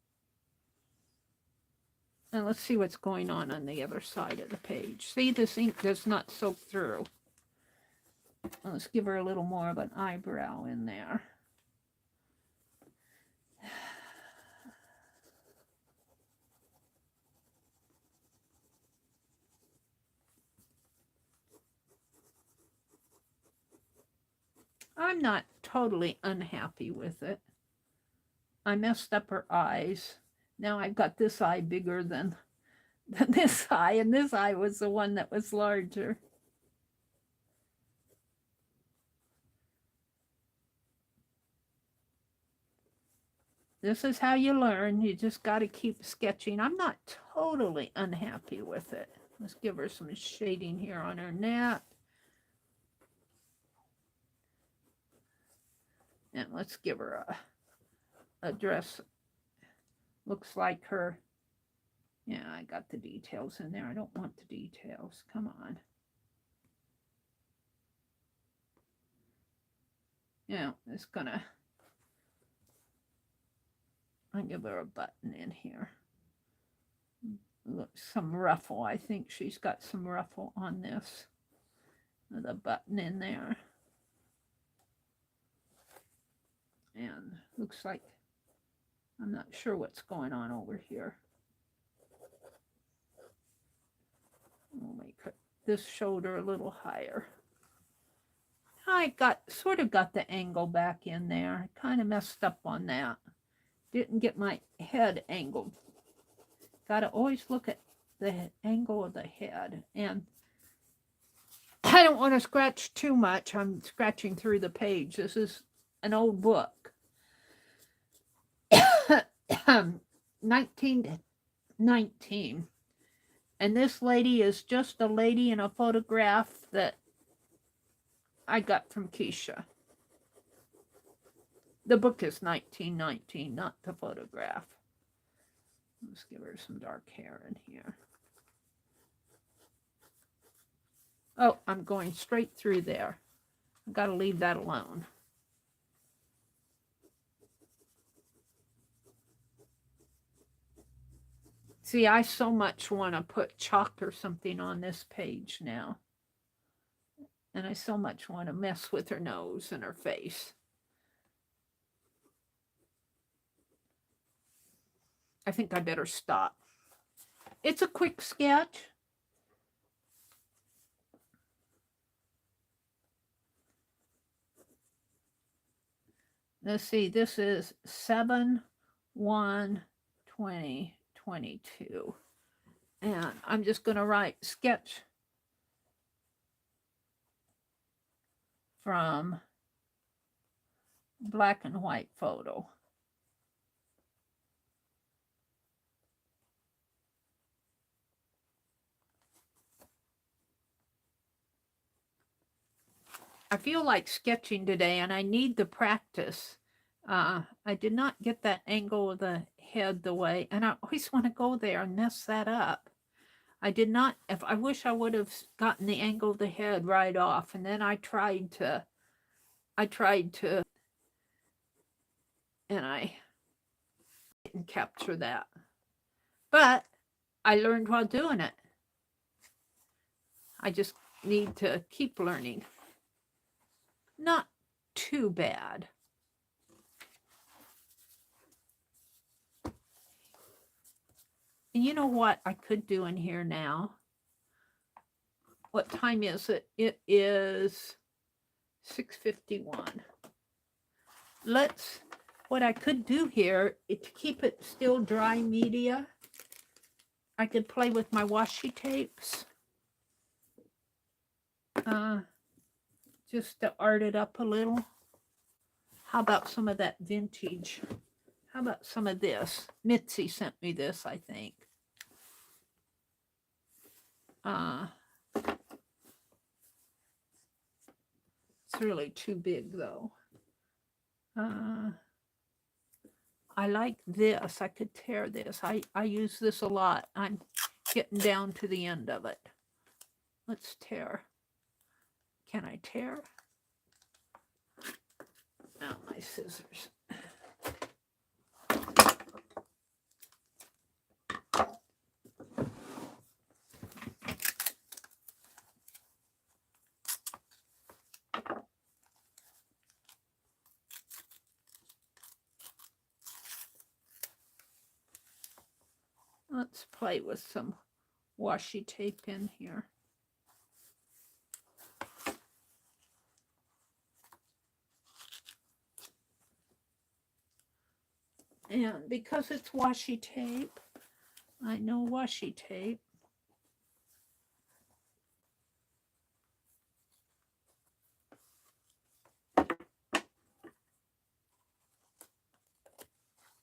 And let's see what's going on the other side of the page. See, this ink does not soak through. Let's give her a little more of an eyebrow in there. I'm not totally unhappy with it. I messed up her eyes. Now I've got this eye bigger than this eye, and this eye was the one that was larger. This is how you learn. You just got to keep sketching. I'm not totally unhappy with it. Let's give her some shading here on her neck. And let's give her a dress. Looks like her. Yeah, I got the details in there. I don't want the details. Come on. Yeah, it's gonna. I'll give her a button in here. Look, some ruffle. I think she's got some ruffle on this. With a button in there. And looks like, I'm not sure what's going on over here. We'll make this shoulder a little higher. I sort of got the angle back in there. Kind of messed up on that. Didn't get my head angled. Got to always look at the angle of the head. And I don't want to scratch too much. I'm scratching through the page. This is an old book. 1919. And this lady is just a lady in a photograph that I got from Keisha. The book is 1919, not the photograph. Let's give her some dark hair in here. Oh, I'm going straight through there. I've got to leave that alone. See, I so much want to put chalk or something on this page now. And I so much want to mess with her nose and her face. I think I better stop. It's a quick sketch. Let's see, this is 7/1/2022. And I'm just going to write sketch from black and white photo. I feel like sketching today, and I need the practice. I did not get that angle of the head the way, and I always want to go there and mess that up. I did not, I wish I would have gotten the angle of the head right off, and then I tried to, and I didn't capture that. But I learned while doing it. I just need to keep learning. Not too bad. And you know what I could do in here now? What time is it? It is 6:51. What I could do here is to keep it still dry media. I could play with my washi tapes. Just to art it up a little. How about some of that vintage? How about some of this? Mitzi sent me this, I think. It's really too big, though. I like this. I could tear this. I use this a lot. I'm getting down to the end of it. Let's tear. Can I tear? Now my scissors. Let's play with some washi tape in here. And because it's washi tape, I know washi tape.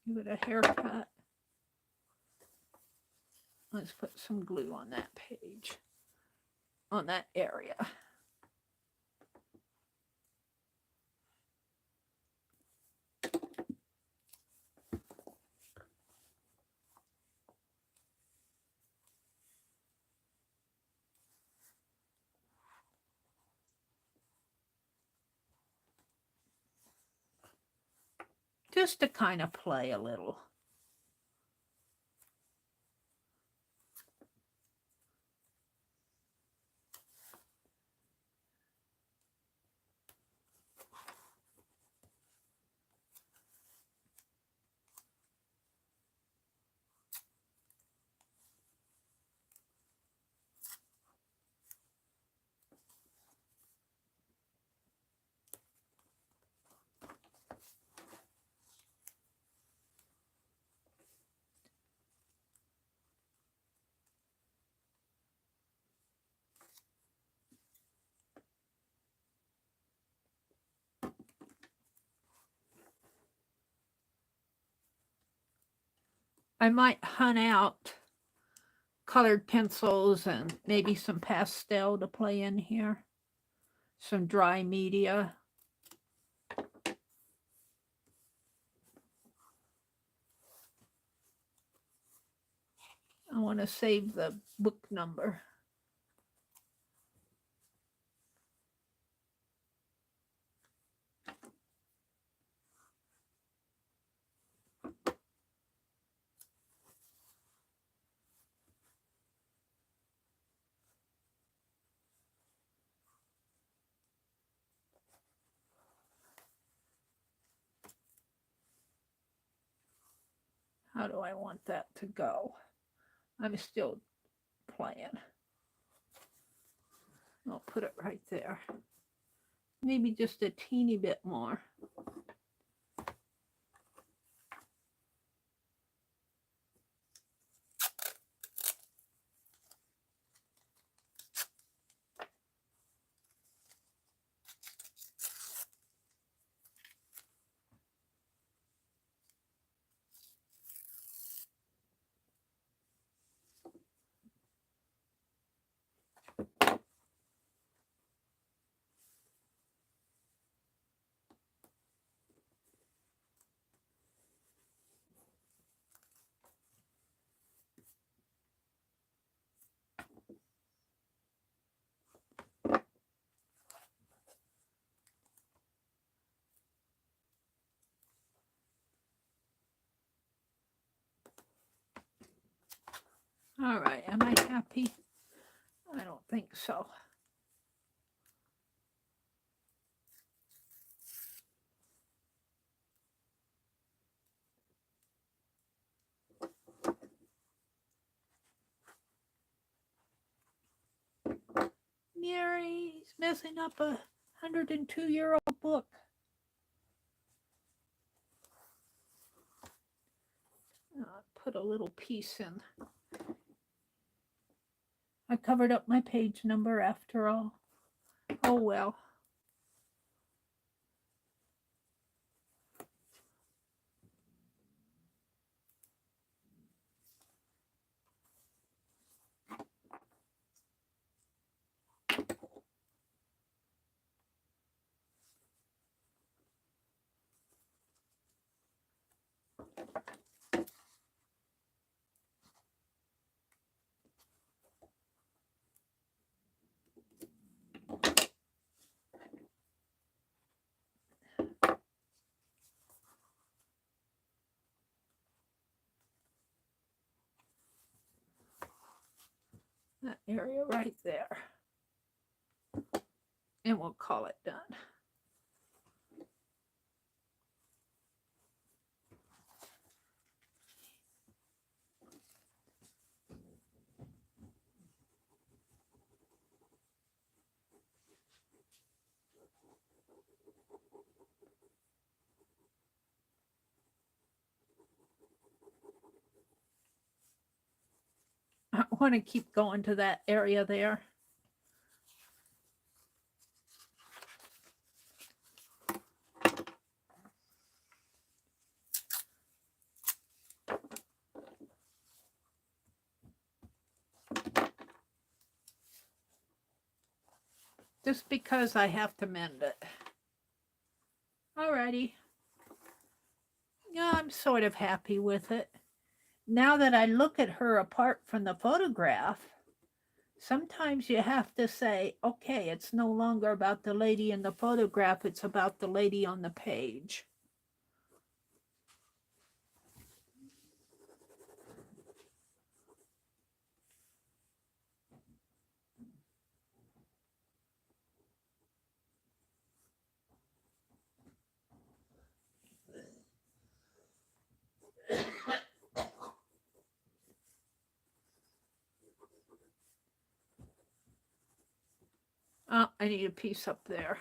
Give it a haircut. Let's put some glue on that page, on that area. Just to kind of play a little. I might hunt out colored pencils and maybe some pastel to play in here. Some dry media. I want to save the book number. How do I want that to go? I'm still playing. I'll put it right there. Maybe just a teeny bit more. All right, am I happy? I don't think so. messing up a 102-year-old book. Put a little piece in. I covered up my page number after all. Oh well. That area right there. And we'll call it done. I want to keep going to that area there. Just because I have to mend it. Alrighty. Yeah, I'm sort of happy with it. Now that I look at her apart from the photograph, sometimes you have to say, okay, it's no longer about the lady in the photograph, it's about the lady on the page. Oh, I need a piece up there.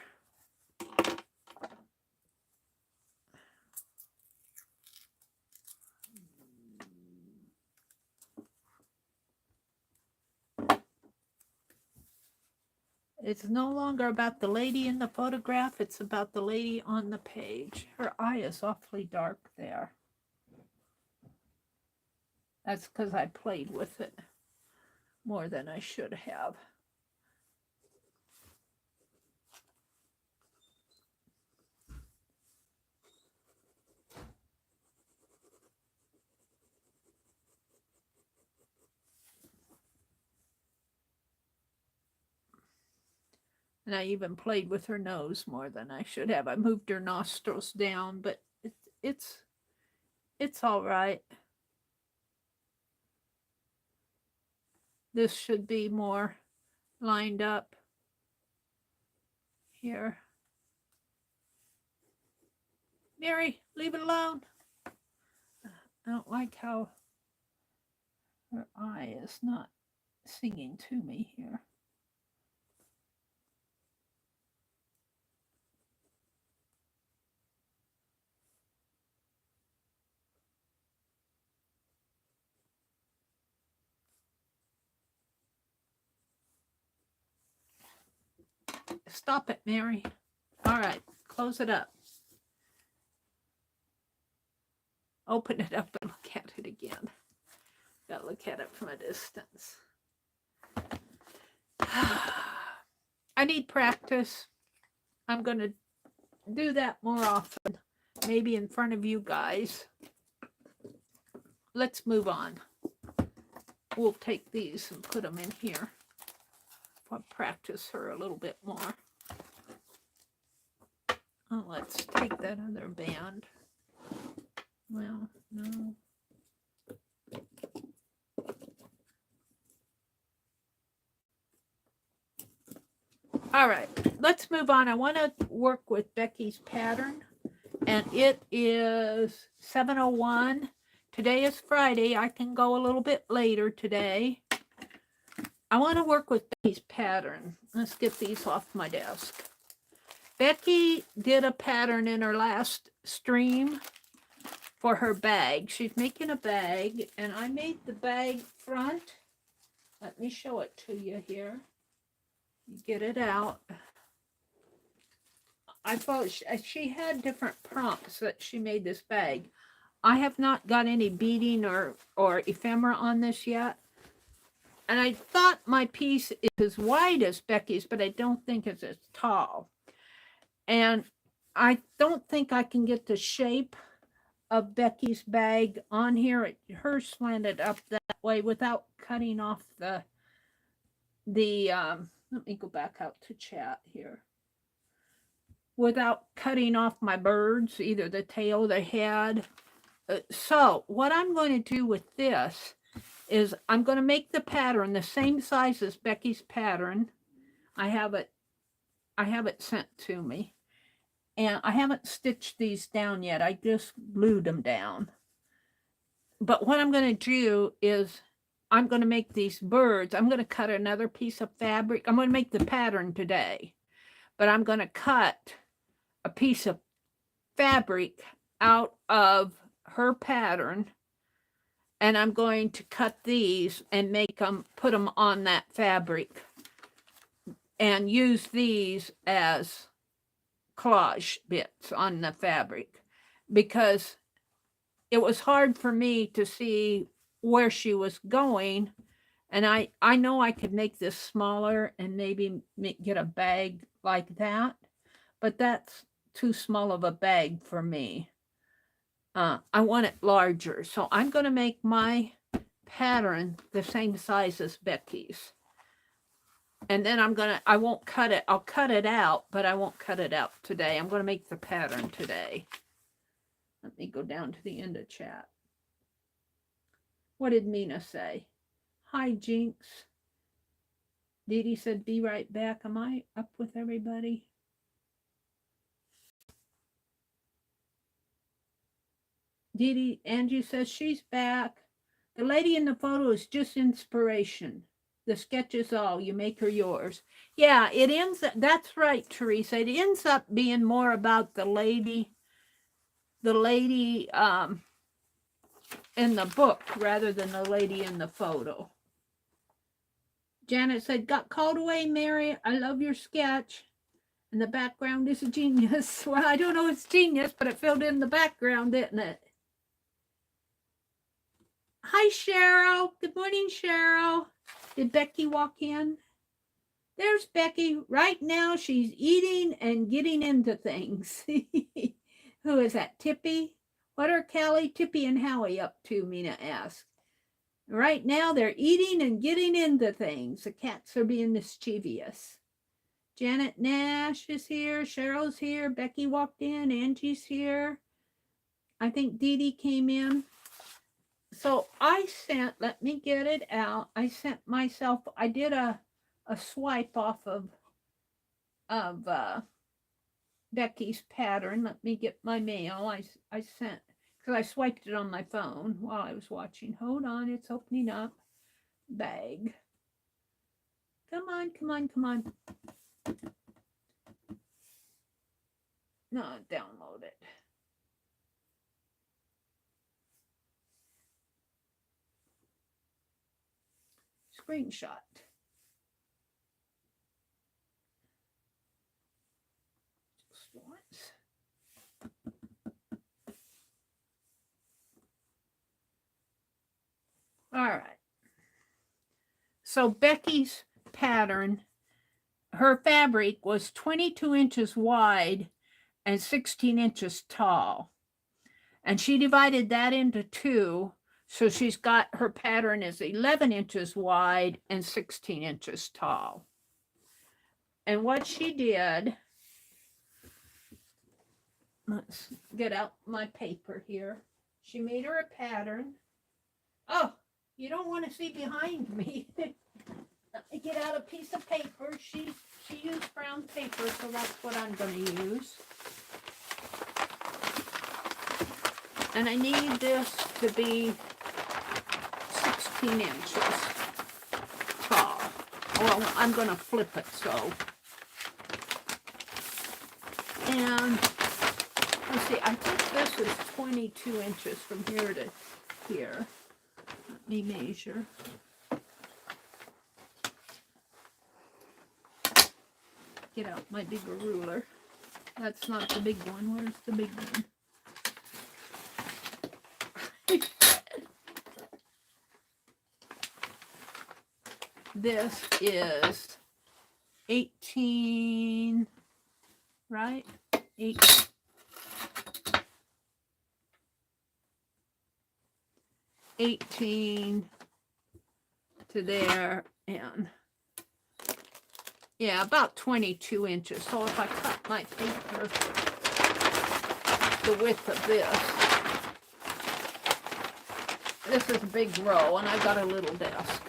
It's no longer about the lady in the photograph, it's about the lady on the page. Her eye is awfully dark there. That's because I played with it more than I should have. And I even played with her nose more than I should have. I moved her nostrils down, but it's all right. This should be more lined up here. Meri, leave it alone. I don't like how her eye is not singing to me here. Stop it, Meri. All right, close it up. Open it up and look at it again. Gotta look at it from a distance. I need practice. I'm going to do that more often, maybe in front of you guys. Let's move on. We'll take these and put them in here. I'll practice her a little bit more. Oh, let's take that other band. Well, no. All right, let's move on. I want to work with Becky's pattern, and it is 7:01. Today is Friday. I can go a little bit later today. I want to work with Becky's pattern. Let's get these off my desk. Becky did a pattern in her last stream for her bag. She's making a bag, and I made the bag front. Let me show it to you here. Get it out. I thought she had different prompts that she made this bag. I have not got any beading or ephemera on this yet. And I thought my piece is as wide as Becky's, but I don't think it's as tall. And I don't think I can get the shape of Becky's bag on here. Hers slanted up that way without cutting off the let me go back out to chat here. Without cutting off my birds, either the tail or the head. So what I'm going to do with this is I'm going to make the pattern the same size as Becky's pattern. I have it sent to me. And I haven't stitched these down yet. I just glued them down. But what I'm going to do is I'm going to make these birds. I'm going to cut another piece of fabric. I'm going to make the pattern today. But I'm going to cut a piece of fabric out of her pattern. And I'm going to cut these and make them, put them on that fabric. And use these as collage bits on the fabric, because it was hard for me to see where she was going, and I know I could make this smaller and maybe get a bag like that, but that's too small of a bag for me. I want it larger, so I'm going to make my pattern the same size as Becky's. And then I won't cut it. I'll cut it out, but I won't cut it out today. I'm going to make the pattern today. Let me go down to the end of chat. What did Mina say? Hi, Jinx. Dee Dee said, be right back. Am I up with everybody? Dee Dee, Angie says she's back. The lady in the photo is just inspiration. The sketch is all. You make her yours. Yeah, it ends up, that's right, Teresa. It ends up being more about the lady in the book rather than the lady in the photo. Janet said, got called away, Mary. I love your sketch. And the background is a genius. Well, I don't know it's genius, but it filled in the background, didn't it? Hi, Cheryl. Good morning, Cheryl. Did Becky walk in? There's Becky. Right now, she's eating and getting into things. Who is that, Tippy? What are Callie, Tippy, and Howie up to, Mina asked. Right now, they're eating and getting into things. The cats are being mischievous. Janet Nash is here. Cheryl's here. Becky walked in. Angie's here. I think Dee Dee came in. So I sent, let me get it out. I sent myself, I did a swipe off of Becky's pattern. Let me get my mail. I sent, because I swiped it on my phone while I was watching. Hold on, it's opening up. Bag. Come on, come on, come on. No, download it. Screenshot. Just once. All right. So Becky's pattern, her fabric was 22 inches wide and 16 inches tall. And she divided that into two. So she's got, her pattern is 11 inches wide and 16 inches tall. And what she did, let's get out my paper here. She made her a pattern. Oh, you don't want to see behind me. Let me get out a piece of paper. She used brown paper, so that's what I'm going to use. And I need this to be 16 inches tall. well, I'm going to flip it, so. And let's see, I think this is 22 inches from here to here. Let me measure. Get out my bigger ruler. That's not the big one. Where's the big one? This is 18, right? 18 to there, and yeah, about 22 inches. So if I cut my paper the width of this is a big row, and I got a little desk.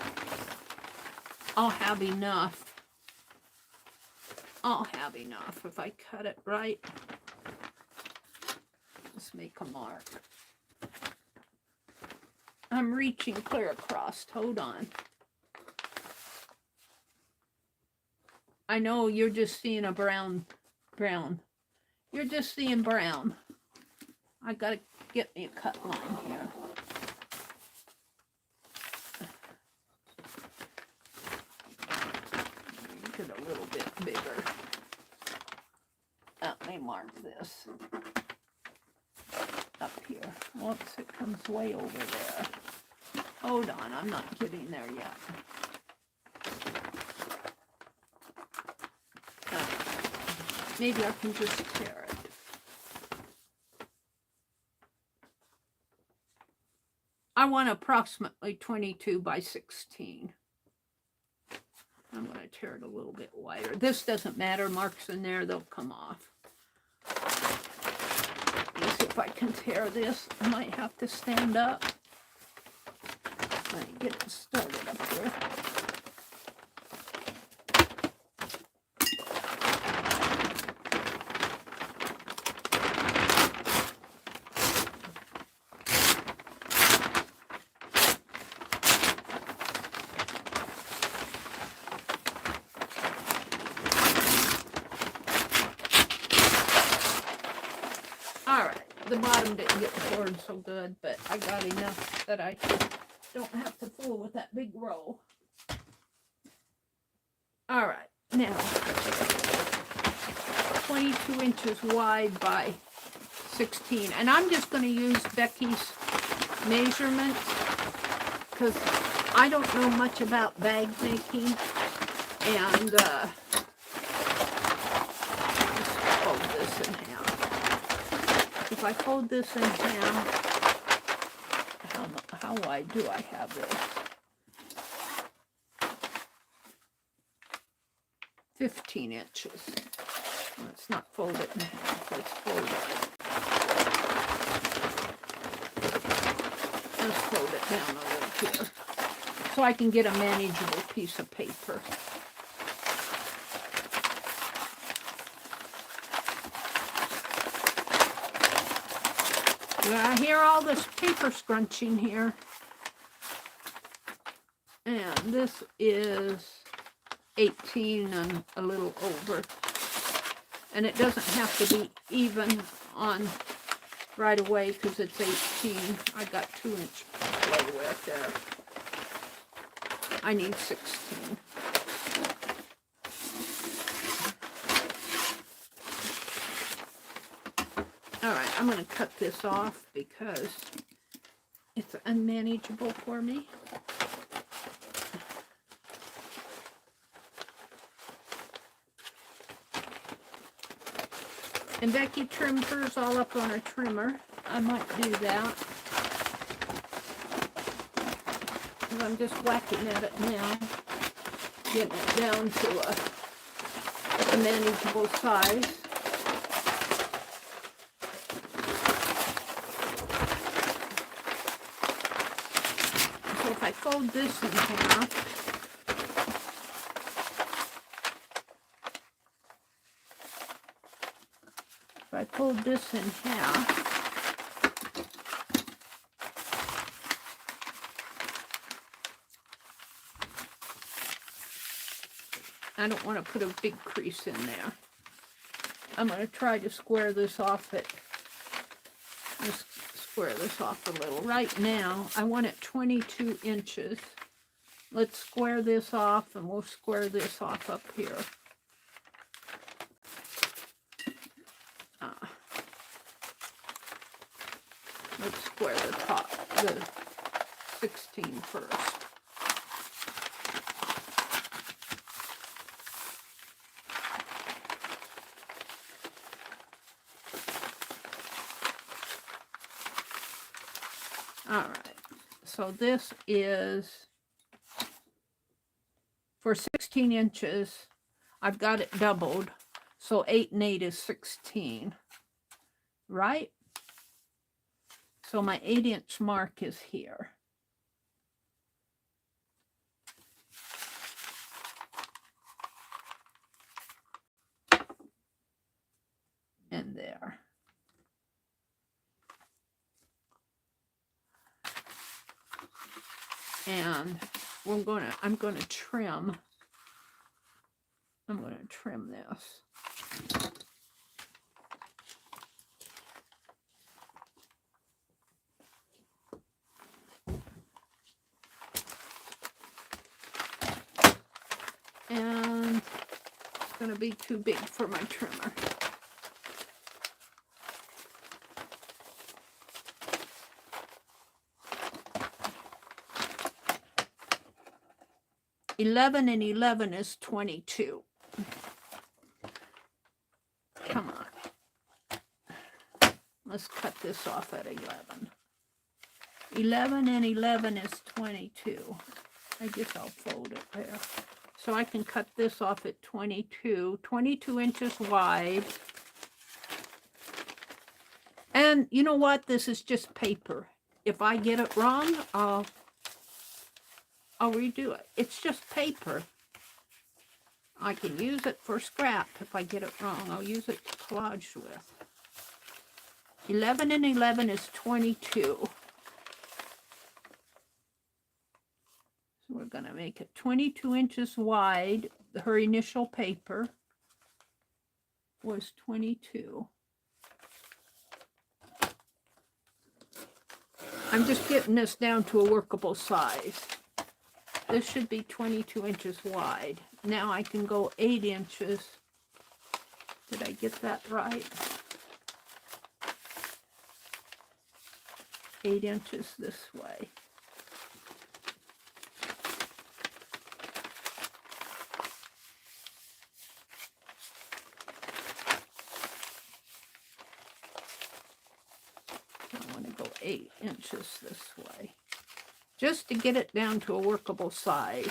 I'll have enough. I'll have enough if I cut it right. Let's make a mark. I'm reaching clear across. Hold on. I know you're just seeing a brown. You're just seeing brown. I gotta get me a cut line here. Make it a little bit bigger. Let me mark this up here. Whoops, it comes way over there. Hold on, I'm not getting there yet. Maybe I can just tear it. I want approximately 22 by 16. I'm going to tear it a little bit wider. This doesn't matter. Marks in there, they'll come off. Let me see if I can tear this. I might have to stand up. Let me get it started up here. The bottom didn't get poured so good, but I got enough that I don't have to fool with that big roll. All right, now 22 inches wide by 16, and I'm just going to use Becky's measurements because I don't know much about bag making, and let's fold this in half. If I fold this in half, how wide do I have this? 15 inches. Let's not fold it in half. Let's fold it. Let's fold it down a little here so I can get a manageable piece of paper. I hear all this paper scrunching here. And this is 18 and a little over. And it doesn't have to be even on right away because it's 18. I got 2-inch play with there. I need 16. All right, I'm going to cut this off because it's unmanageable for me. And Becky trimmed hers all up on a trimmer. I might do that. And I'm just whacking at it now, getting it down to a manageable size. If I fold this in half, I don't want to put a big crease in there. I'm going to try to square this off at, just square this off a little. Right now, I want it 22 inches. Let's square this off, and we'll square this off up here. Let's square the top, the 16 first. All right, so this is for 16 inches. I've got it doubled, so 8 and 8 is 16, right? So my 8-inch mark is here. And there. And I'm going to trim this. And it's going to be too big for my trimmer. $11 and 11 is 22. Come on. Let's cut this off at 11. 11 and 11 is 22. I guess I'll fold it there. So I can cut this off at 22. 22 inches wide. And you know what? This is just paper. If I get it wrong, I'll redo it. It's just paper. I can use it for scrap if I get it wrong. I'll use it to collage with. 11 and 11 is 22. So we're going to make it 22 inches wide. Her initial paper was 22. I'm just getting this down to a workable size. This should be 22 inches wide. Now I can go 8 inches. Did I get that right? 8 inches this way. I want to go 8 inches this way, just to get it down to a workable size.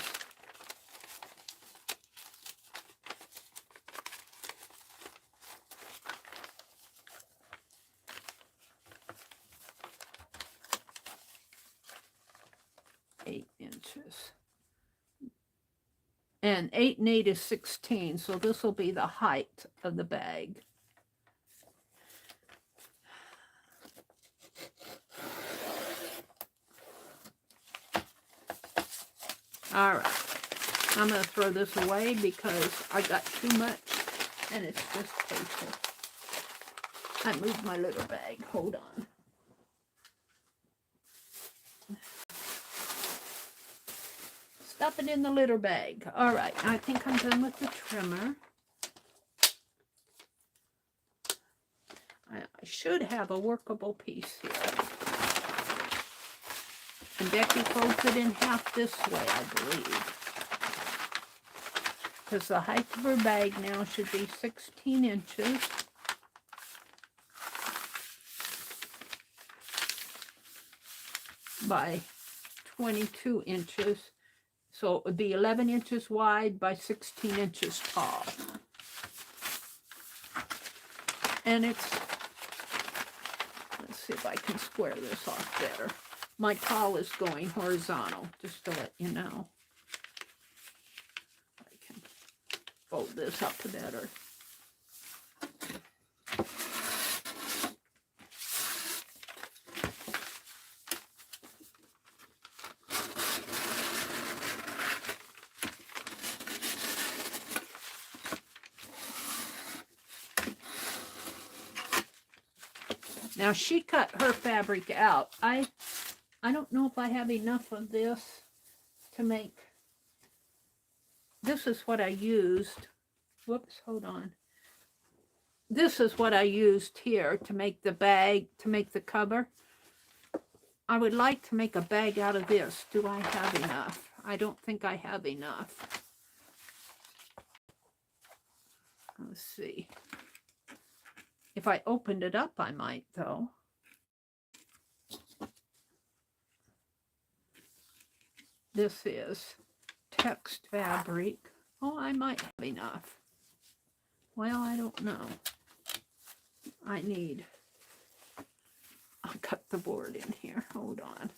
And 8 and 8 is 16, so this will be the height of the bag. All right, I'm going to throw this away because I got too much and it's just paper. I moved my little bag. Hold on. Stuff it in the litter bag. All right, I think I'm done with the trimmer. I should have a workable piece here. And Becky folds it in half this way, I believe. Because the height of her bag now should be 16 inches. By 22 inches. So it would be 11 inches wide by 16 inches tall. And it's, let's see if I can square this off better. My tall is going horizontal, just to let you know. I can fold this up better. Now she cut her fabric out. I don't know if I have enough of this to make. This is what I used. Whoops, hold on. This is what I used here to make the bag, to make the cover. I would like to make a bag out of this. Do I have enough? I don't think I have enough. Let's see. If I opened it up, I might, though. This is text fabric. Oh, I might have enough. Well, I don't know. I need... I'll cut the board in here. Hold on.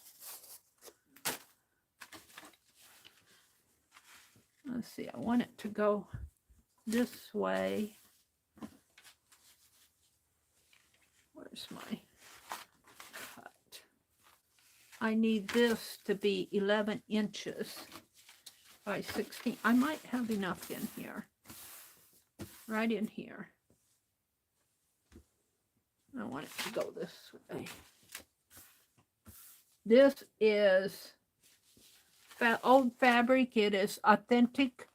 Let's see. I want it to go this way. Where's my cut? I need this to be 11 inches by 16. I might have enough in here. Right in here. I want it to go this way. This is old fabric. It is authentic.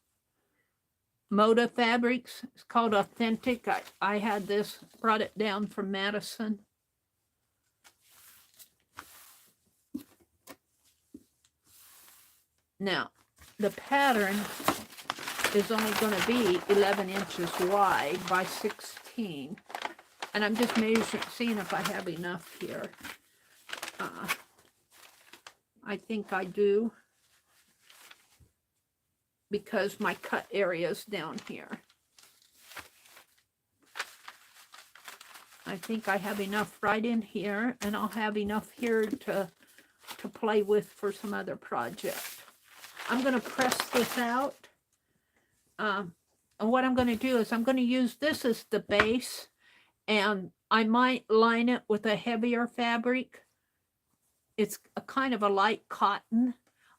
Moda Fabrics. It's called Authentic. I had this, brought it down from Madison. Now, the pattern is only going to be 11 inches wide by 16. And I'm just measuring, seeing if I have enough here. I think I do, because my cut area is down here. I think I have enough right in here, and I'll have enough here to play with for some other project. I'm going to press this out. And what I'm going to do is I'm going to use this as the base, and I might line it with a heavier fabric. It's a kind of a light cotton.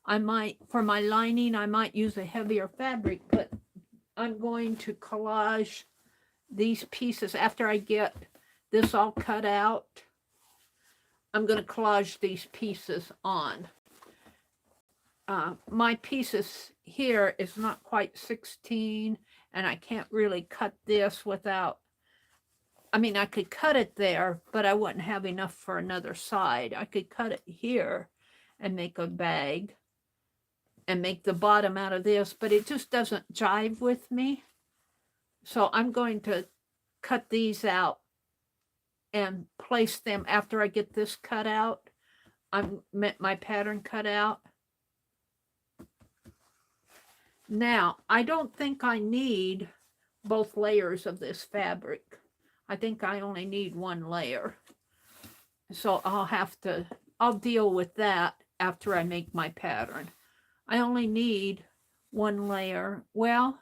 I might, for my lining, I might use a heavier fabric, but I'm going to collage these pieces after I get this all cut out. I'm going to collage these pieces on. My pieces here is not quite 16, and I can't really cut this without, I mean, I could cut it there, but I wouldn't have enough for another side. I could cut it here and make a bag and make the bottom out of this, but it just doesn't jive with me. So I'm going to cut these out and place them after I get this cut out. I'm my pattern cut out. Now, I don't think I need both layers of this fabric. I think I only need one layer. So I'll deal with that after I make my pattern. I only need one layer. Well,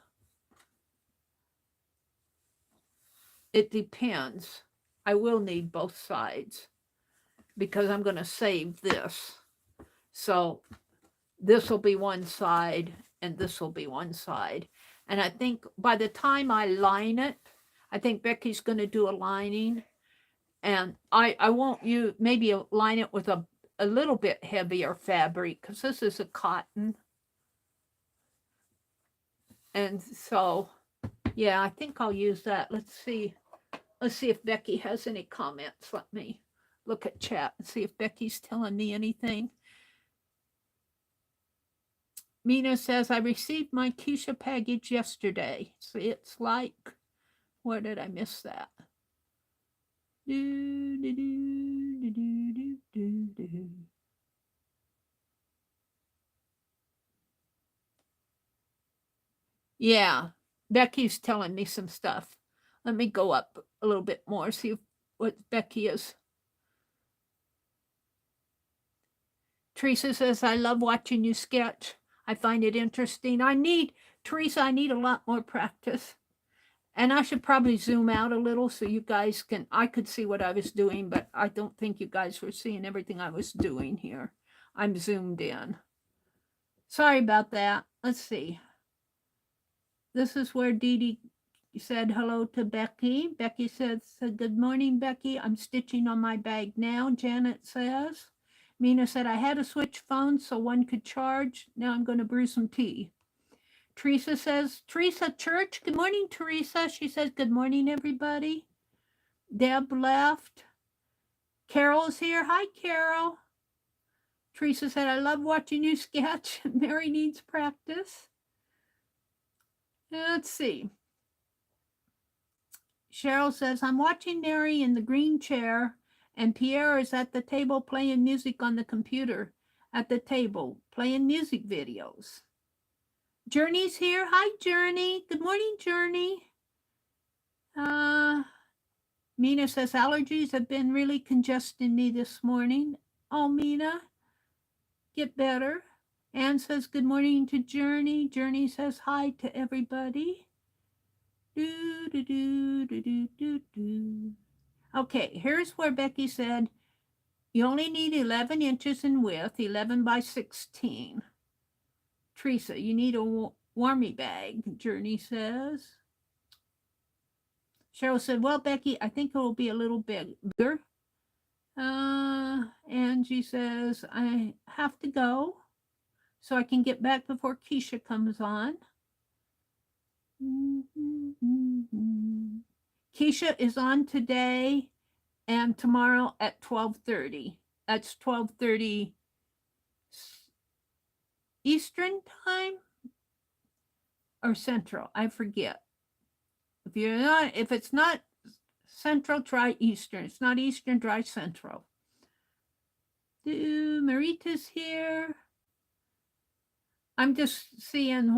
it depends. I will need both sides because I'm going to save this. So this will be one side and this will be one side. And I think by the time I line it, I think Becky's going to do a lining, and I won't use, maybe line it with a little bit heavier fabric because this is a cotton. And so, yeah, I think I'll use that. Let's see if Becky has any comments. Let me look at chat and see if Becky's telling me anything. Mina says, I received my Keisha package yesterday. See, it's like, where did I miss that? Yeah, Becky's telling me some stuff. Let me go up a little bit more, see what Becky is. Teresa says, I love watching you sketch. I find it interesting. Teresa, I need a lot more practice. And I should probably zoom out a little so you guys I could see what I was doing, but I don't think you guys were seeing everything I was doing here. I'm zoomed in. Sorry about that. Let's see. This is where Dee Dee said hello to Becky. Becky says, good morning, Becky. I'm stitching on my bag now, Janet says. Mina said, I had to switch phones so one could charge. Now I'm going to brew some tea. Teresa says, Teresa Church. Good morning, Teresa. She says, good morning, everybody. Deb left. Carol's here. Hi, Carol. Teresa said, I love watching you sketch. Meri needs practice. Let's see. Cheryl says, I'm watching Meri in the green chair, and Pierre is at the table playing music on the computer at the table, playing music videos. Journey's here. Hi, Journey. Good morning, Journey. Mina says, allergies have been really congesting me this morning. Oh, Mina, get better. Anne says, good morning to Journey. Journey says, hi to everybody. Do, do, do, do, do, do, do. Okay, here's where Becky said, you only need 11 inches in width, 11 by 16. Teresa, you need a warmy bag, Journey says. Cheryl said, well, Becky, I think it will be a little bigger. Angie says, I have to go so I can get back before Keisha comes on. Keisha is on today and tomorrow at 12:30. That's 12:30 Eastern time or Central. I forget. If it's not Central, try Eastern. It's not Eastern, try Central. Marita's here. I'm just seeing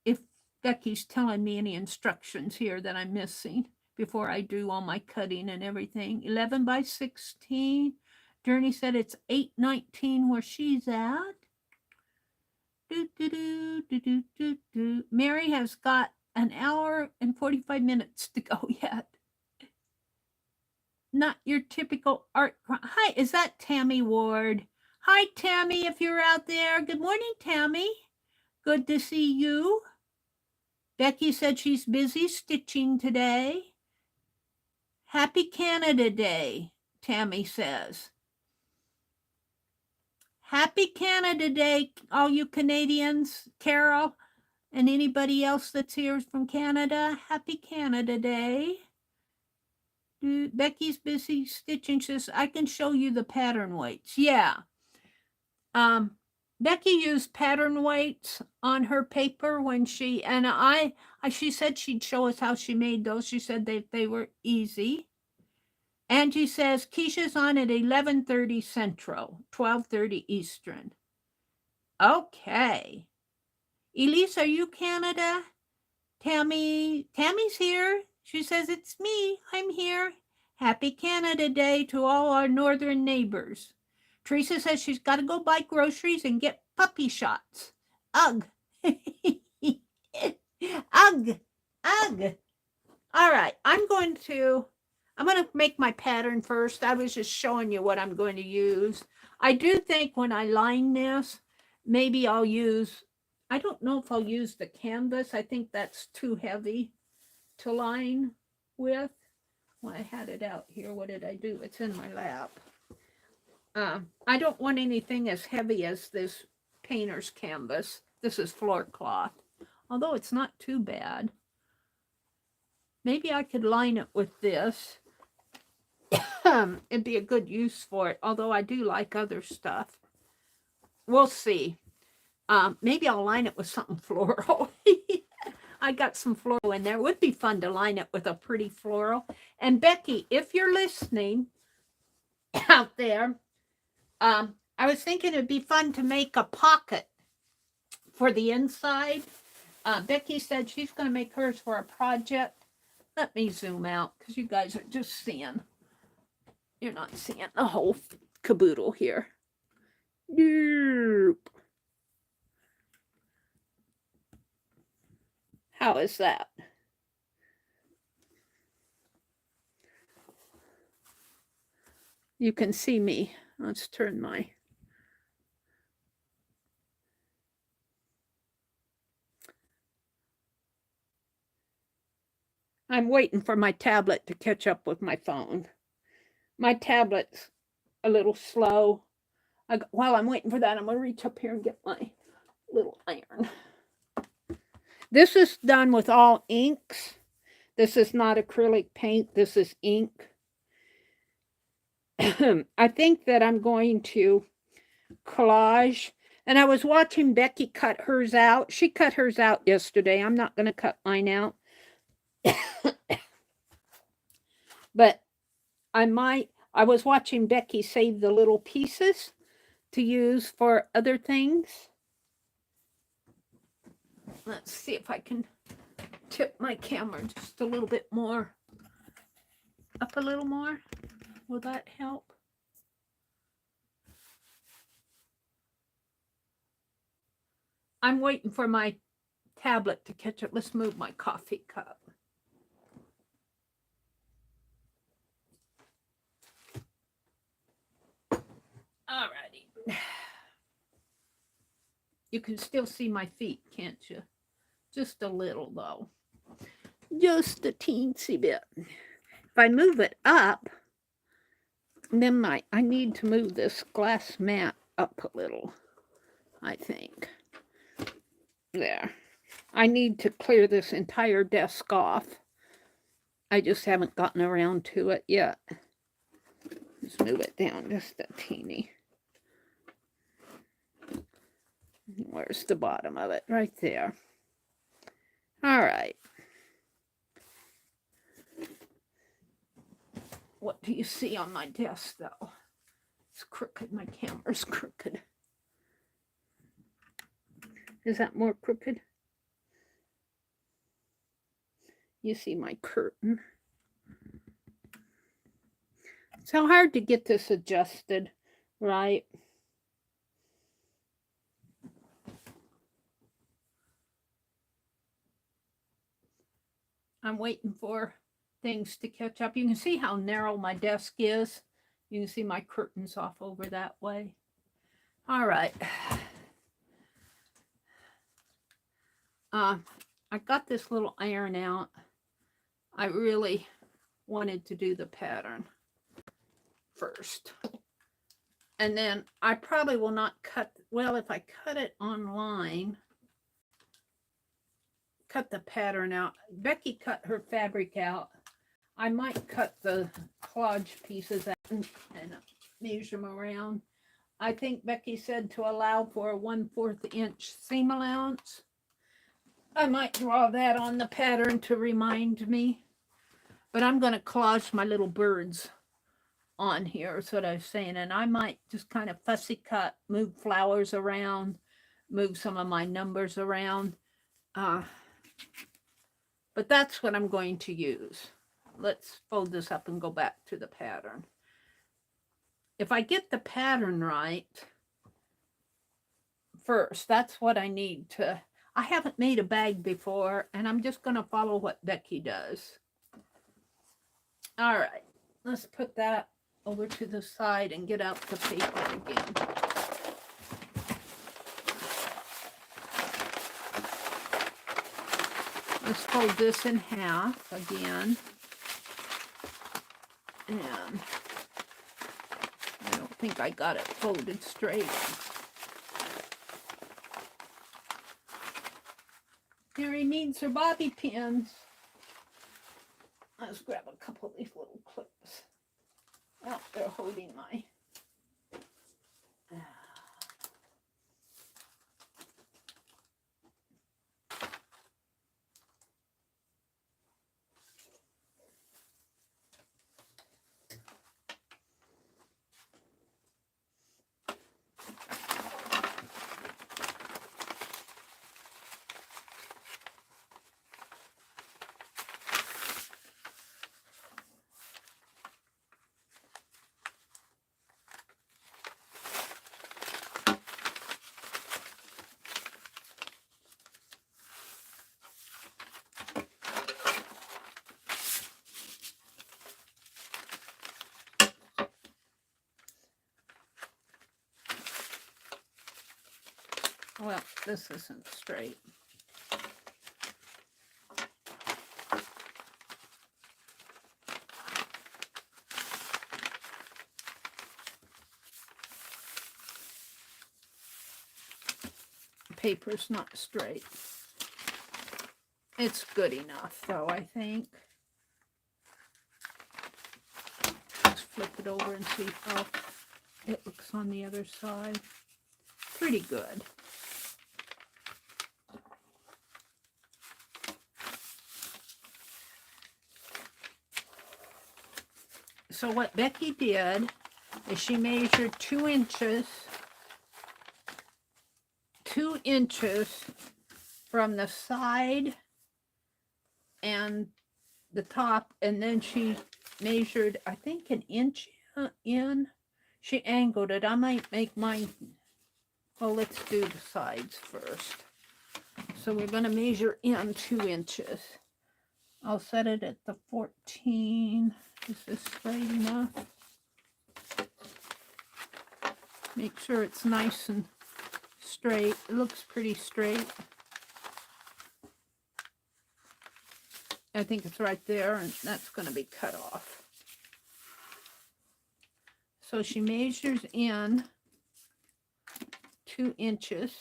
if Becky's telling me any instructions here that I'm missing before I do all my cutting and everything. 11 by 16. Journey said it's 8:19 where she's at. Meri has got an hour and 45 minutes to go yet. Not your typical art. Hi, is that Tammy Ward? Hi, Tammy, if you're out there. Good morning, Tammy. Good to see you. Becky said she's busy stitching today. Happy Canada Day, Tammy says. Happy Canada Day, all you Canadians. Carol and anybody else that's here from Canada. Happy Canada Day. Becky's busy stitching. She says, I can show you the pattern weights. Yeah. Becky used pattern weights on her paper when she said she'd show us how she made those. She said they were easy. Angie says Keisha's on at 11:30 Central, 12:30 Eastern. Okay. Elise, are you Canada? Tammy's here. She says, it's me. I'm here. Happy Canada Day to all our northern neighbors. Teresa says she's got to go buy groceries and get puppy shots. Ugh. Ugh. Ugh. All right. I'm going to make my pattern first. I was just showing you what I'm going to use. I do think when I line this, maybe I'll use, I don't know if I'll use the canvas. I think that's too heavy to line with. Well, I had it out here. What did I do? It's in my lap. I don't want anything as heavy as this painter's canvas. This is floor cloth, although it's not too bad. Maybe I could line it with this. It'd be a good use for it, although I do like other stuff. We'll see. Maybe I'll line it with something floral. I got some floral in there. It would be fun to line it with a pretty floral. And Becky, if you're listening out there, I was thinking it'd be fun to make a pocket for the inside. Becky said she's going to make hers for a project. Let me zoom out because you guys are just seeing. You're not seeing the whole caboodle here. Nope. How is that? You can see me. Let's turn my... I'm waiting for my tablet to catch up with my phone. My tablet's a little slow. While I'm waiting for that, I'm going to reach up here and get my little iron. This is done with all inks. This is not acrylic paint. This is ink. I think that I'm going to collage. And I was watching Becky cut hers out. She cut hers out yesterday. I'm not going to cut mine out. But I was watching Becky save the little pieces to use for other things. Let's see if I can tip my camera just a little bit more. Up a little more. Will that help? I'm waiting for my tablet to catch up. Let's move my coffee cup. Alrighty. You can still see my feet, can't you? Just a little though. Just a teensy bit. If I move it up, then I need to move this glass mat up a little, I think. There. I need to clear this entire desk off. I just haven't gotten around to it yet. Let's move it down just a teeny. Where's the bottom of it? Right there. All right. What do you see on my desk, though? It's crooked. My camera's crooked. Is that more crooked? You see my curtain. It's so hard to get this adjusted, right? I'm waiting for things to catch up. You can see how narrow my desk is. You can see my curtains off over that way. All right. I got this little iron out. I really wanted to do the pattern first. And then I probably will not cut, well, if I cut it online, cut the pattern out. Becky cut her fabric out. I might cut the collage pieces out and measure them around. I think Becky said to allow for a 1/4 inch seam allowance. I might draw that on the pattern to remind me. But I'm going to collage my little birds on here, is what I was saying. And I might just kind of fussy cut, move flowers around, move some of my numbers around. But that's what I'm going to use. Let's fold this up and go back to the pattern. If I get the pattern right first, that's what I need to. I haven't made a bag before, and I'm just going to follow what Becky does. All right, let's put that over to the side and get out the paper again. Let's fold this in half again. And I don't think I got it folded straight. Meri needs her bobby pins. Let's grab a couple of these little clips. Oh, they're holding my... Well, this isn't straight. paper's not straight. It's good enough, though, I think. Let's flip it over and see how it looks on the other side. Pretty good. So what Becky did is she measured 2 inches from the side and the top, and then she measured, I think, an inch in. She angled it. I might make mine. Well, let's do the sides first. So we're going to measure in 2 inches. I'll set it at the 14. Is this straight enough? Make sure it's nice and straight. It looks pretty straight. I think it's right there, and that's going to be cut off. So she measures in 2 inches.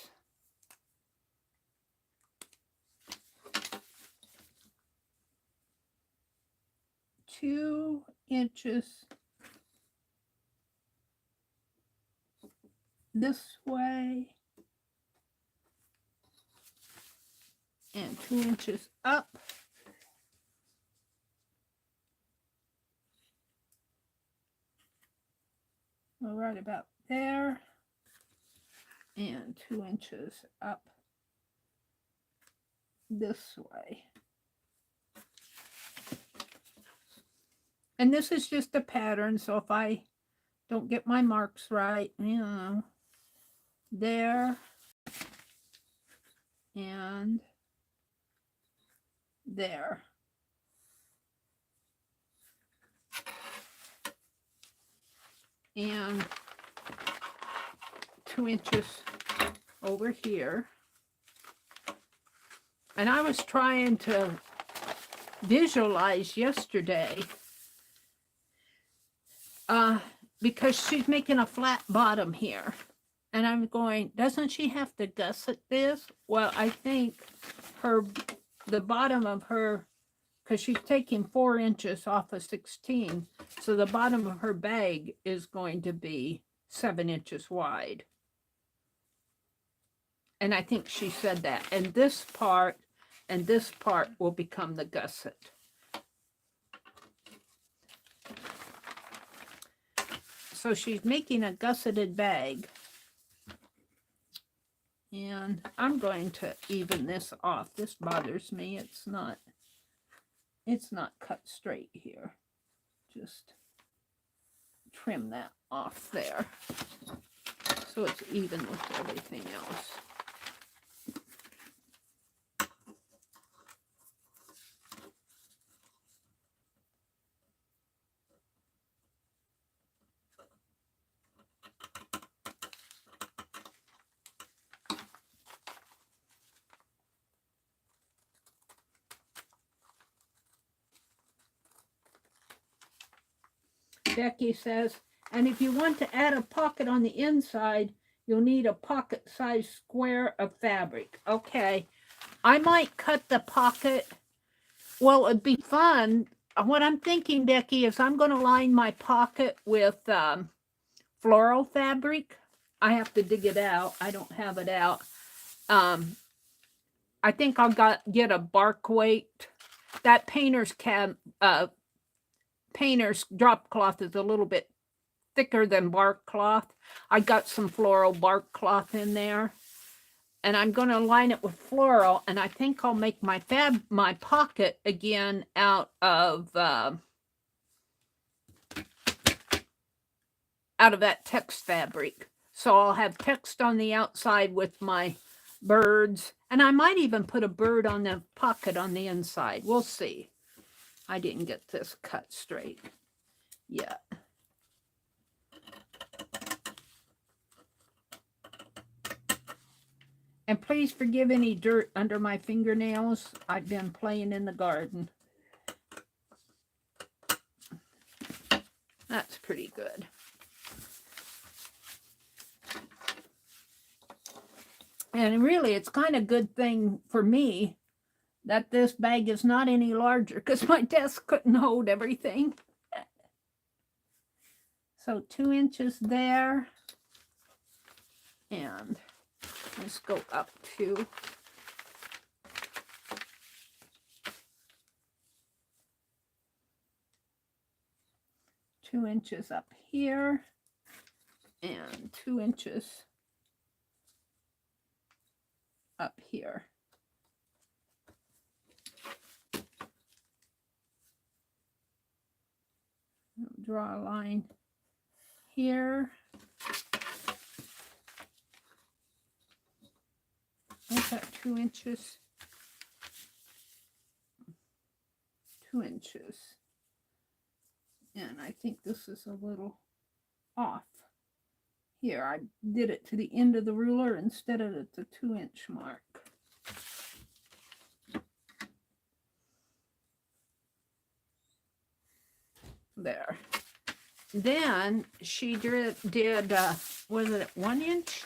Two inches this way and 2 inches up. Well, right about there, and 2 inches up this way. And this is just a pattern, so if I don't get my marks right, you know, there and there. And 2 inches over here. And I was trying to visualize yesterday because she's making a flat bottom here. And I'm going, doesn't she have to gusset this? Well, I think the bottom of her, because she's taking 4 inches off of 16, so the bottom of her bag is going to be 7 inches wide. And I think she said that. And this part will become the gusset. So she's making a gusseted bag. And I'm going to even this off. This bothers me. It's not cut straight here. Just trim that off there so it's even with everything else. Becky says, and if you want to add a pocket on the inside, you'll need a pocket-sized square of fabric. Okay, I might cut the pocket. Well, it'd be fun. What I'm thinking, Becky, is I'm going to line my pocket with floral fabric. I have to dig it out. I don't have it out. I think I'll get a bark weight. That painter's drop cloth is a little bit thicker than bark cloth. I got some floral bark cloth in there, and I'm going to line it with floral, and I think I'll make my pocket again out of that text fabric. So I'll have text on the outside with my birds, and I might even put a bird on the pocket on the inside. We'll see. I didn't get this cut straight yet. And please forgive any dirt under my fingernails. I've been playing in the garden. That's pretty good. And really, it's kind of a good thing for me that this bag is not any larger because my desk couldn't hold everything. So 2 inches there. And let's go up to 2 inches up here and 2 inches up here. Draw a line here. Is that 2 inches? 2 inches. And I think this is a little off. Here, I did it to the end of the ruler instead of at the 2-inch mark. There. Then she did was it 1 inch?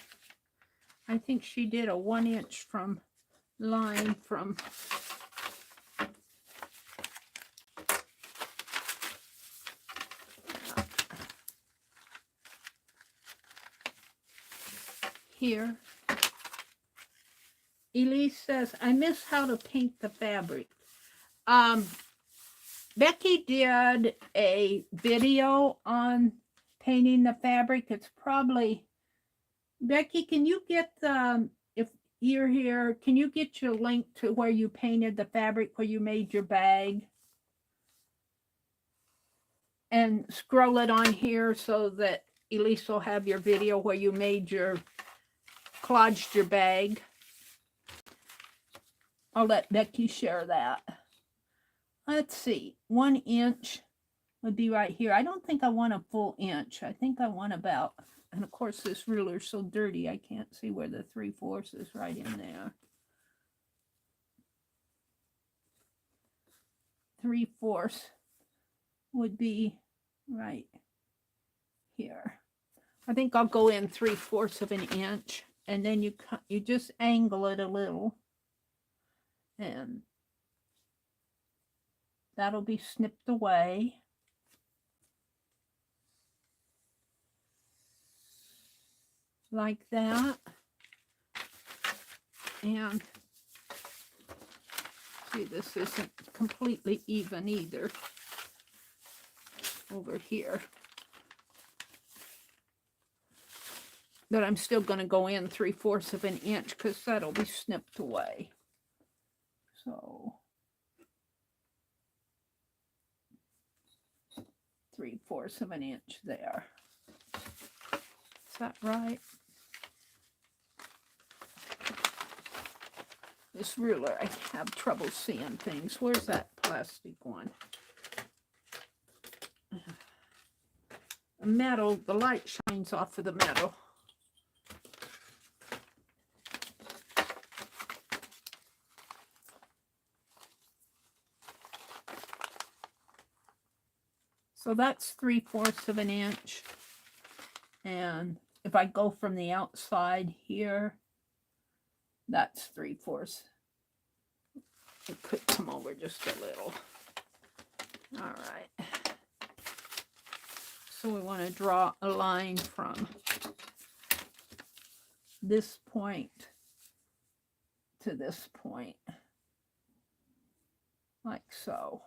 I think she did a 1 inch from line from here. Elise says, I miss how to paint the fabric. Becky did a video on painting the fabric. It's probably, Becky, can you get the, if you're here, can you get your link to where you painted the fabric, where you made your bag? And scroll it on here so that Elise will have your video where you made your, collaged your bag. I'll let Becky share that. Let's see, 1 inch would be right here. I don't think I want a full inch. I think I want about, and of course this ruler's so dirty I can't see where the 3/4 is right in there. 3/4 would be right here. I think I'll go in 3/4 of an inch, and then you just angle it a little, and that'll be snipped away. Like that. And see, this isn't completely even either over here. But I'm still going to go in 3/4 of an inch because that'll be snipped away. So 3/4 of an inch there. Is that right? This ruler, I have trouble seeing things. Where's that plastic one? The metal, the light shines off of the metal. So that's 3/4 of an inch. And if I go from the outside here, that's 3/4. It could come over just a little. All right. So we want to draw a line from this point to this point, like so.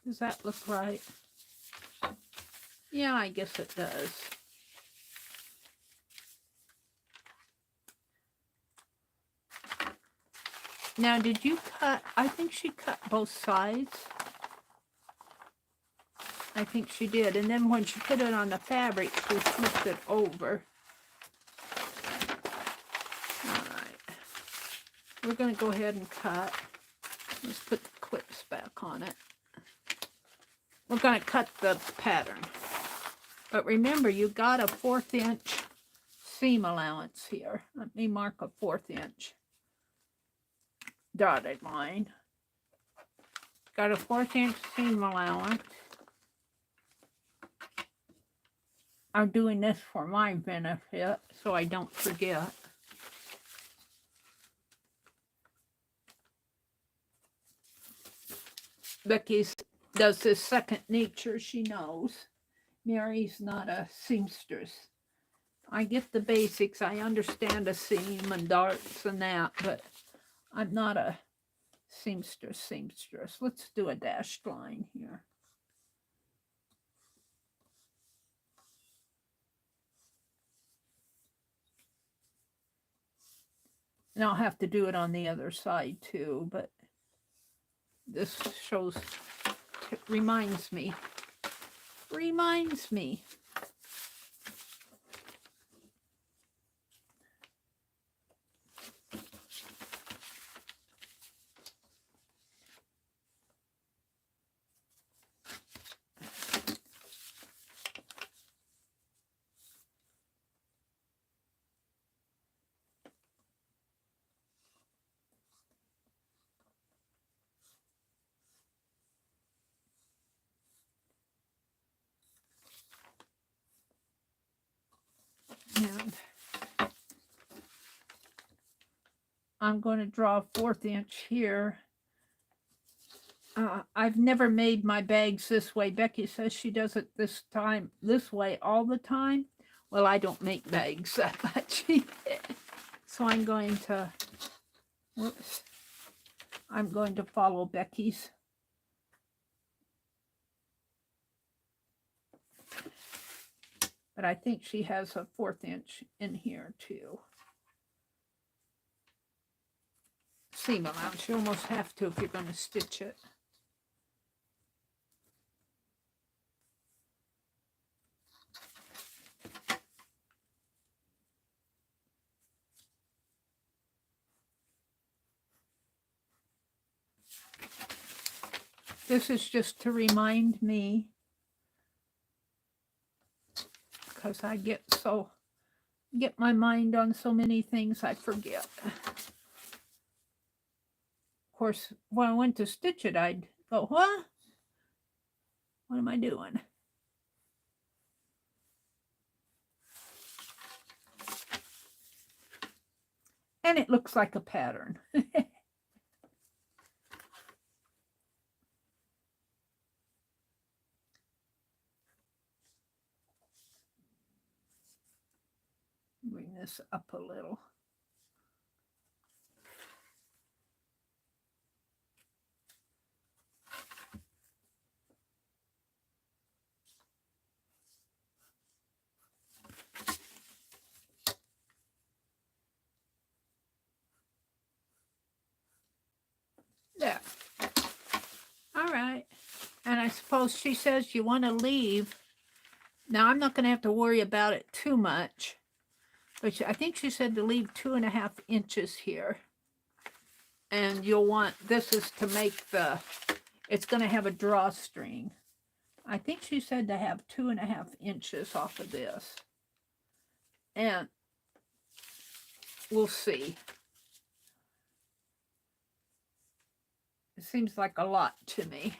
Does that look right? Yeah, I guess it does. Now, did you cut? I think she cut both sides. I think she did. And then when she put it on the fabric, she flipped it over. All right. We're going to go ahead and cut. Let's put the clips back on it. We're going to cut the pattern. But remember, you got a 1/4 inch seam allowance here. Let me mark a 1/4 inch. dotted line. Got a 1/4 inch seam allowance. I'm doing this for my benefit so I don't forget. Becky does this second nature, she knows. Meri's not a seamstress. I get the basics. I understand a seam and darts and that, but I'm not a seamstress. Let's do a dashed line here. And I'll have to do it on the other side too, but this shows, it reminds me. And I'm going to draw a 1/4 inch here. I've never made my bags this way. Becky says she does it this way all the time. Well, I don't make bags that much. So I'm going to, whoops, I'm going to follow Becky's. But I think she has a 1/4 inch in here too. Seam allowance, you almost have to if you're going to stitch it. This is just to remind me, because I get my mind on so many things I forget. Of course, when I went to stitch it, I'd go, what? What am I doing? And it looks like a pattern. Bring this up a little. There. All right. And I suppose she says you want to leave. Now, I'm not going to have to worry about it too much. But I think she said to leave 2.5 inches here. And you'll want, this is to make it's going to have a drawstring. I think she said to have 2.5 inches off of this. And we'll see. It seems like a lot to me.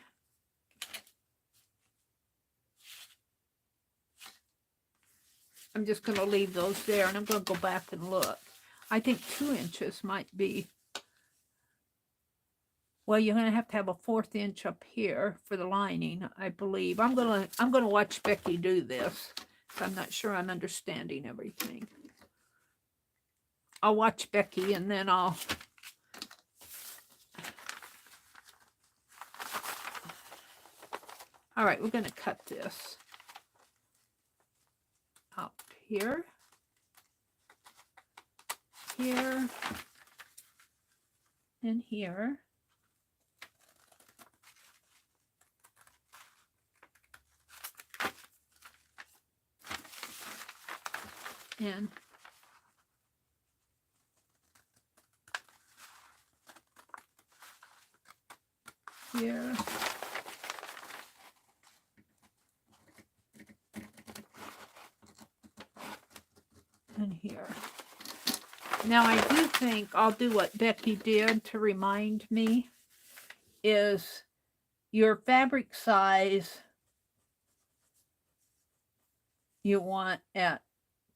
I'm just going to leave those there, and I'm going to go back and look. I think 2 inches might be. Well, you're going to have a 1/4 inch up here for the lining, I believe. I'm going to watch Becky do this. So I'm not sure I'm understanding everything. I'll watch Becky, and then I'll. All right, we're going to cut this up here, here, and here. And here. And here. Now I do think I'll do what Becky did to remind me, is your fabric size you want at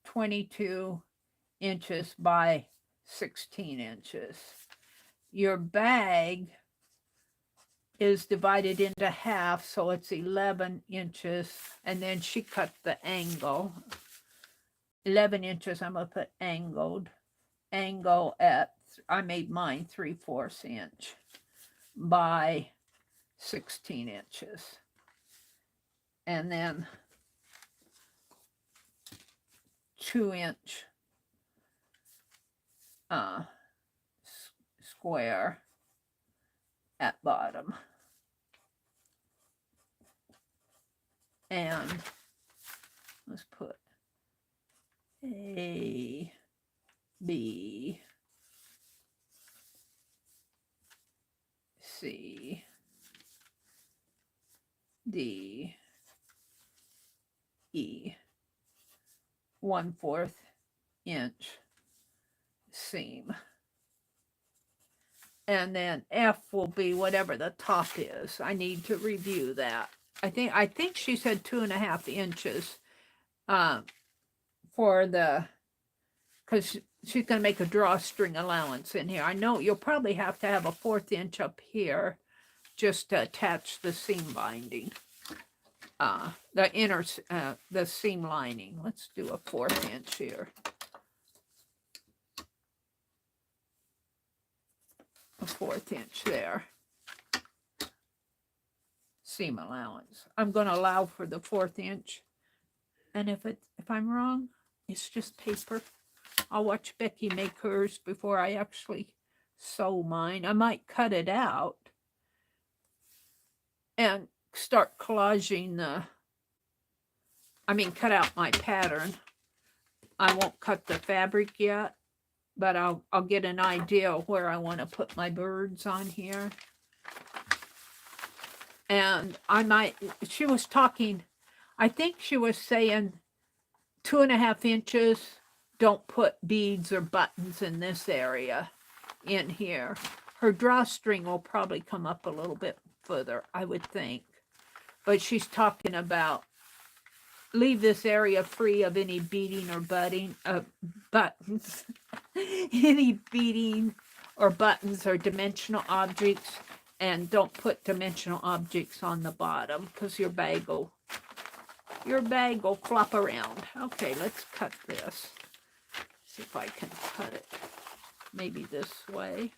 22 inches by 16 inches. Your bag is divided into half, so it's 11 inches, and then she cut the angle. 11 inches, I'm going to put angle at, I made mine 3/4 inch by 16 inches. And then 2-inch square at bottom. And let's put A, B, C, D, E, 1/4 inch seam. And then F will be whatever the top is. I need to review that. I think she said 2.5 inches for the, because she's going to make a drawstring allowance in here. I know you'll probably have to have a 1/4 inch up here just to attach the seam binding. The inner, the seam lining. Let's do a 1/4 inch here. A 1/4 inch there. Seam allowance. I'm going to allow for the 1/4 inch. And if I'm wrong, it's just paper. I'll watch Becky make hers before I actually sew mine. I might cut it out and start collaging cut out my pattern. I won't cut the fabric yet, but I'll get an idea of where I want to put my birds on here. And she was talking, I think she was saying 2.5 inches, don't put beads or buttons in this area in here. Her drawstring will probably come up a little bit further, I would think. But she's talking about leave this area free of any beading or buttons. Any beading or buttons or dimensional objects, and don't put dimensional objects on the bottom because your bag will flop around. Okay, let's cut this. See if I can cut it maybe this way.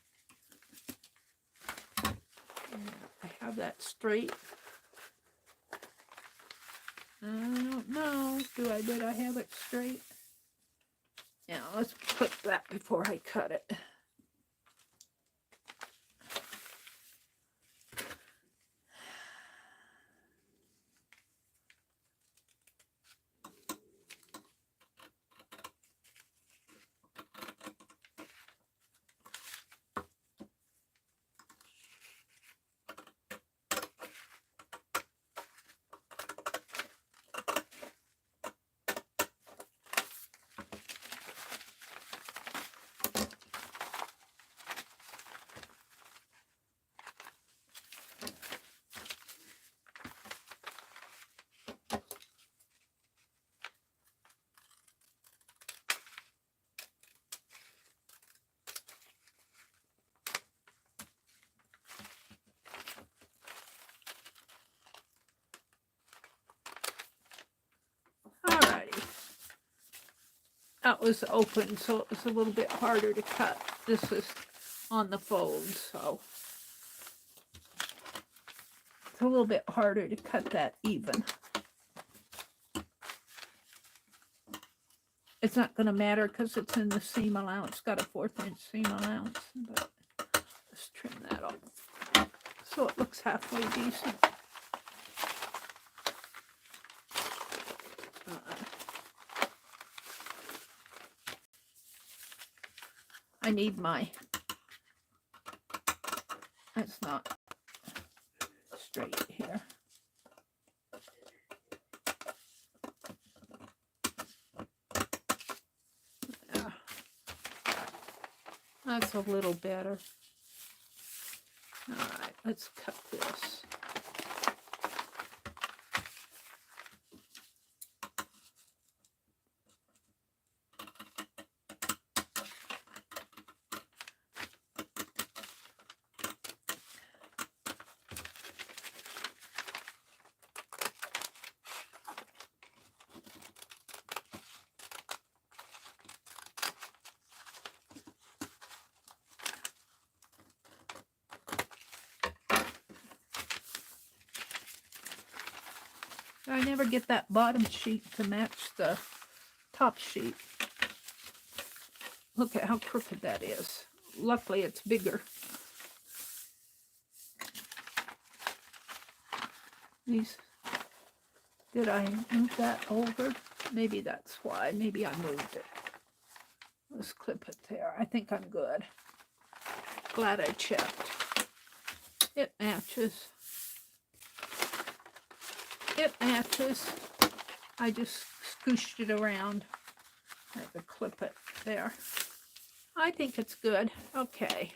I have that straight. I don't know. Did I have it straight? Yeah, let's put that before I cut it. That was open, so it was a little bit harder to cut. This is on the fold, so it's a little bit harder to cut that even. It's not going to matter because it's in the seam allowance. It's got a 1/4 inch seam allowance, but let's trim that off so it looks halfway decent. I need that's not straight here. Yeah. That's a little better. All right, let's cut this. I never get that bottom sheet to match the top sheet. Look at how crooked that is. Luckily, it's bigger. These, did I move that over? Maybe that's why. Maybe I moved it. Let's clip it there. I think I'm good. Glad I checked. It matches. It matches. I just scooshed it around. I have to clip it there. I think it's good. Okay.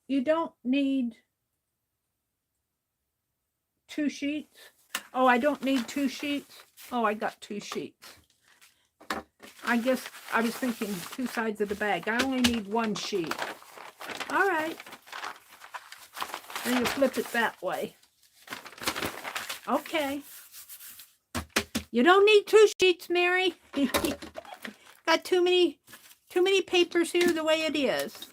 You don't need 2 sheets. Oh, I don't need 2 sheets. Oh, I got 2 sheets. I guess I was thinking 2 sides of the bag. I only need 1 sheet. All right. Then you flip it that way. Okay. You don't need 2 sheets, Mary. Got too many papers here the way it is.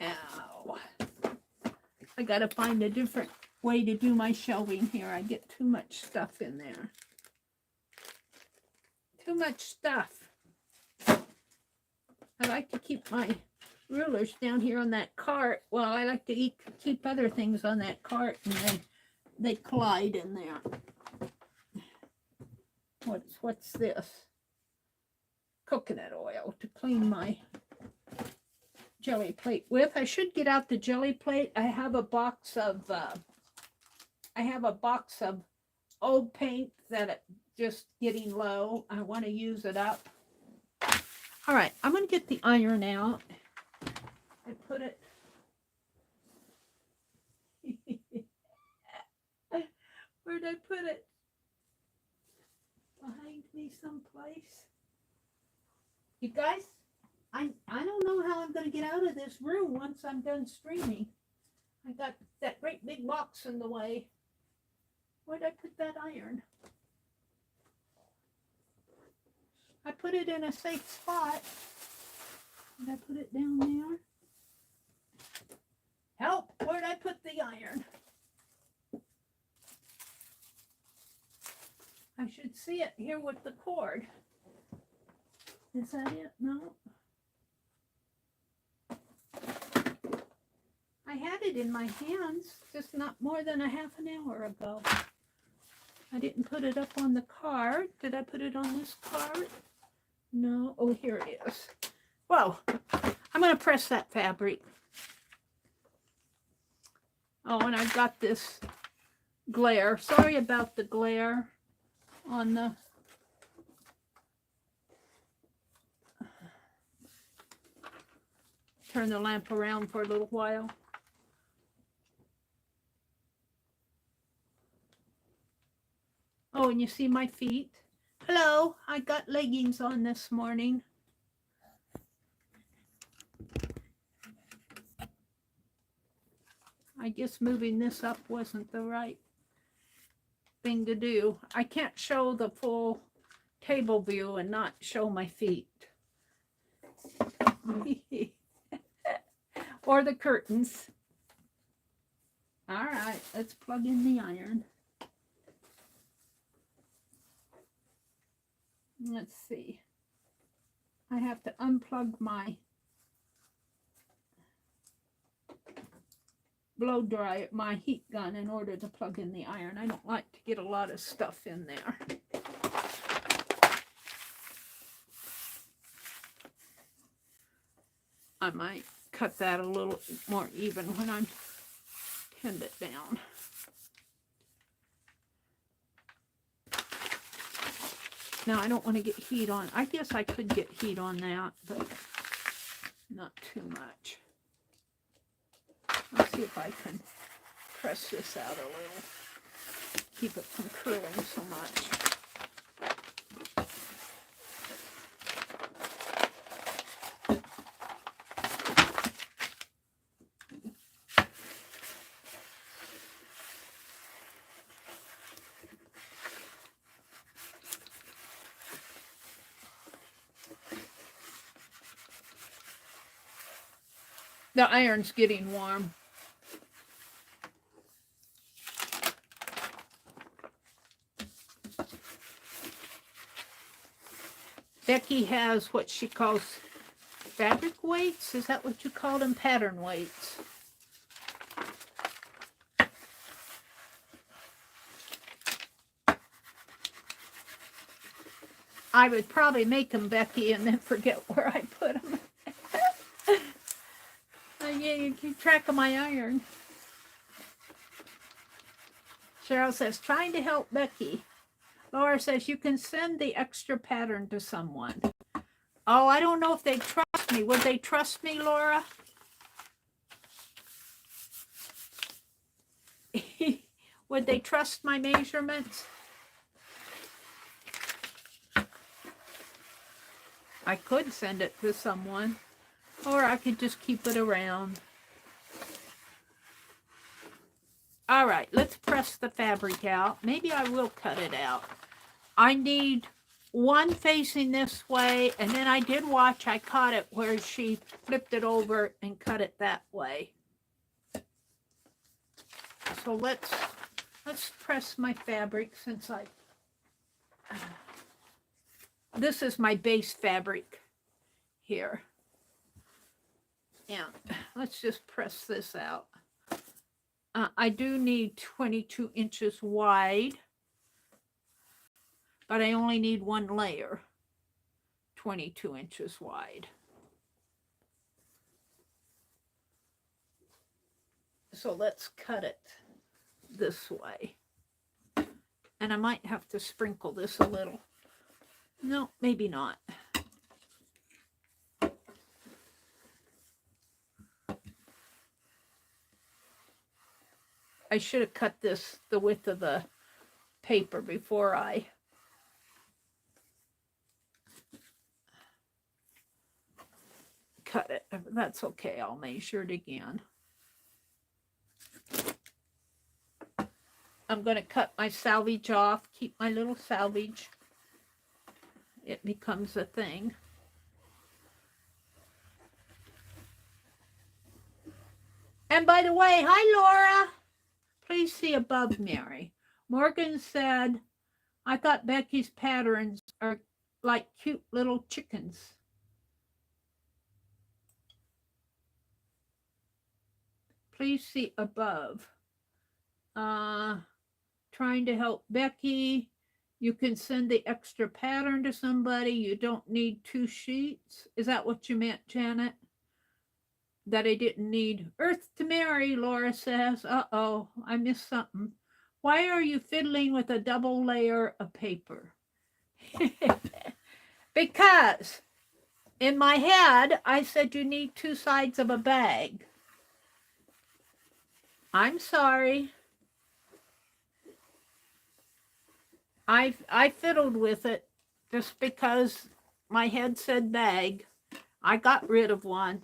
Ow. I gotta find a different way to do my shelving here. I get too much stuff in there. Too much stuff. I like to keep my rulers down here on that cart. Well, I like to keep other things on that cart, and then they collide in there. What's this? Coconut oil to clean my jelly plate with. I should get out the jelly plate. I have a box of old paint that just getting low. I want to use it up. All right, I'm going to get the iron out. I put it. Where'd I put it? Behind me someplace. You guys, I don't know how I'm going to get out of this room once I'm done streaming. I got that great big box in the way. Where'd I put that iron? I put it in a safe spot. Did I put it down there? Help! Where'd I put the iron? I should see it here with the cord. Is that it? No. I had it in my hands just not more than a half an hour ago. I didn't put it up on the card. Did I put it on this card? No. Oh, here it is. Well, I'm going to press that fabric. Oh, and I've got this glare. Sorry about the glare on the... Turn the lamp around for a little while. Oh, and you see my feet? Hello, I got leggings on this morning. I guess moving this up wasn't the right thing to do. I can't show the full table view and not show my feet. Or the curtains. All right, let's plug in the iron. Let's see. I have to unplug my blow dryer, my heat gun, in order to plug in the iron. I don't like to get a lot of stuff in there. I might cut that a little more even when I tend it down. Now, I don't want to get heat on. I guess I could get heat on that, but not too much. Let's see if I can press this out a little. Keep it from curling so much. The iron's getting warm. Becky has what she calls fabric weights. Is that what you call them? Pattern weights. I would probably make them, Becky, and then forget where I put them. Yeah, you keep track of my iron. Cheryl says, trying to help Becky. Laura says, you can send the extra pattern to someone. Oh, I don't know if they trust me. Would they trust me, Laura? Would they trust my measurements? I could send it to someone, or I could just keep it around. All right, let's press the fabric out. Maybe I will cut it out. I need one facing this way, and then I did watch, I caught it where she flipped it over and cut it that way. So let's press my fabric since this is my base fabric here. And let's just press this out. I do need 22 inches wide, but I only need one layer, 22 inches wide. So let's cut it this way. And I might have to sprinkle this a little. No, maybe not. I should have cut this the width of the paper before I cut it. That's okay. I'll measure it again. I'm going to cut my salvage off. Keep my little salvage. It becomes a thing. And by the way, hi Laura. Please see above, Mary. Morgan said, I thought Becky's patterns are like cute little chickens. Please see above. Trying to help Becky. You can send the extra pattern to somebody. You don't need 2 sheets. Is that what you meant, Janet? That I didn't need. Earth to Mary, Laura says. Uh-oh, I missed something. Why are you fiddling with a double layer of paper? Because in my head, I said you need 2 sides of a bag. I'm sorry. I fiddled with it just because my head said bag. I got rid of one.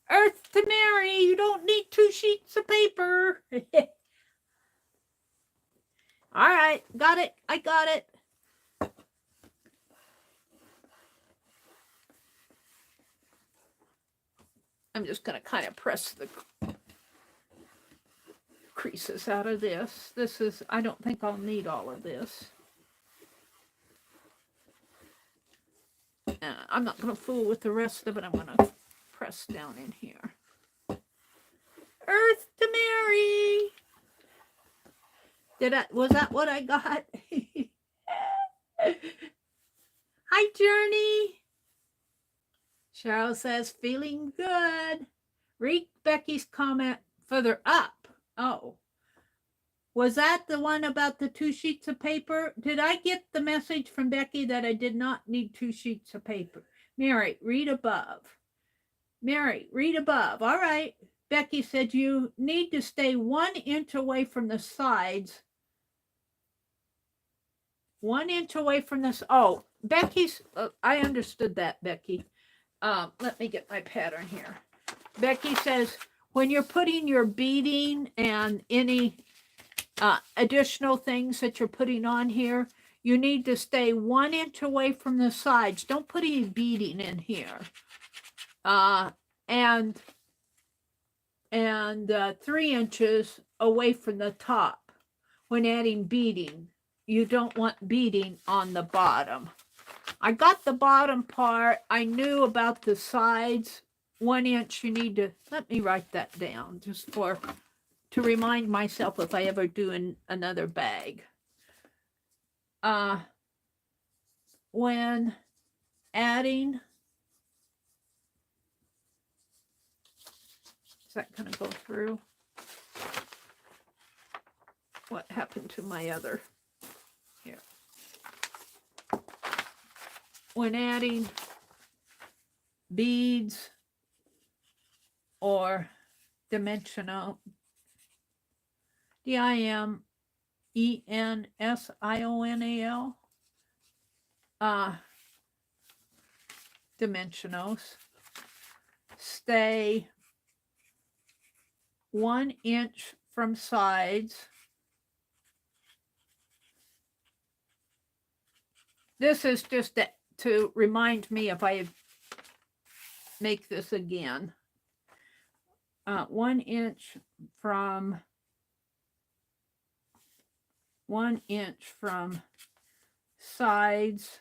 Earth to Mary, you don't need 2 sheets of paper. All right, got it. I got it. I'm just going to kind of press the creases out of this. This is, I don't think I'll need all of this. I'm not going to fool with the rest of it. I'm going to press down in here. Earth to Mary. Was that what I got? Hi, Journey. Cheryl says, feeling good. Read Becky's comment further up. Oh. Was that the one about the 2 sheets of paper? Did I get the message from Becky that I did not need 2 sheets of paper? Meri, read above. Meri, read above. All right. Becky said you need to stay 1 inch away from the sides. 1 inch away from this. Oh, Becky's, I understood that, Becky. Let me get my pattern here. Becky says when you're putting your beading and any additional things that you're putting on here, you need to stay 1 inch away from the sides. Don't put any beading in here. And 3 inches away from the top. When adding beading, you don't want beading on the bottom. I got the bottom part. I knew about the sides. 1 inch, you need to, let me write that down just to remind myself if I ever do another bag. When adding, is that going to go through? What happened to my other? Here. When adding beads or dimensional, dimensional, dimensionals, stay 1 inch from sides. This is just to remind me if I make this again. 1 inch from 1 inch from sides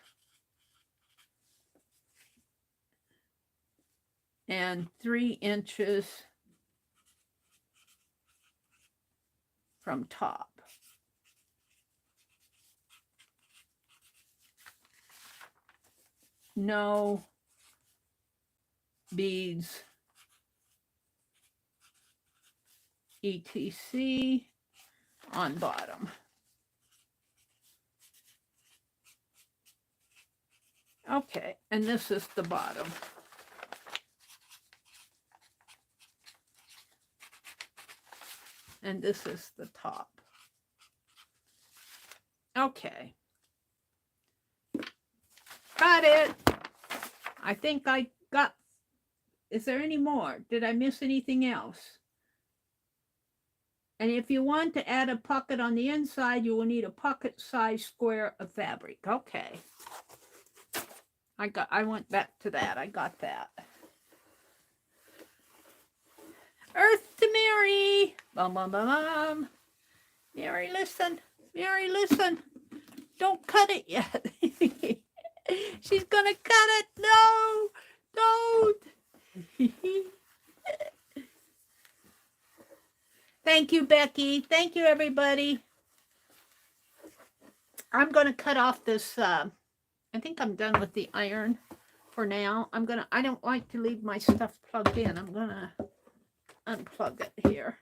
and 3 inches from top. No beads, etc. on bottom. Okay, and this is the bottom. And this is the top. Okay. Got it. I think I got, is there any more? Did I miss anything else? And if you want to add a pocket on the inside, you will need a pocket size square of fabric. Okay. I went back to that. I got that. Earth to Meri. Bum, bum, bum, bum. Meri, listen. Meri, listen. Don't cut it yet. She's going to cut it. No, don't. Thank you, Becky. Thank you, everybody. I'm going to cut off this. I think I'm done with the iron for now. I don't like to leave my stuff plugged in. I'm going to unplug it here.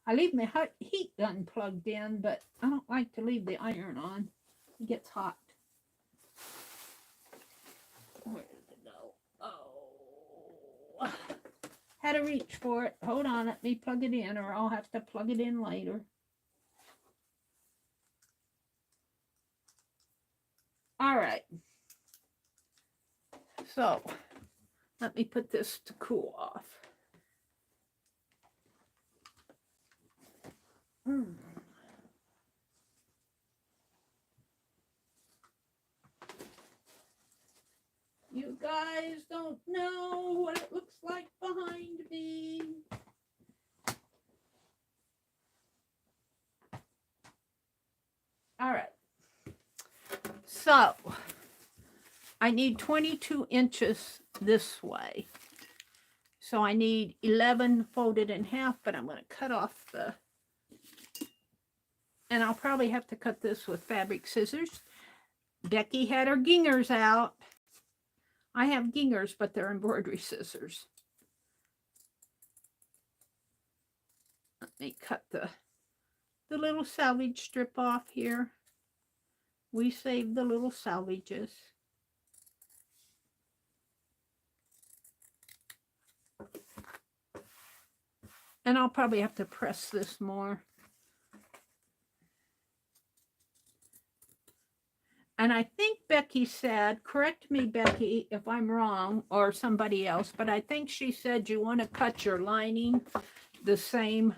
I leave my heat gun plugged in, but I don't like to leave the iron on. It gets hot. Where did it go? Oh. Had to reach for it. Hold on, let me plug it in, or I'll have to plug it in later. All right. So, let me put this to cool off. You guys don't know what it looks like behind me. All right. So, I need 22 inches this way. So I need 11 folded in half, but I'm going to cut off the, and I'll probably have to cut this with fabric scissors. Becky had her gingers out. I have gingers, but they're embroidery scissors. Let me cut the little salvage strip off here. We save the little salvages. And I'll probably have to press this more. And I think Becky said, correct me, Becky, if I'm wrong, or somebody else, but I think she said you want to cut your lining the same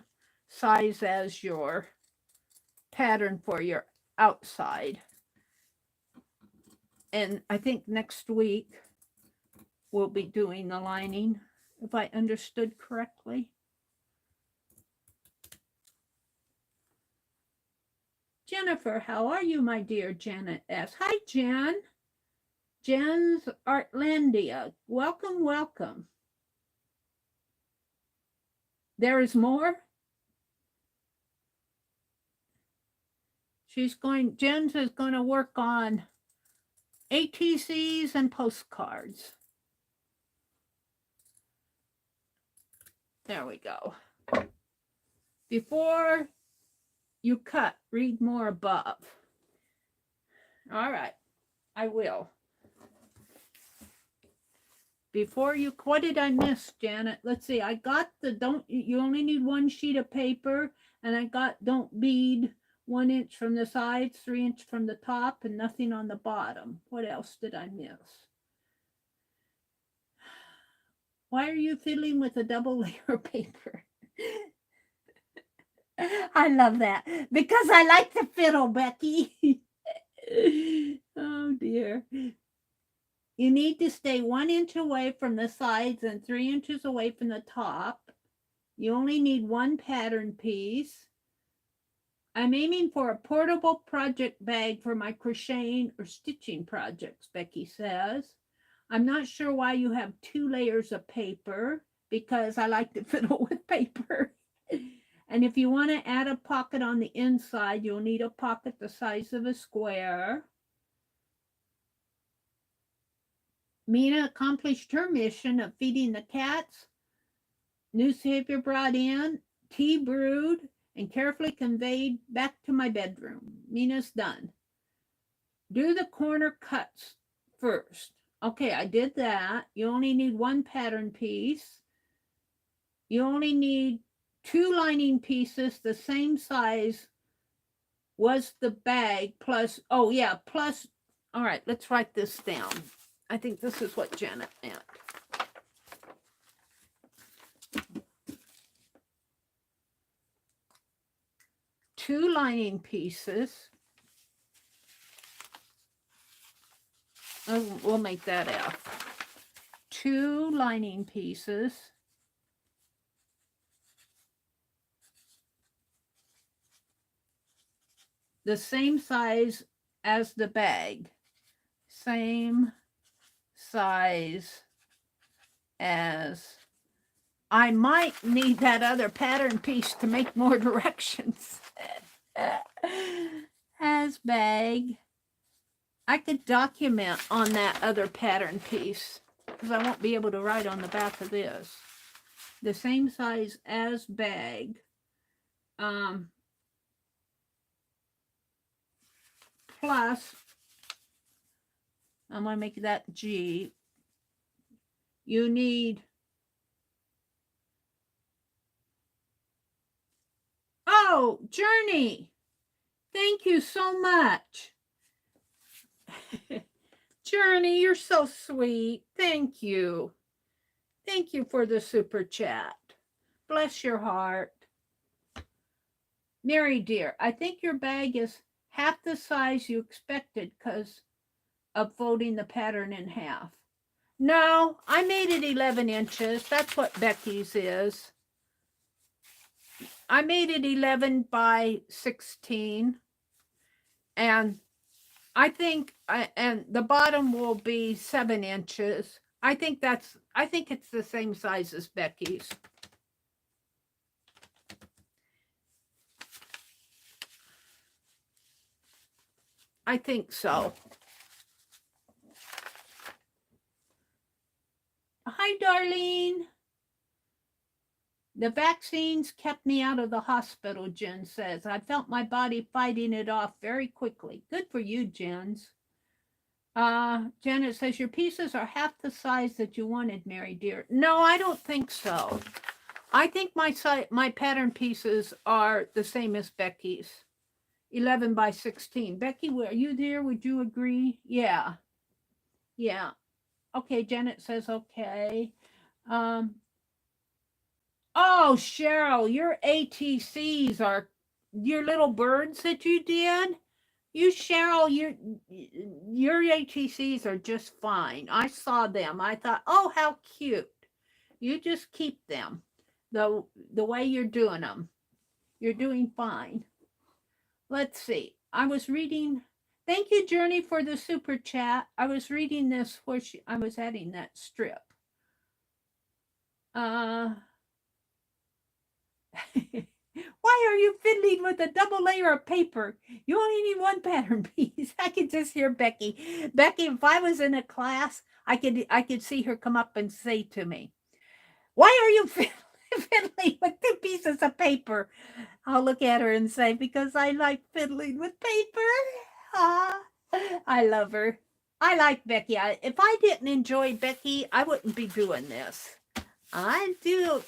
size as your pattern for your outside. And I think next week we'll be doing the lining, if I understood correctly. Jennifer, how are you, my dear? Janet asks. Hi, Jen. Jen's Artlandia. Welcome, welcome. There is more? Jen's is going to work on ATCs and postcards. There we go. Before you cut, read more above. All right, I will. Before you, what did I miss, Janet? Let's see, I got you only need one sheet of paper, and I got don't bead 1 inch from the sides, 3 inch from the top, and nothing on the bottom. What else did I miss? Why are you fiddling with a double layer of paper? I love that. Because I like to fiddle, Becky. Oh, dear. You need to stay 1 inch away from the sides and 3 inches away from the top. You only need one pattern piece. I'm aiming for a portable project bag for my crocheting or stitching projects, Becky says. I'm not sure why you have 2 layers of paper, because I like to fiddle with paper. And if you want to add a pocket on the inside, you'll need a pocket the size of a square. Mina accomplished her mission of feeding the cats, newspaper brought in, tea brewed, and carefully conveyed back to my bedroom. Mina's done. Do the corner cuts first. Okay, I did that. You only need one pattern piece. You only need 2 lining pieces, the same size was the bag, plus, oh yeah, plus, all right, let's write this down. I think this is what Janet meant. Two lining pieces. Oh, we'll make that F. 2 lining pieces. The same size as the bag. Same size as. I might need that other pattern piece to make more directions. As bag. I could document on that other pattern piece, because I won't be able to write on the back of this. The same size as bag. Plus, I'm going to make that G. You need, oh, Journey, thank you so much. Journey, you're so sweet. Thank you. Thank you for the super chat. Bless your heart. Mary, dear, I think your bag is half the size you expected because of folding the pattern in half. No, I made it 11 inches. That's what Becky's is. I made it 11 by 16. And I think, and the bottom will be 7 inches. I think it's the same size as Becky's. I think so. Hi, Darlene. The vaccines kept me out of the hospital, Jen says. I felt my body fighting it off very quickly. Good for you, Janet says, your pieces are half the size that you wanted, Meri dear. No, I don't think so. I think my pattern pieces are the same as Becky's. 11 by 16. Becky, are you there? Would you agree? Yeah. Yeah. Okay, Janet says okay. Oh, Cheryl, your ATCs are your little birds that you did. Cheryl, your ATCs are just fine. I saw them. I thought, oh, how cute. You just keep them the way you're doing them. You're doing fine. Let's see. I was reading. Thank you, Journey, for the super chat. I was reading this where I was adding that strip. Why are you fiddling with a double layer of paper? You only need one pattern piece. I could just hear Becky. Becky, if I was in a class, I could see her come up and say to me, why are you fiddling with 2 pieces of paper? I'll look at her and say, because I like fiddling with paper. I love her. I like Becky. If I didn't enjoy Becky, I wouldn't be doing this. I do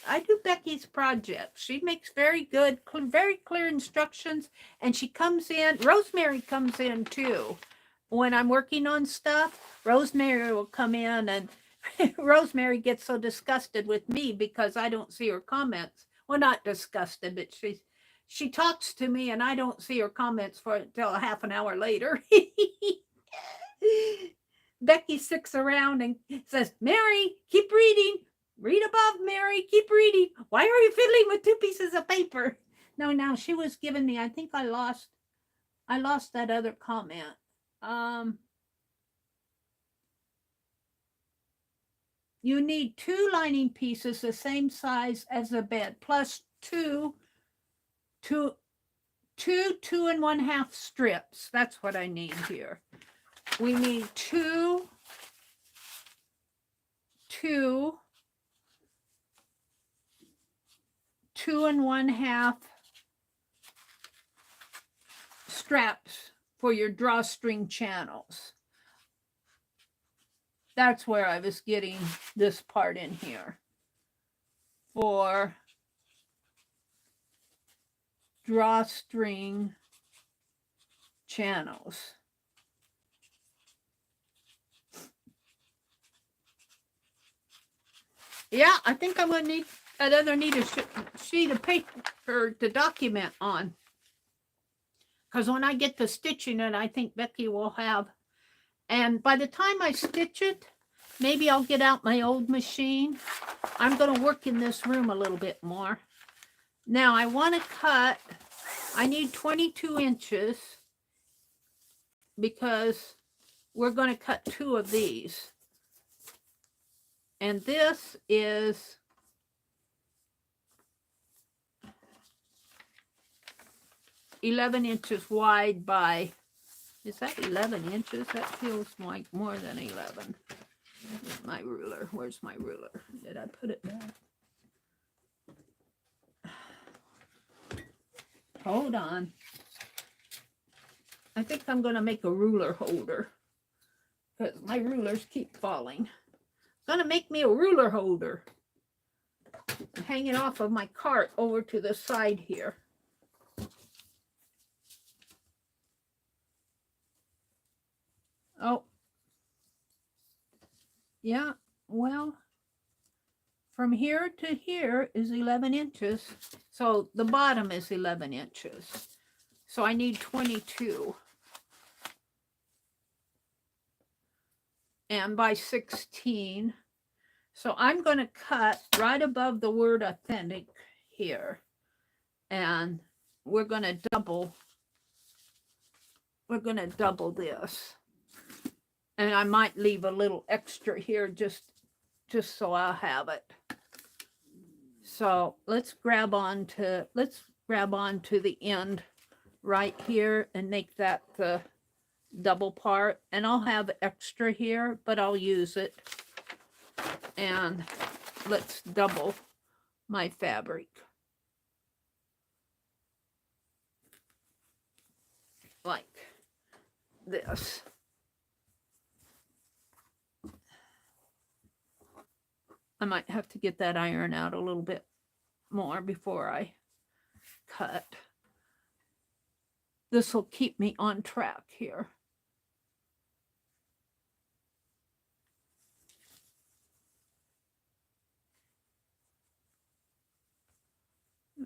Becky's projects. She makes very good, very clear instructions, and she comes in. Rosemary comes in too. When I'm working on stuff, Rosemary will come in, and Rosemary gets so disgusted with me because I don't see her comments. Well, not disgusted, but she talks to me, and I don't see her comments until a half an hour later. Becky sticks around and says, Meri, keep reading. Read above, Meri. Keep reading. Why are you fiddling with 2 pieces of paper? No, she was giving me, I think I lost that other comment. You need 2 lining pieces the same size as the bed, plus 2 2.5 strips. That's what I need here. We need 2 2.5 straps for your drawstring channels. That's where I was getting this part in here for drawstring channels. Yeah, I think I'm going to need another sheet of paper to document on. Because when I get to stitching it, I think Becky will have. And by the time I stitch it, maybe I'll get out my old machine. I'm going to work in this room a little bit more. Now, I want to cut. I need 22 inches because we're going to cut 2 of these. And this is 11 inches wide by, is that 11 inches? That feels like more than 11. My ruler. Where's my ruler? Did I put it back? Hold on. I think I'm going to make a ruler holder because my rulers keep falling. Going to make me a ruler holder. Hang it off of my cart over to the side here. Oh. Yeah, well, from here to here is 11 inches. So the bottom is 11 inches. So I need 22. And by 16. So I'm going to cut right above the word authentic here. And we're going to double this. And I might leave a little extra here just so I'll have it. So let's grab on to the end right here and make that the double part. And I'll have extra here, but I'll use it. And let's double my fabric. Like this. I might have to get that iron out a little bit more before I cut. This will keep me on track here.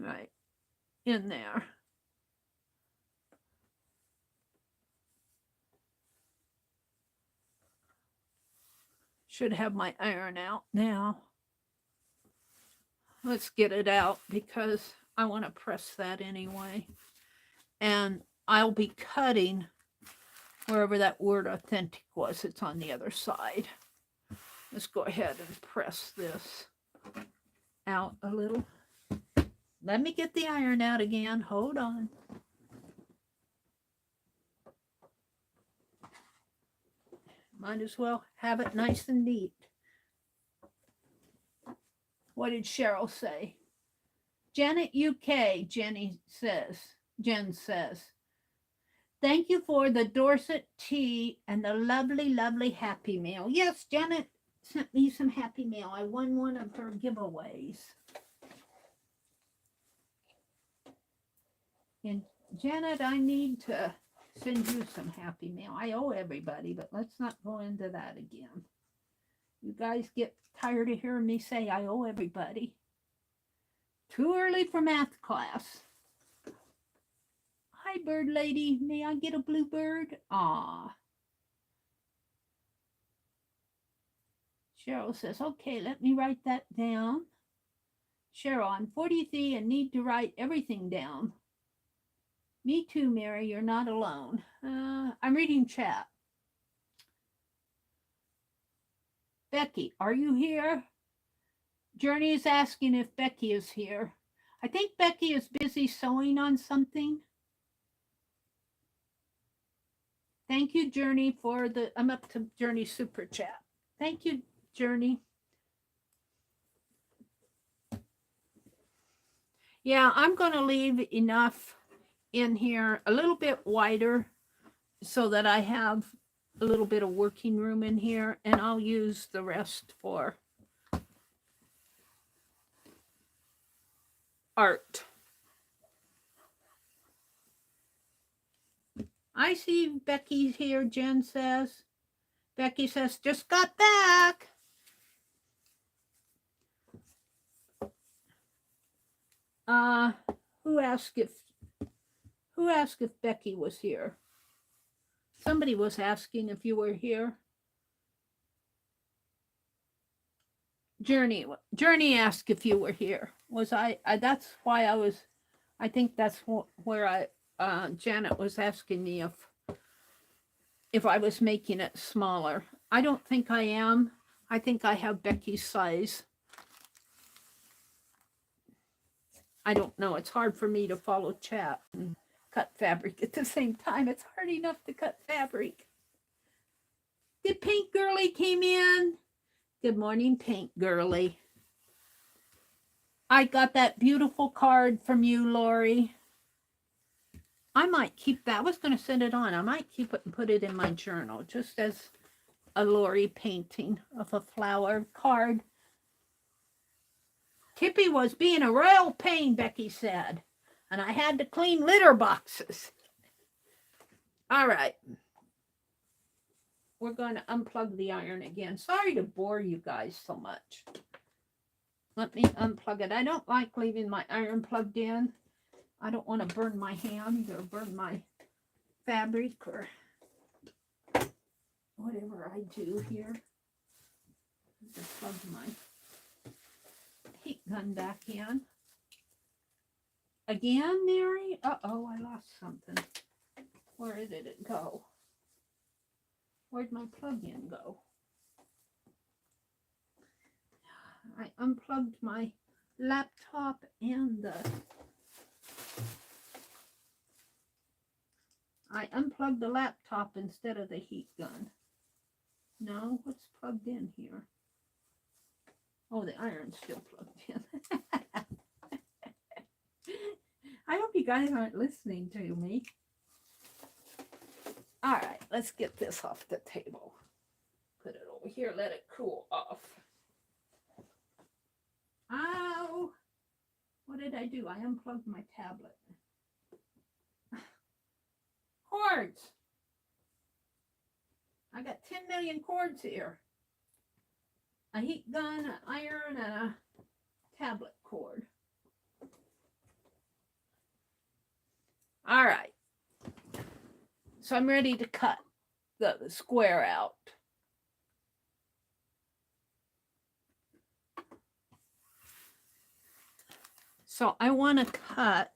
Right in there. Should have my iron out now. Let's get it out because I want to press that anyway. And I'll be cutting wherever that word authentic was. It's on the other side. Let's go ahead and press this out a little. Let me get the iron out again. Hold on. Might as well have it nice and neat. What did Cheryl say? Janet UK, Jen says, thank you for the Dorset tea and the lovely, lovely Happy Meal. Yes, Janet sent me some Happy Meal. I won one of her giveaways. And Janet, I need to send you some Happy Meal. I owe everybody, but let's not go into that again. You guys get tired of hearing me say I owe everybody. Too early for math class. Hi, bird lady. May I get a blue bird? Aw. Cheryl says, okay, let me write that down. Cheryl, I'm 43 and need to write everything down. Me too, Mary. You're not alone. I'm reading chat. Becky, are you here? Journey is asking if Becky is here. I think Becky is busy sewing on something. Thank you, Journey, for the... I'm up to Journey Super Chat. Thank you, Journey. Yeah, I'm going to leave enough in here, a little bit wider, so that I have a little bit of working room in here, and I'll use the rest for art. I see Becky's here, Jen says. Becky says, just got back. Who asked if Becky was here? Somebody was asking if you were here. Journey asked if you were here. Was I that's why I was, I think that's where Janet was asking me if I was making it smaller. I don't think I am. I think I have Becky's size. I don't know. It's hard for me to follow chat and cut fabric at the same time. It's hard enough to cut fabric. Good Pink Girly came in. Good morning, Pink Girly. I got that beautiful card from you, Lori. I might keep that. I was going to send it on. I might keep it and put it in my journal, just as a Lori painting of a flower card. Tippy was being a real pain, Becky said, and I had to clean litter boxes. All right. We're going to unplug the iron again. Sorry to bore you guys so much. Let me unplug it. I don't like leaving my iron plugged in. I don't want to burn my hand or burn my fabric or whatever I do here. Just plug my heat gun back in. Again, Mary? Uh-oh, I lost something. Where did it go? Where'd my plug-in go? I unplugged my laptop and I unplugged the laptop instead of the heat gun. No, what's plugged in here? Oh, the iron's still plugged in. I hope you guys aren't listening to me. All right, let's get this off the table. Put it over here, let it cool off. Ow! What did I do? I unplugged my tablet. Cords! I got 10 million cords here. A heat gun, an iron, and a tablet cord. All right. So I'm ready to cut the square out. So I want to cut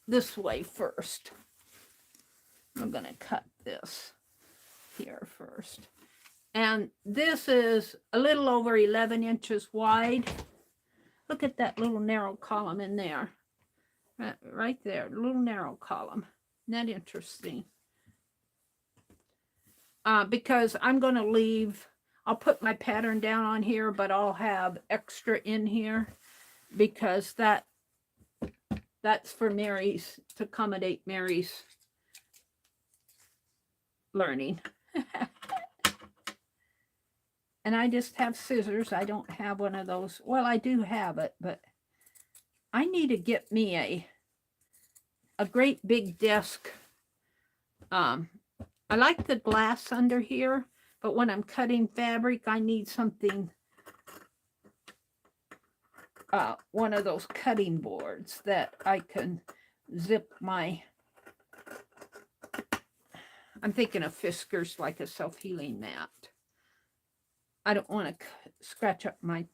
this way first. I'm going to cut this here first. And this is a little over 11 inches wide. Look at that little narrow column in there. Right there, little narrow column. Isn't that interesting? Because I'm going to leave, I'll put my pattern down on here, but I'll have extra in here because that's for Meri's, to accommodate Meri's learning. And I just have scissors. I don't have one of those. Well, I do have it, but I need to get me a great big desk. I like the glass under here, but when I'm cutting fabric, I need something, one of those cutting boards that I can zip my, I'm thinking of Fiskars, like a self-healing mat. I don't want to scratch up my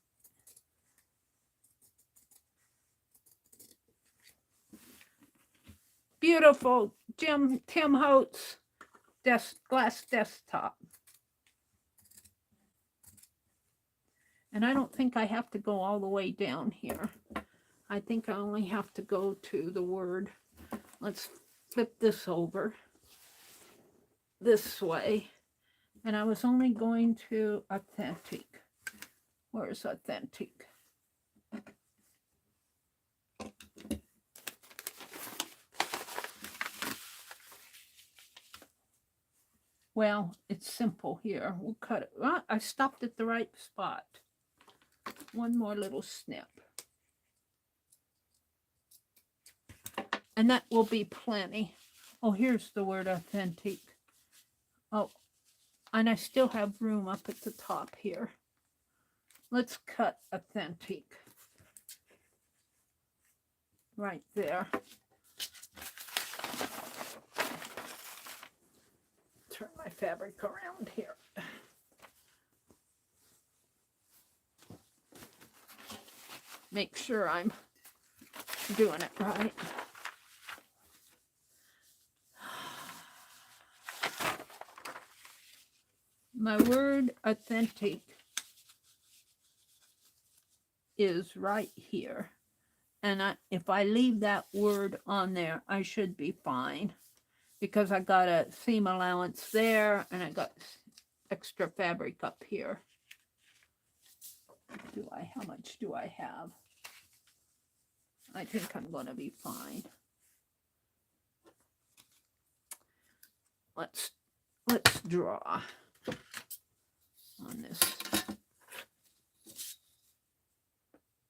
beautiful Tim Holtz glass desktop. And I don't think I have to go all the way down here. I think I only have to go to the word. Let's flip this over this way. And I was only going to authentic. Where's authentic? Well, it's simple here. We'll cut it. Well, I stopped at the right spot. One more little snip. And that will be plenty. Oh, here's the word authentic. Oh, and I still have room up at the top here. Let's cut authentic. Right there. Turn my fabric around here. Make sure I'm doing it right. My word authentic is right here. And if I leave that word on there, I should be fine. Because I got a seam allowance there and I got extra fabric up here. How much do I have? I think I'm going to be fine. Let's draw on this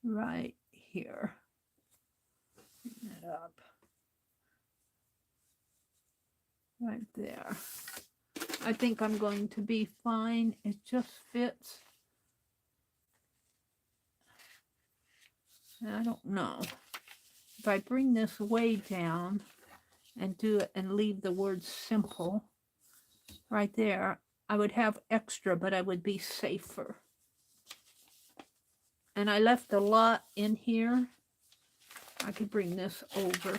right here. Bring that up. Right there. I think I'm going to be fine. It just fits. I don't know. If I bring this way down and do it and leave the word simple right there, I would have extra, but I would be safer. And I left a lot in here. I could bring this over.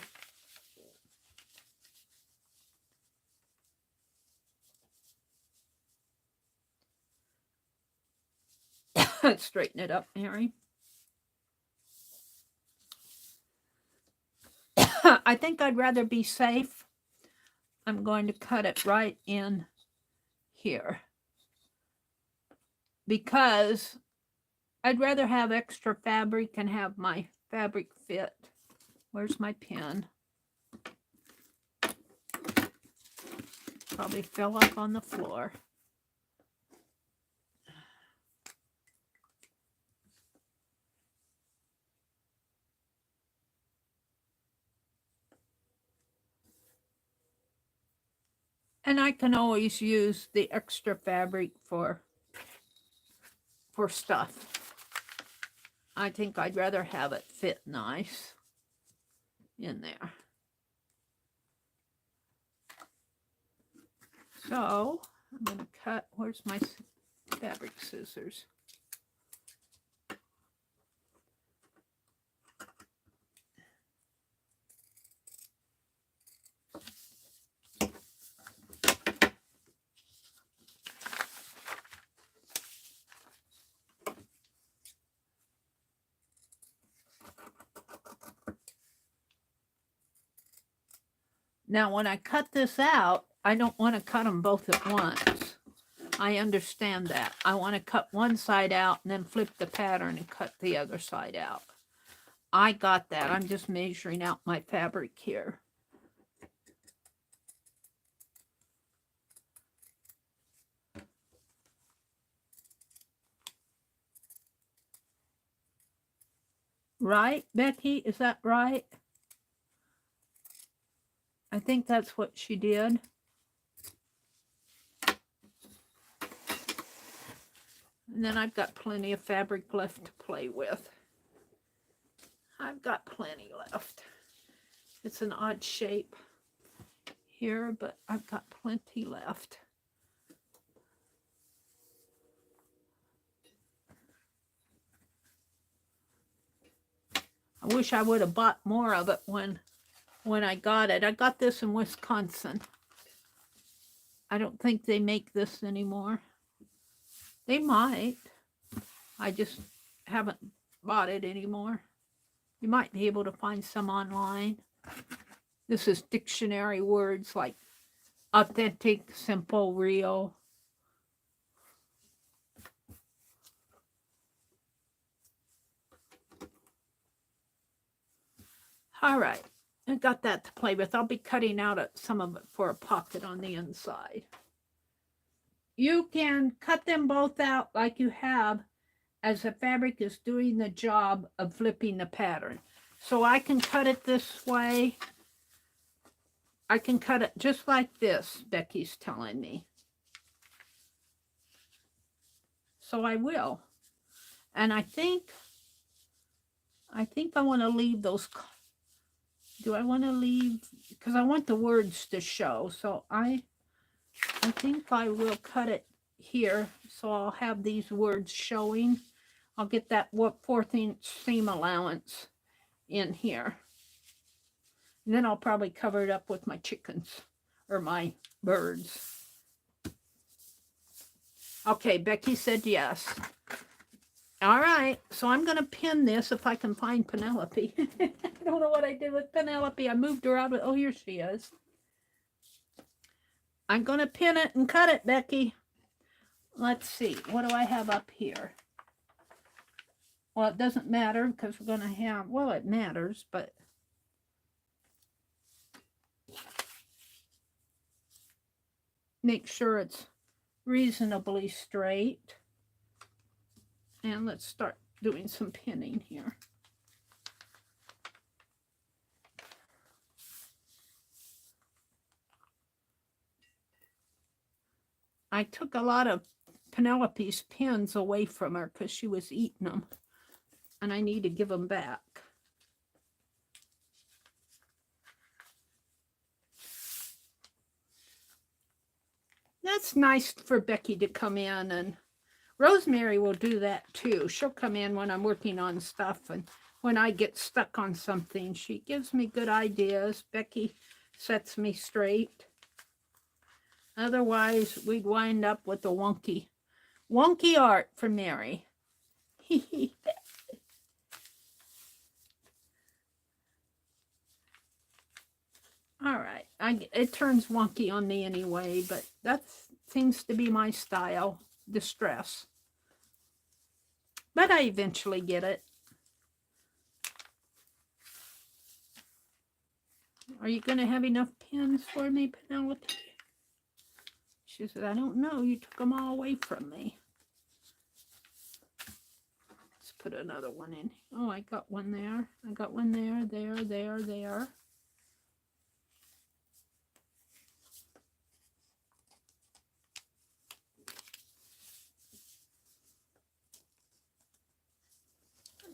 Straighten it up, Meri. I think I'd rather be safe. I'm going to cut it right in here because I'd rather have extra fabric and have my fabric fit. Where's my pen? Probably fell up on the floor. And I can always use the extra fabric for stuff. I think I'd rather have it fit nice in there. So I'm going to cut. Where's my fabric scissors? Now, when I cut this out, I don't want to cut them both at once. I understand that. I want to cut one side out and then flip the pattern and cut the other side out. I got that. I'm just measuring out my fabric here. Right, Becky? Is that right? I think that's what she did. And then I've got plenty of fabric left to play with. I've got plenty left. It's an odd shape here, but I've got plenty left. I wish I would have bought more of it when I got it. I got this in Wisconsin. I don't think they make this anymore. They might. I just haven't bought it anymore. You might be able to find some online. This is dictionary words like authentic, simple, real. All right. I got that to play with. I'll be cutting out some of it for a pocket on the inside. You can cut them both out like you have as the fabric is doing the job of flipping the pattern. So I can cut it this way. I can cut it just like this, Becky's telling me. So I will. And I think I want to leave those. Do I want to leave? Because I want the words to show. So I think I will cut it here. So I'll have these words showing. I'll get that 1/4 inch seam allowance in here. And then I'll probably cover it up with my chickens or my birds. Okay, Becky said yes. All right, so I'm going to pin this if I can find Penelope. I don't know what I did with Penelope. I moved her out. Oh, here she is. I'm going to pin it and cut it, Becky. Let's see. What do I have up here? Well, it doesn't matter because we're going to have, well, it matters, but make sure it's reasonably straight. And let's start doing some pinning here. I took a lot of Penelope's pins away from her because she was eating them. And I need to give them back. That's nice for Becky to come in, and Rosemary will do that too. She'll come in when I'm working on stuff, and when I get stuck on something, she gives me good ideas. Becky sets me straight. Otherwise, we'd wind up with a wonky art for Meri. All right, it turns wonky on me anyway, but that seems to be my style, distress. But I eventually get it. Are you going to have enough pins for me, Penelope? She said, I don't know. You took them all away from me. Let's put another one in. Oh, I got one there. I got one there, there.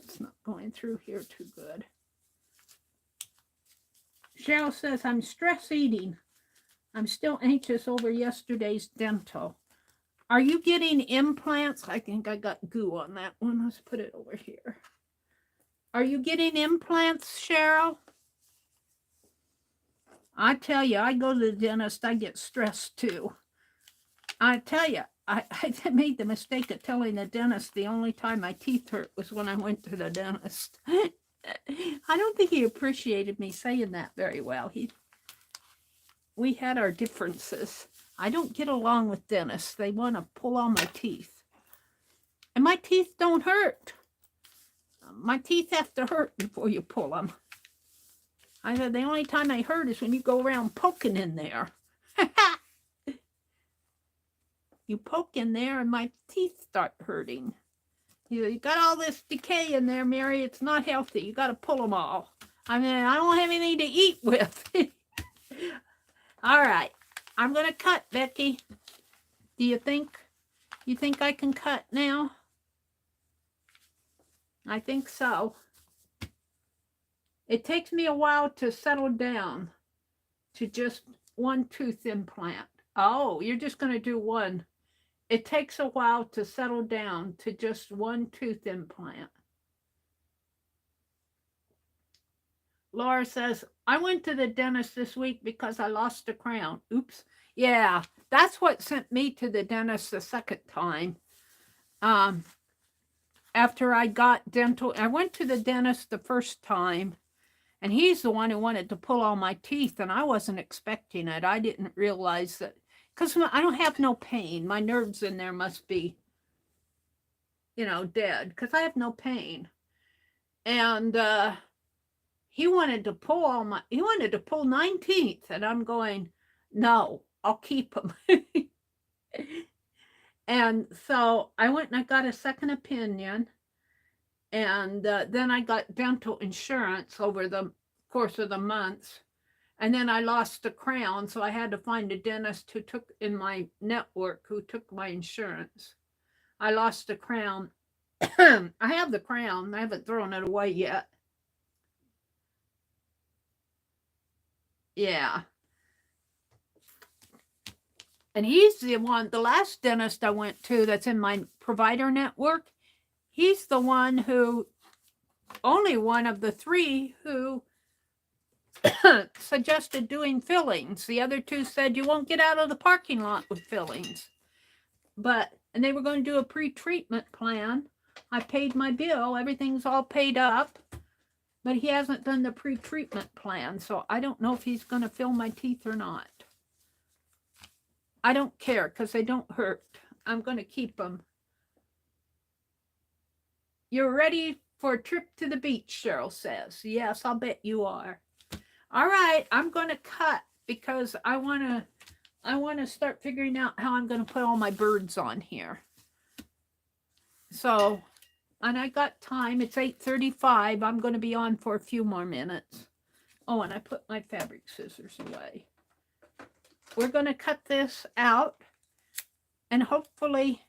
It's not going through here too good. Cheryl says, I'm stress eating. I'm still anxious over yesterday's dental. Are you getting implants? I think I got goo on that one. Let's put it over here. Are you getting implants, Cheryl? I tell you, I go to the dentist, I get stressed too. I tell you, I made the mistake of telling the dentist the only time my teeth hurt was when I went to the dentist. I don't think he appreciated me saying that very well. We had our differences. I don't get along with dentists. They want to pull all my teeth. And my teeth don't hurt. My teeth have to hurt before you pull them. I said the only time they hurt is when you go around poking in there. You poke in there and my teeth start hurting. You got all this decay in there, Meri. It's not healthy. You got to pull them all. I mean, I don't have anything to eat with. All right. I'm going to cut, Becky. Do you think I can cut now? I think so. It takes me a while to settle down to just one tooth implant. Oh, you're just going to do one. It takes a while to settle down to just one tooth implant. Laura says, I went to the dentist this week because I lost a crown. Oops. Yeah, that's what sent me to the dentist the second time. After I got dental, I went to the dentist the first time, and he's the one who wanted to pull all my teeth, and I wasn't expecting it. I didn't realize that, because I don't have no pain. My nerves in there must be, dead, because I have no pain. And he wanted to pull 9 teeth, and I'm going, no, I'll keep them. And so I went and I got a second opinion, and then I got dental insurance over the course of the months, and then I lost the crown, so I had to find a dentist who took in my network who took my insurance. I lost the crown. I have the crown. I haven't thrown it away yet. Yeah. And he's the last dentist I went to that's in my provider network, he's the only one of the 3 who suggested doing fillings. The other 2 said you won't get out of the parking lot with fillings. And they were going to do a pre-treatment plan. I paid my bill. Everything's all paid up. But he hasn't done the pre-treatment plan, so I don't know if he's going to fill my teeth or not. I don't care because they don't hurt. I'm going to keep them. You're ready for a trip to the beach, Cheryl says. Yes, I'll bet you are. All right, I'm going to cut because I want to start figuring out how I'm going to put all my birds on here. So, and I got time. It's 8:35. I'm going to be on for a few more minutes. Oh, and I put my fabric scissors away. We're going to cut this out, and hopefully,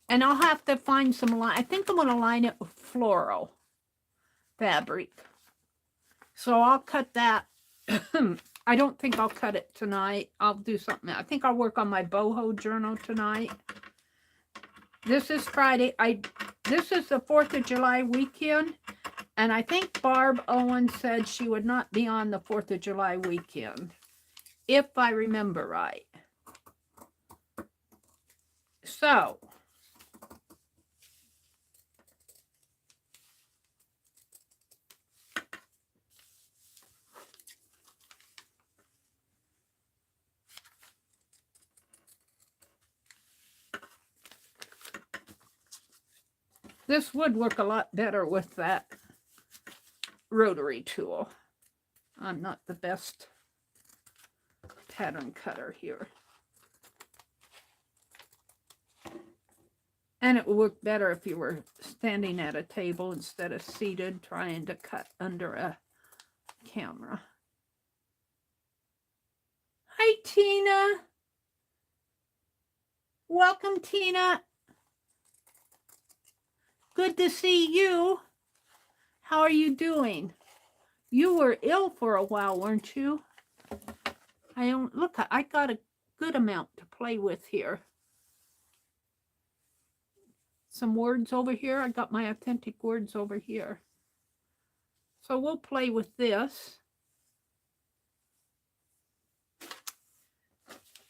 and I'll have to find some line. I think I'm going to line it with floral fabric. So I'll cut that. I don't think I'll cut it tonight. I'll do something. I think I'll work on my boho journal tonight. This is Friday. This is the 4th of July weekend, and I think Barb Owen said she would not be on the 4th of July weekend, if I remember right. So, this would work a lot better with that rotary tool. I'm not the best pattern cutter here. And it would work better if you were standing at a table instead of seated trying to cut under a camera. Hi, Tina. Welcome, Tina. Good to see you. How are you doing? You were ill for a while, weren't you? Look, I got a good amount to play with here. Some words over here. I got my authentic words over here. So we'll play with this.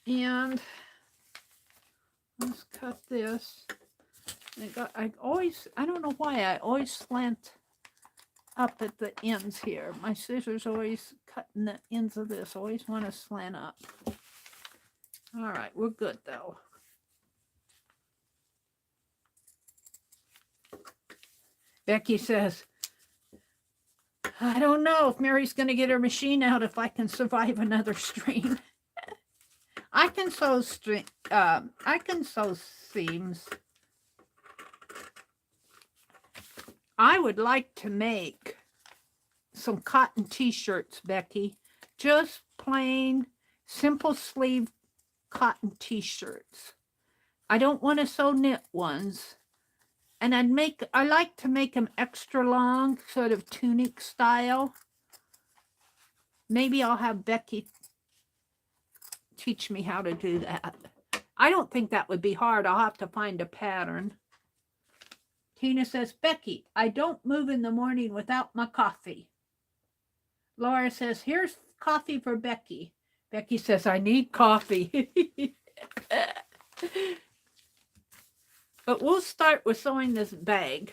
And let's cut this. I don't know why I always slant up at the ends here. My scissors always cutting the ends of this. Always want to slant up. All right, we're good though. Becky says, I don't know if Meri's going to get her machine out if I can survive another stream. I can sew seams. I would like to make some cotton t-shirts, Becky. Just plain, simple sleeve cotton t-shirts. I don't want to sew knit ones. And I like to make them extra long, sort of tunic style. Maybe I'll have Becky teach me how to do that. I don't think that would be hard. I'll have to find a pattern. Tina says, Becky, I don't move in the morning without my coffee. Laura says, here's coffee for Becky. Becky says, I need coffee. But we'll start with sewing this bag.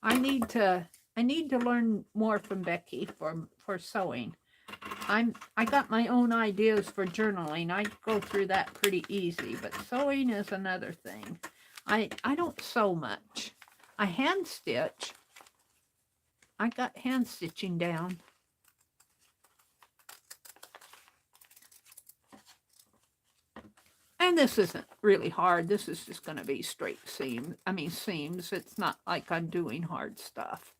I need to learn more from Becky for sewing. I got my own ideas for journaling. I go through that pretty easy, but sewing is another thing. I don't sew much. I hand stitch. I got hand stitching down. And this isn't really hard. This is just going to be straight seams. It's not like I'm doing hard stuff.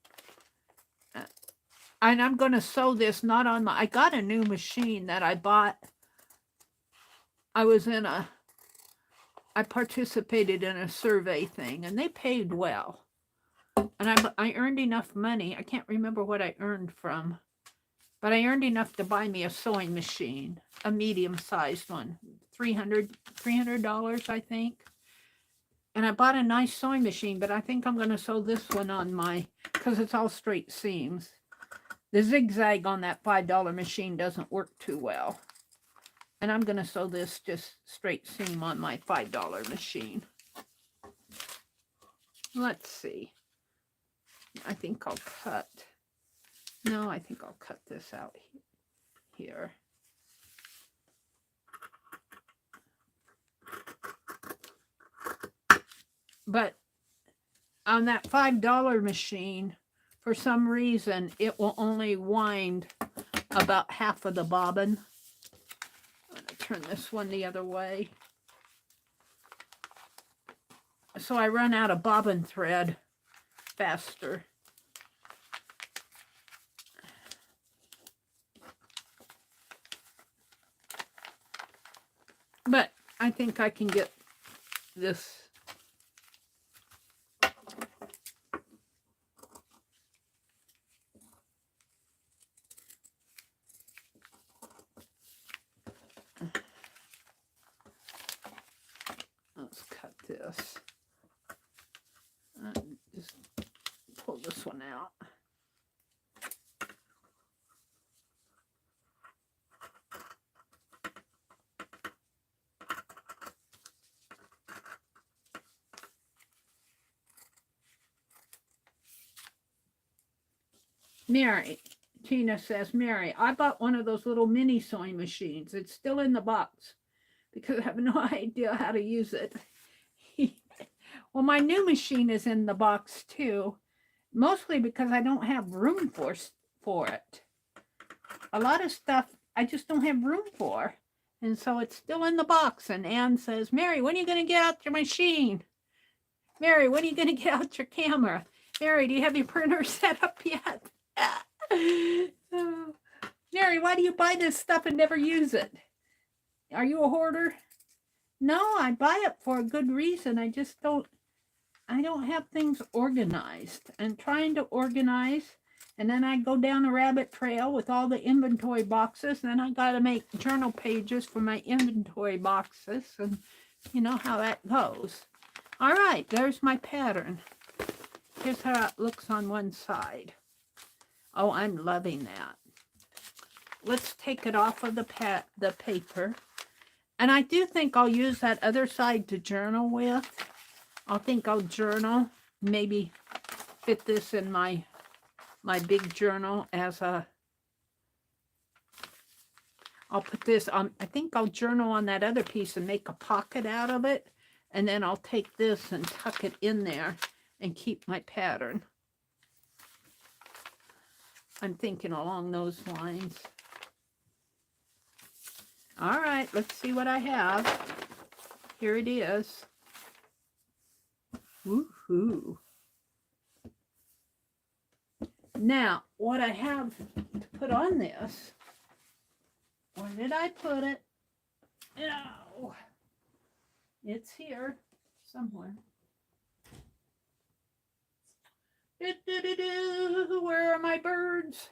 And I'm going to sew this not on I got a new machine that I bought. I participated in a survey thing, and they paid well. And I earned enough money. I can't remember what I earned from, but I earned enough to buy me a sewing machine, a medium-sized one, $300, I think. And I bought a nice sewing machine, but I think I'm going to sew this one on because it's all straight seams. The zigzag on that $5 machine doesn't work too well. And I'm going to sew this just straight seam on my $5 machine. Let's see. I think I'll cut. No, I think I'll cut this out here. But on that $5 machine, for some reason, it will only wind about half of the bobbin. I'm going to turn this one the other way. So I run out of bobbin thread faster. But I think I can get this. Let's cut this. Just pull this one out. Meri, Tina says, Meri, I bought one of those little mini sewing machines. It's still in the box because I have no idea how to use it. Well, my new machine is in the box too, mostly because I don't have room for it. a lot of stuff I just don't have room for. And so it's still in the box. And Anne says, Meri, when are you going to get out your machine? Meri, when are you going to get out your camera? Meri, do you have your printer set up yet? Meri, why do you buy this stuff and never use it? Are you a hoarder? No, I buy it for a good reason. I don't have things organized. I'm trying to organize, and then I go down a rabbit trail with all the inventory boxes. Then I got to make journal pages for my inventory boxes, and you know how that goes. All right, there's my pattern. Here's how it looks on one side. Oh, I'm loving that. Let's take it off of the paper. And I do think I'll use that other side to journal with. I think I'll journal, maybe fit this in my big journal as a, I'll put this on, I think I'll journal on that other piece and make a pocket out of it. And then I'll take this and tuck it in there and keep my pattern. I'm thinking along those lines. All right, let's see what I have. Here it is. Woohoo. Now, what I have to put on this, where did I put it? Oh, it's here somewhere. Where are my birds?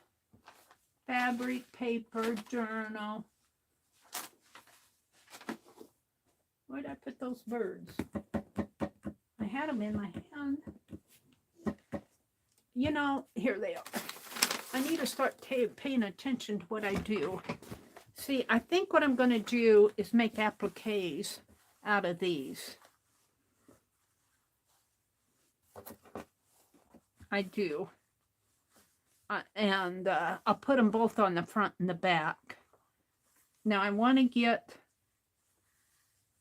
Fabric, paper, journal. Where did I put those birds? I had them in my hand. You know, here they are. I need to start paying attention to what I do. See, I think what I'm going to do is make appliques out of these. I do. And I'll put them both on the front and the back. Now I want to get,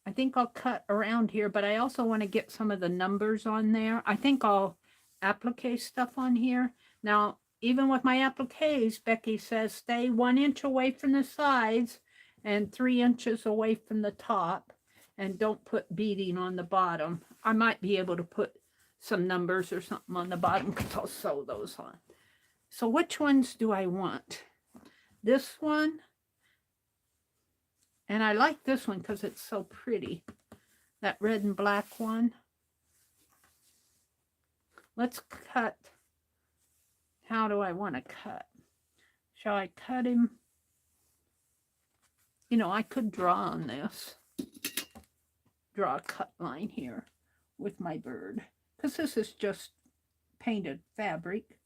I think I'll cut around here, but I also want to get some of the numbers on there. I think I'll applique stuff on here. Now, even with my appliques, Becky says stay 1 inch away from the sides and 3 inches away from the top, and don't put beading on the bottom. I might be able to put some numbers or something on the bottom because I'll sew those on. So which ones do I want? This one. And I like this one because it's so pretty. That red and black one. Let's cut. How do I want to cut? Shall I cut him? You know, I could draw on this. Draw a cut line here with my bird. Because this is just painted fabric.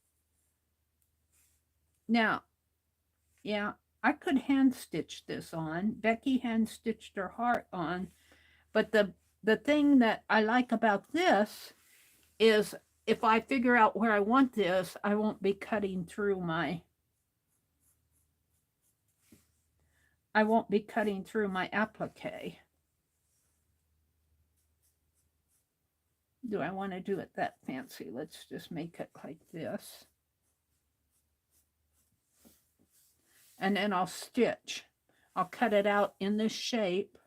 Now, yeah, I could hand stitch this on. Becky hand stitched her heart on. But the thing that I like about this is if I figure out where I want this, I won't be cutting through my applique. Do I want to do it that fancy? Let's just make it like this. And then I'll stitch. I'll cut it out in this shape.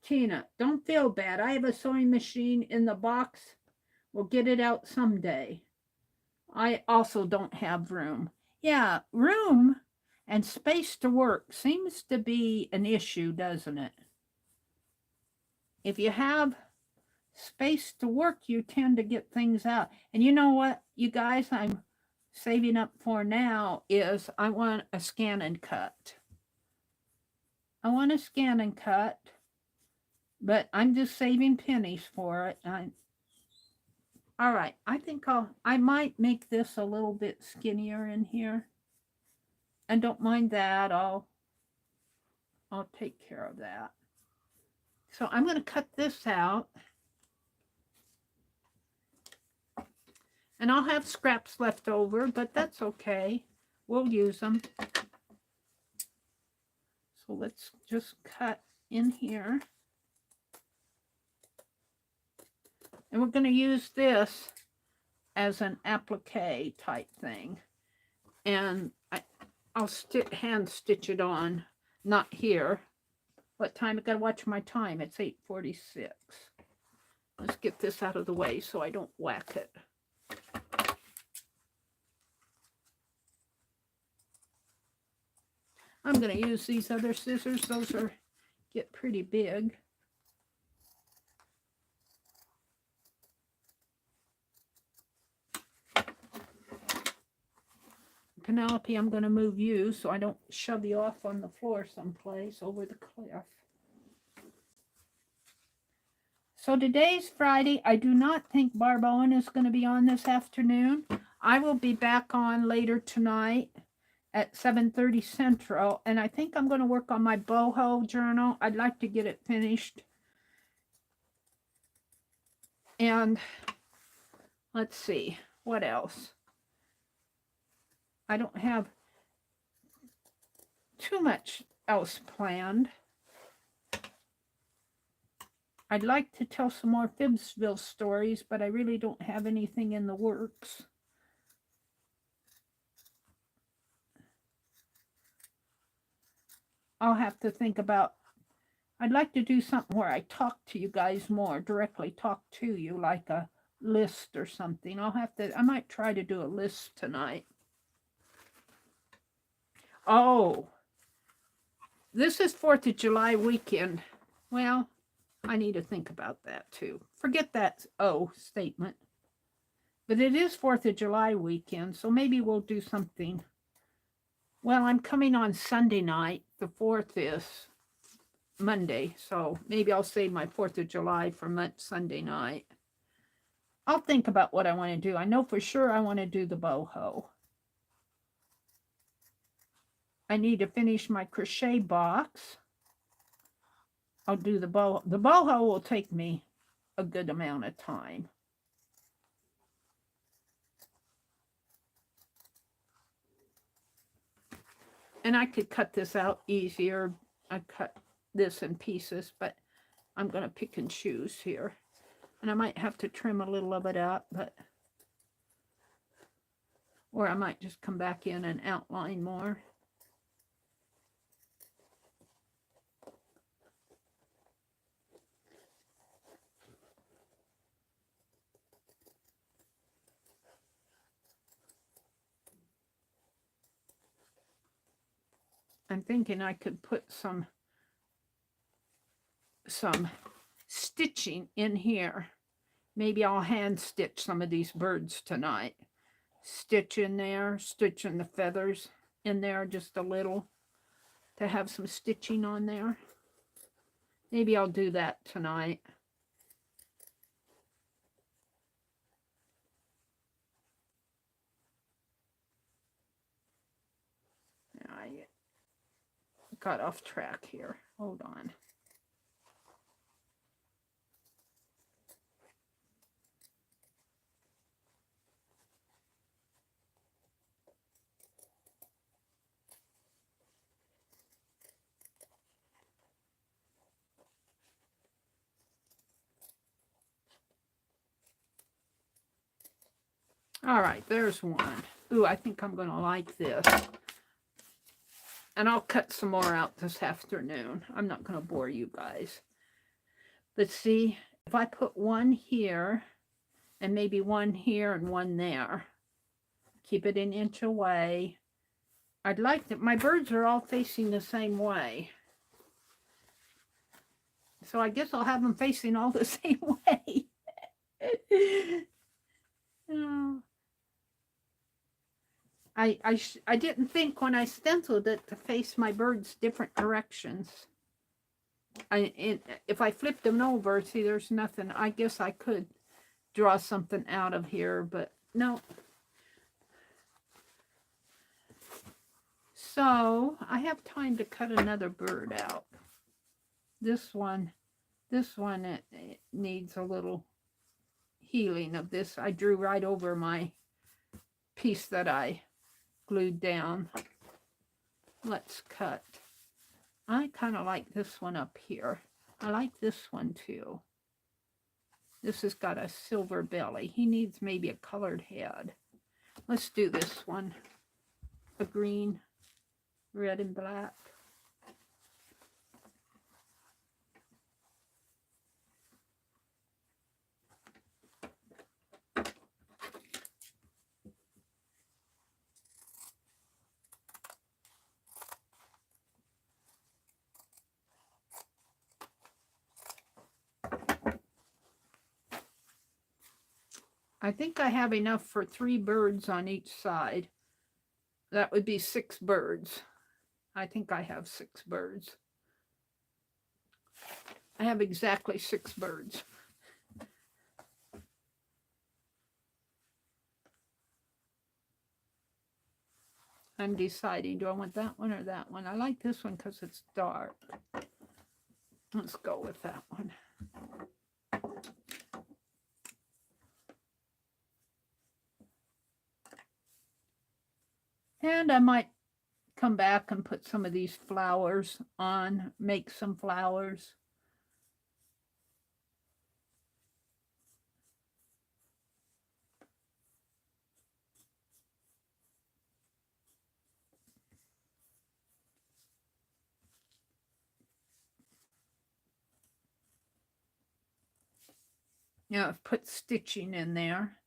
Tina, don't feel bad. I have a sewing machine in the box. We'll get it out someday. I also don't have room. Yeah, room and space to work seems to be an issue, doesn't it? If you have space to work, you tend to get things out. And you know what, you guys, I'm saving up for now is I want a scan and cut. I want a scan and cut, but I'm just saving pennies for it. All right, I think I might make this a little bit skinnier in here. And don't mind that, I'll take care of that. So I'm going to cut this out. And I'll have scraps left over, but that's okay. We'll use them. So let's just cut in here. And we're going to use this as an applique type thing. And I'll hand stitch it on, not here. What time? I got to watch my time. It's 8:46. Let's get this out of the way so I don't whack it. I'm going to use these other scissors. Those get pretty big. Penelope, I'm going to move you so I don't shove you off on the floor someplace over the cliff. So today's Friday. I do not think Barb Owen is going to be on this afternoon. I will be back on later tonight at 7:30 Central, and I think I'm going to work on my boho journal. I'd like to get it finished. And let's see, what else? I don't have too much else planned. I'd like to tell some more Fibsville stories, but I really don't have anything in the works. I'll have to think about, I'd like to do something where I talk to you guys more, directly talk to you, like a list or something. I might try to do a list tonight. Oh, this is 4th of July weekend. Well, I need to think about that too. Forget that statement. But it is 4th of July weekend, so maybe we'll do something. Well, I'm coming on Sunday night. The 4th is Monday, so maybe I'll save my 4th of July for Sunday night. I'll think about what I want to do. I know for sure I want to do the boho. I need to finish my crochet box. I'll do the boho. The boho will take me a good amount of time. And I could cut this out easier. I cut this in pieces, but I'm going to pick and choose here. And I might have to trim a little of it out, or I might just come back in and outline more. I'm thinking I could put some stitching in here. Maybe I'll hand stitch some of these birds tonight. Stitch in there, stitch in the feathers in there just a little to have some stitching on there. Maybe I'll do that tonight. I got off track here. Hold on. All right, there's one. Ooh, I think I'm going to like this. And I'll cut some more out this afternoon. I'm not going to bore you guys. But see, if I put one here, and maybe one here and one there, keep it an inch away. I'd like that. My birds are all facing the same way. So I guess I'll have them facing all the same way. Oh. I didn't think when I stenciled it to face my birds different directions. If I flipped them over, see, there's nothing. I guess I could draw something out of here, but no. So I have time to cut another bird out. This one it needs a little healing of this. I drew right over my piece that I glued down. Let's cut. I kind of like this one up here. I like this one too. This has got a silver belly. He needs maybe a colored head. Let's do this one. A green, red, and black. I think I have enough for 3 birds on each side. That would be 6 birds. I think I have 6 birds. I have exactly 6 birds. I'm deciding, do I want that one or that one? I like this one because it's dark. Let's go with that one. And I might come back and put some of these flowers on, make some flowers. You know, I've put stitching in there.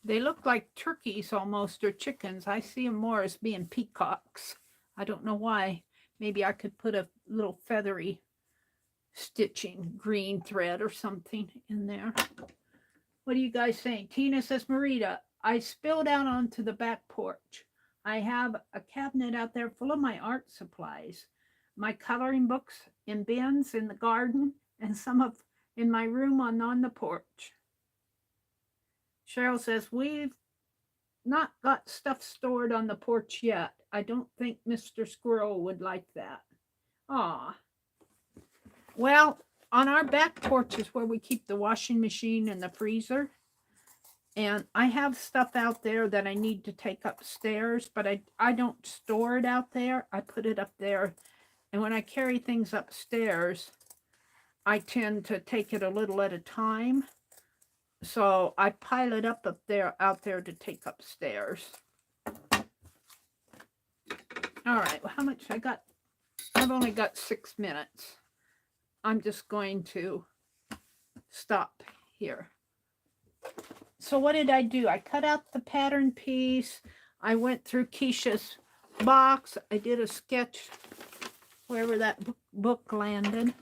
They look like turkeys almost, or chickens. I see them more as being peacocks. I don't know why. Maybe I could put a little feathery stitching, green thread or something in there. What are you guys saying? Tina says, Merida, I spilled out onto the back porch. I have a cabinet out there full of my art supplies, my coloring books in bins in the garden, and some of in my room on the porch. Cheryl says, we've not got stuff stored on the porch yet. I don't think Mr. Squirrel would like that. Aw. Well, on our back porch is where we keep the washing machine and the freezer. And I have stuff out there that I need to take upstairs, but I don't store it out there. I put it up there. And when I carry things upstairs, I tend to take it a little at a time. So I pile it up there, out there to take upstairs. All right, well, how much I got? I've only got 6 minutes. I'm just going to stop here. So what did I do? I cut out the pattern piece. I went through Keisha's box. I did a sketch wherever that book landed.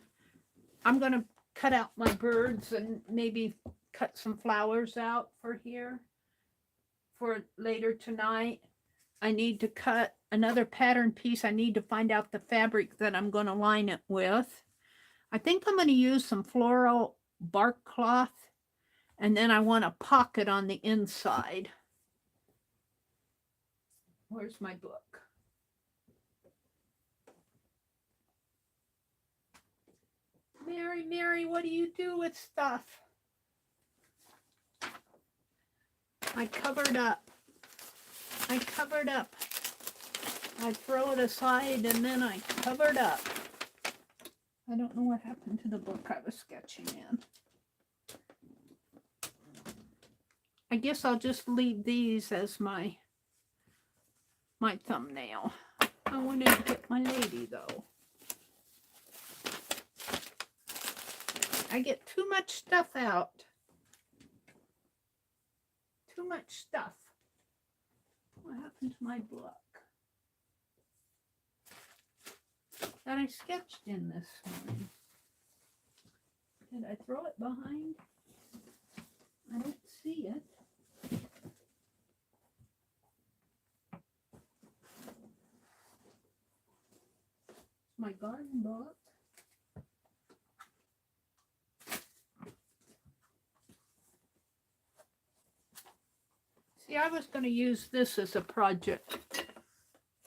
I'm going to cut out my birds and maybe cut some flowers out for here for later tonight. I need to cut another pattern piece. I need to find out the fabric that I'm going to line it with. I think I'm going to use some floral bark cloth, and then I want a pocket on the inside. Where's my book? Meri, what do you do with stuff? I covered up. I throw it aside and then I covered up. I don't know what happened to the book I was sketching in. I guess I'll just leave these as my thumbnail. I wanted to get my lady though. I get too much stuff out. Too much stuff. What happened to my book that I sketched in this morning? Did I throw it behind? I don't see it. My garden book. See, I was going to use this as a project.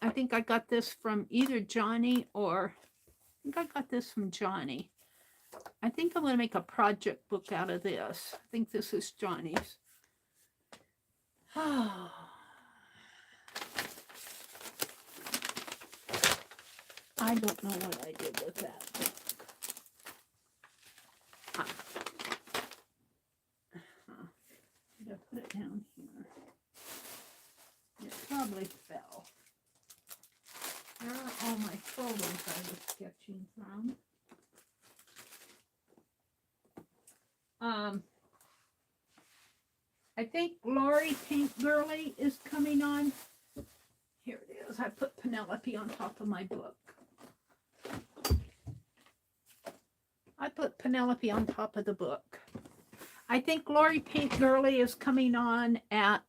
I think I got this from either Johnny or I think I got this from Johnny. I think I'm going to make a project book out of this. I think this is Johnny's. I don't know what I did with that book. Did I put it down here? It probably fell. There are all my photos I was sketching from. I think Lori Pink Girly is coming on. Here it is. I put Penelope on top of my book. I put Penelope on top of the book. I think Lori Pink Girly is coming on at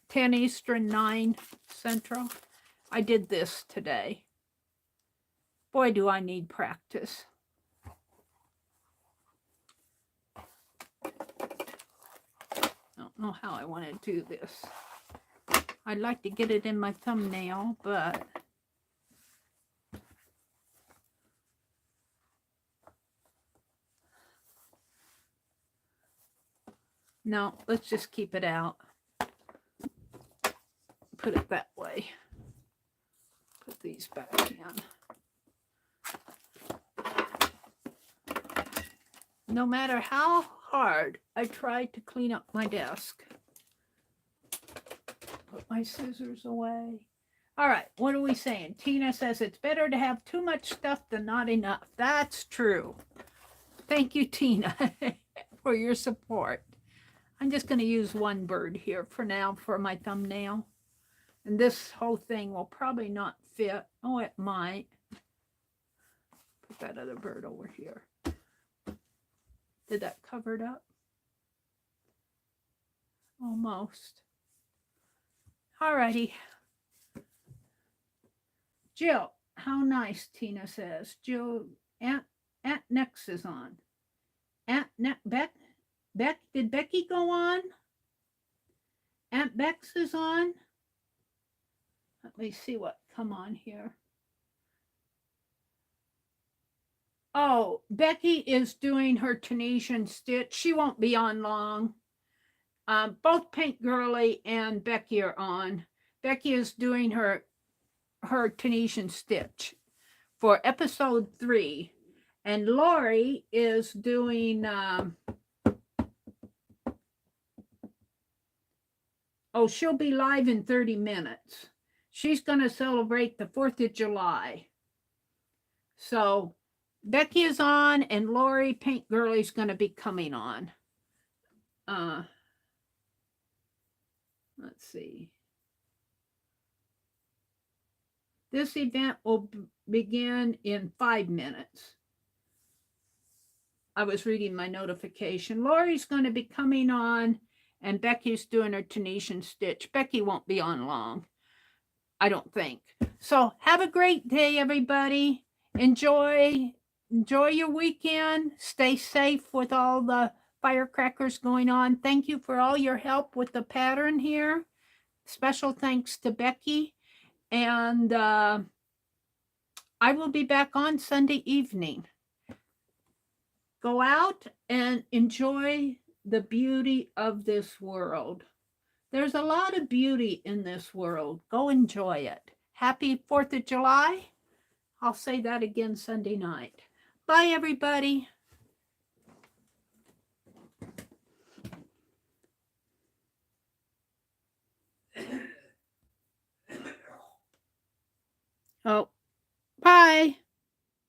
10 Eastern, 9 Central. I did this today. Boy, do I need practice. Don't know how I want to do this. I'd like to get it in my thumbnail, but no, let's just keep it out. Put it that way. Put these back in. No matter how hard I tried to clean up my desk. Put my scissors away. All right, what are we saying? Tina says it's better to have too much stuff than not enough. That's true. Thank you, Tina, for your support. I'm just going to use one bird here for now for my thumbnail. And this whole thing will probably not fit. Oh, it might. Put that other bird over here. Did that cover it up? Almost. Alrighty. Jill, how nice, Tina says. Jill, Aunt Nex is on. Beck, did Becky go on? Aunt Bex is on. Let me see what come on here. Oh, Becky is doing her Tunisian stitch. She won't be on long. Both Pink Girly and Becky are on. Becky is doing her Tunisian stitch for episode 3. And Lori is doing... she'll be live in 30 minutes. She's going to celebrate the 4th of July. So Becky is on and Lori Pink Girly's going to be coming on. Let's see. This event will begin in 5 minutes. I was reading my notification. Lori's going to be coming on and Becky's doing her Tunisian stitch. Becky won't be on long, I don't think. So have a great day, everybody. Enjoy your weekend. Stay safe with all the firecrackers going on. Thank you for all your help with the pattern here. Special thanks to Becky. And I will be back on Sunday evening. Go out and enjoy the beauty of this world. There's a lot of beauty in this world. Go enjoy it. Happy 4th of July. I'll say that again Sunday night. Bye, everybody.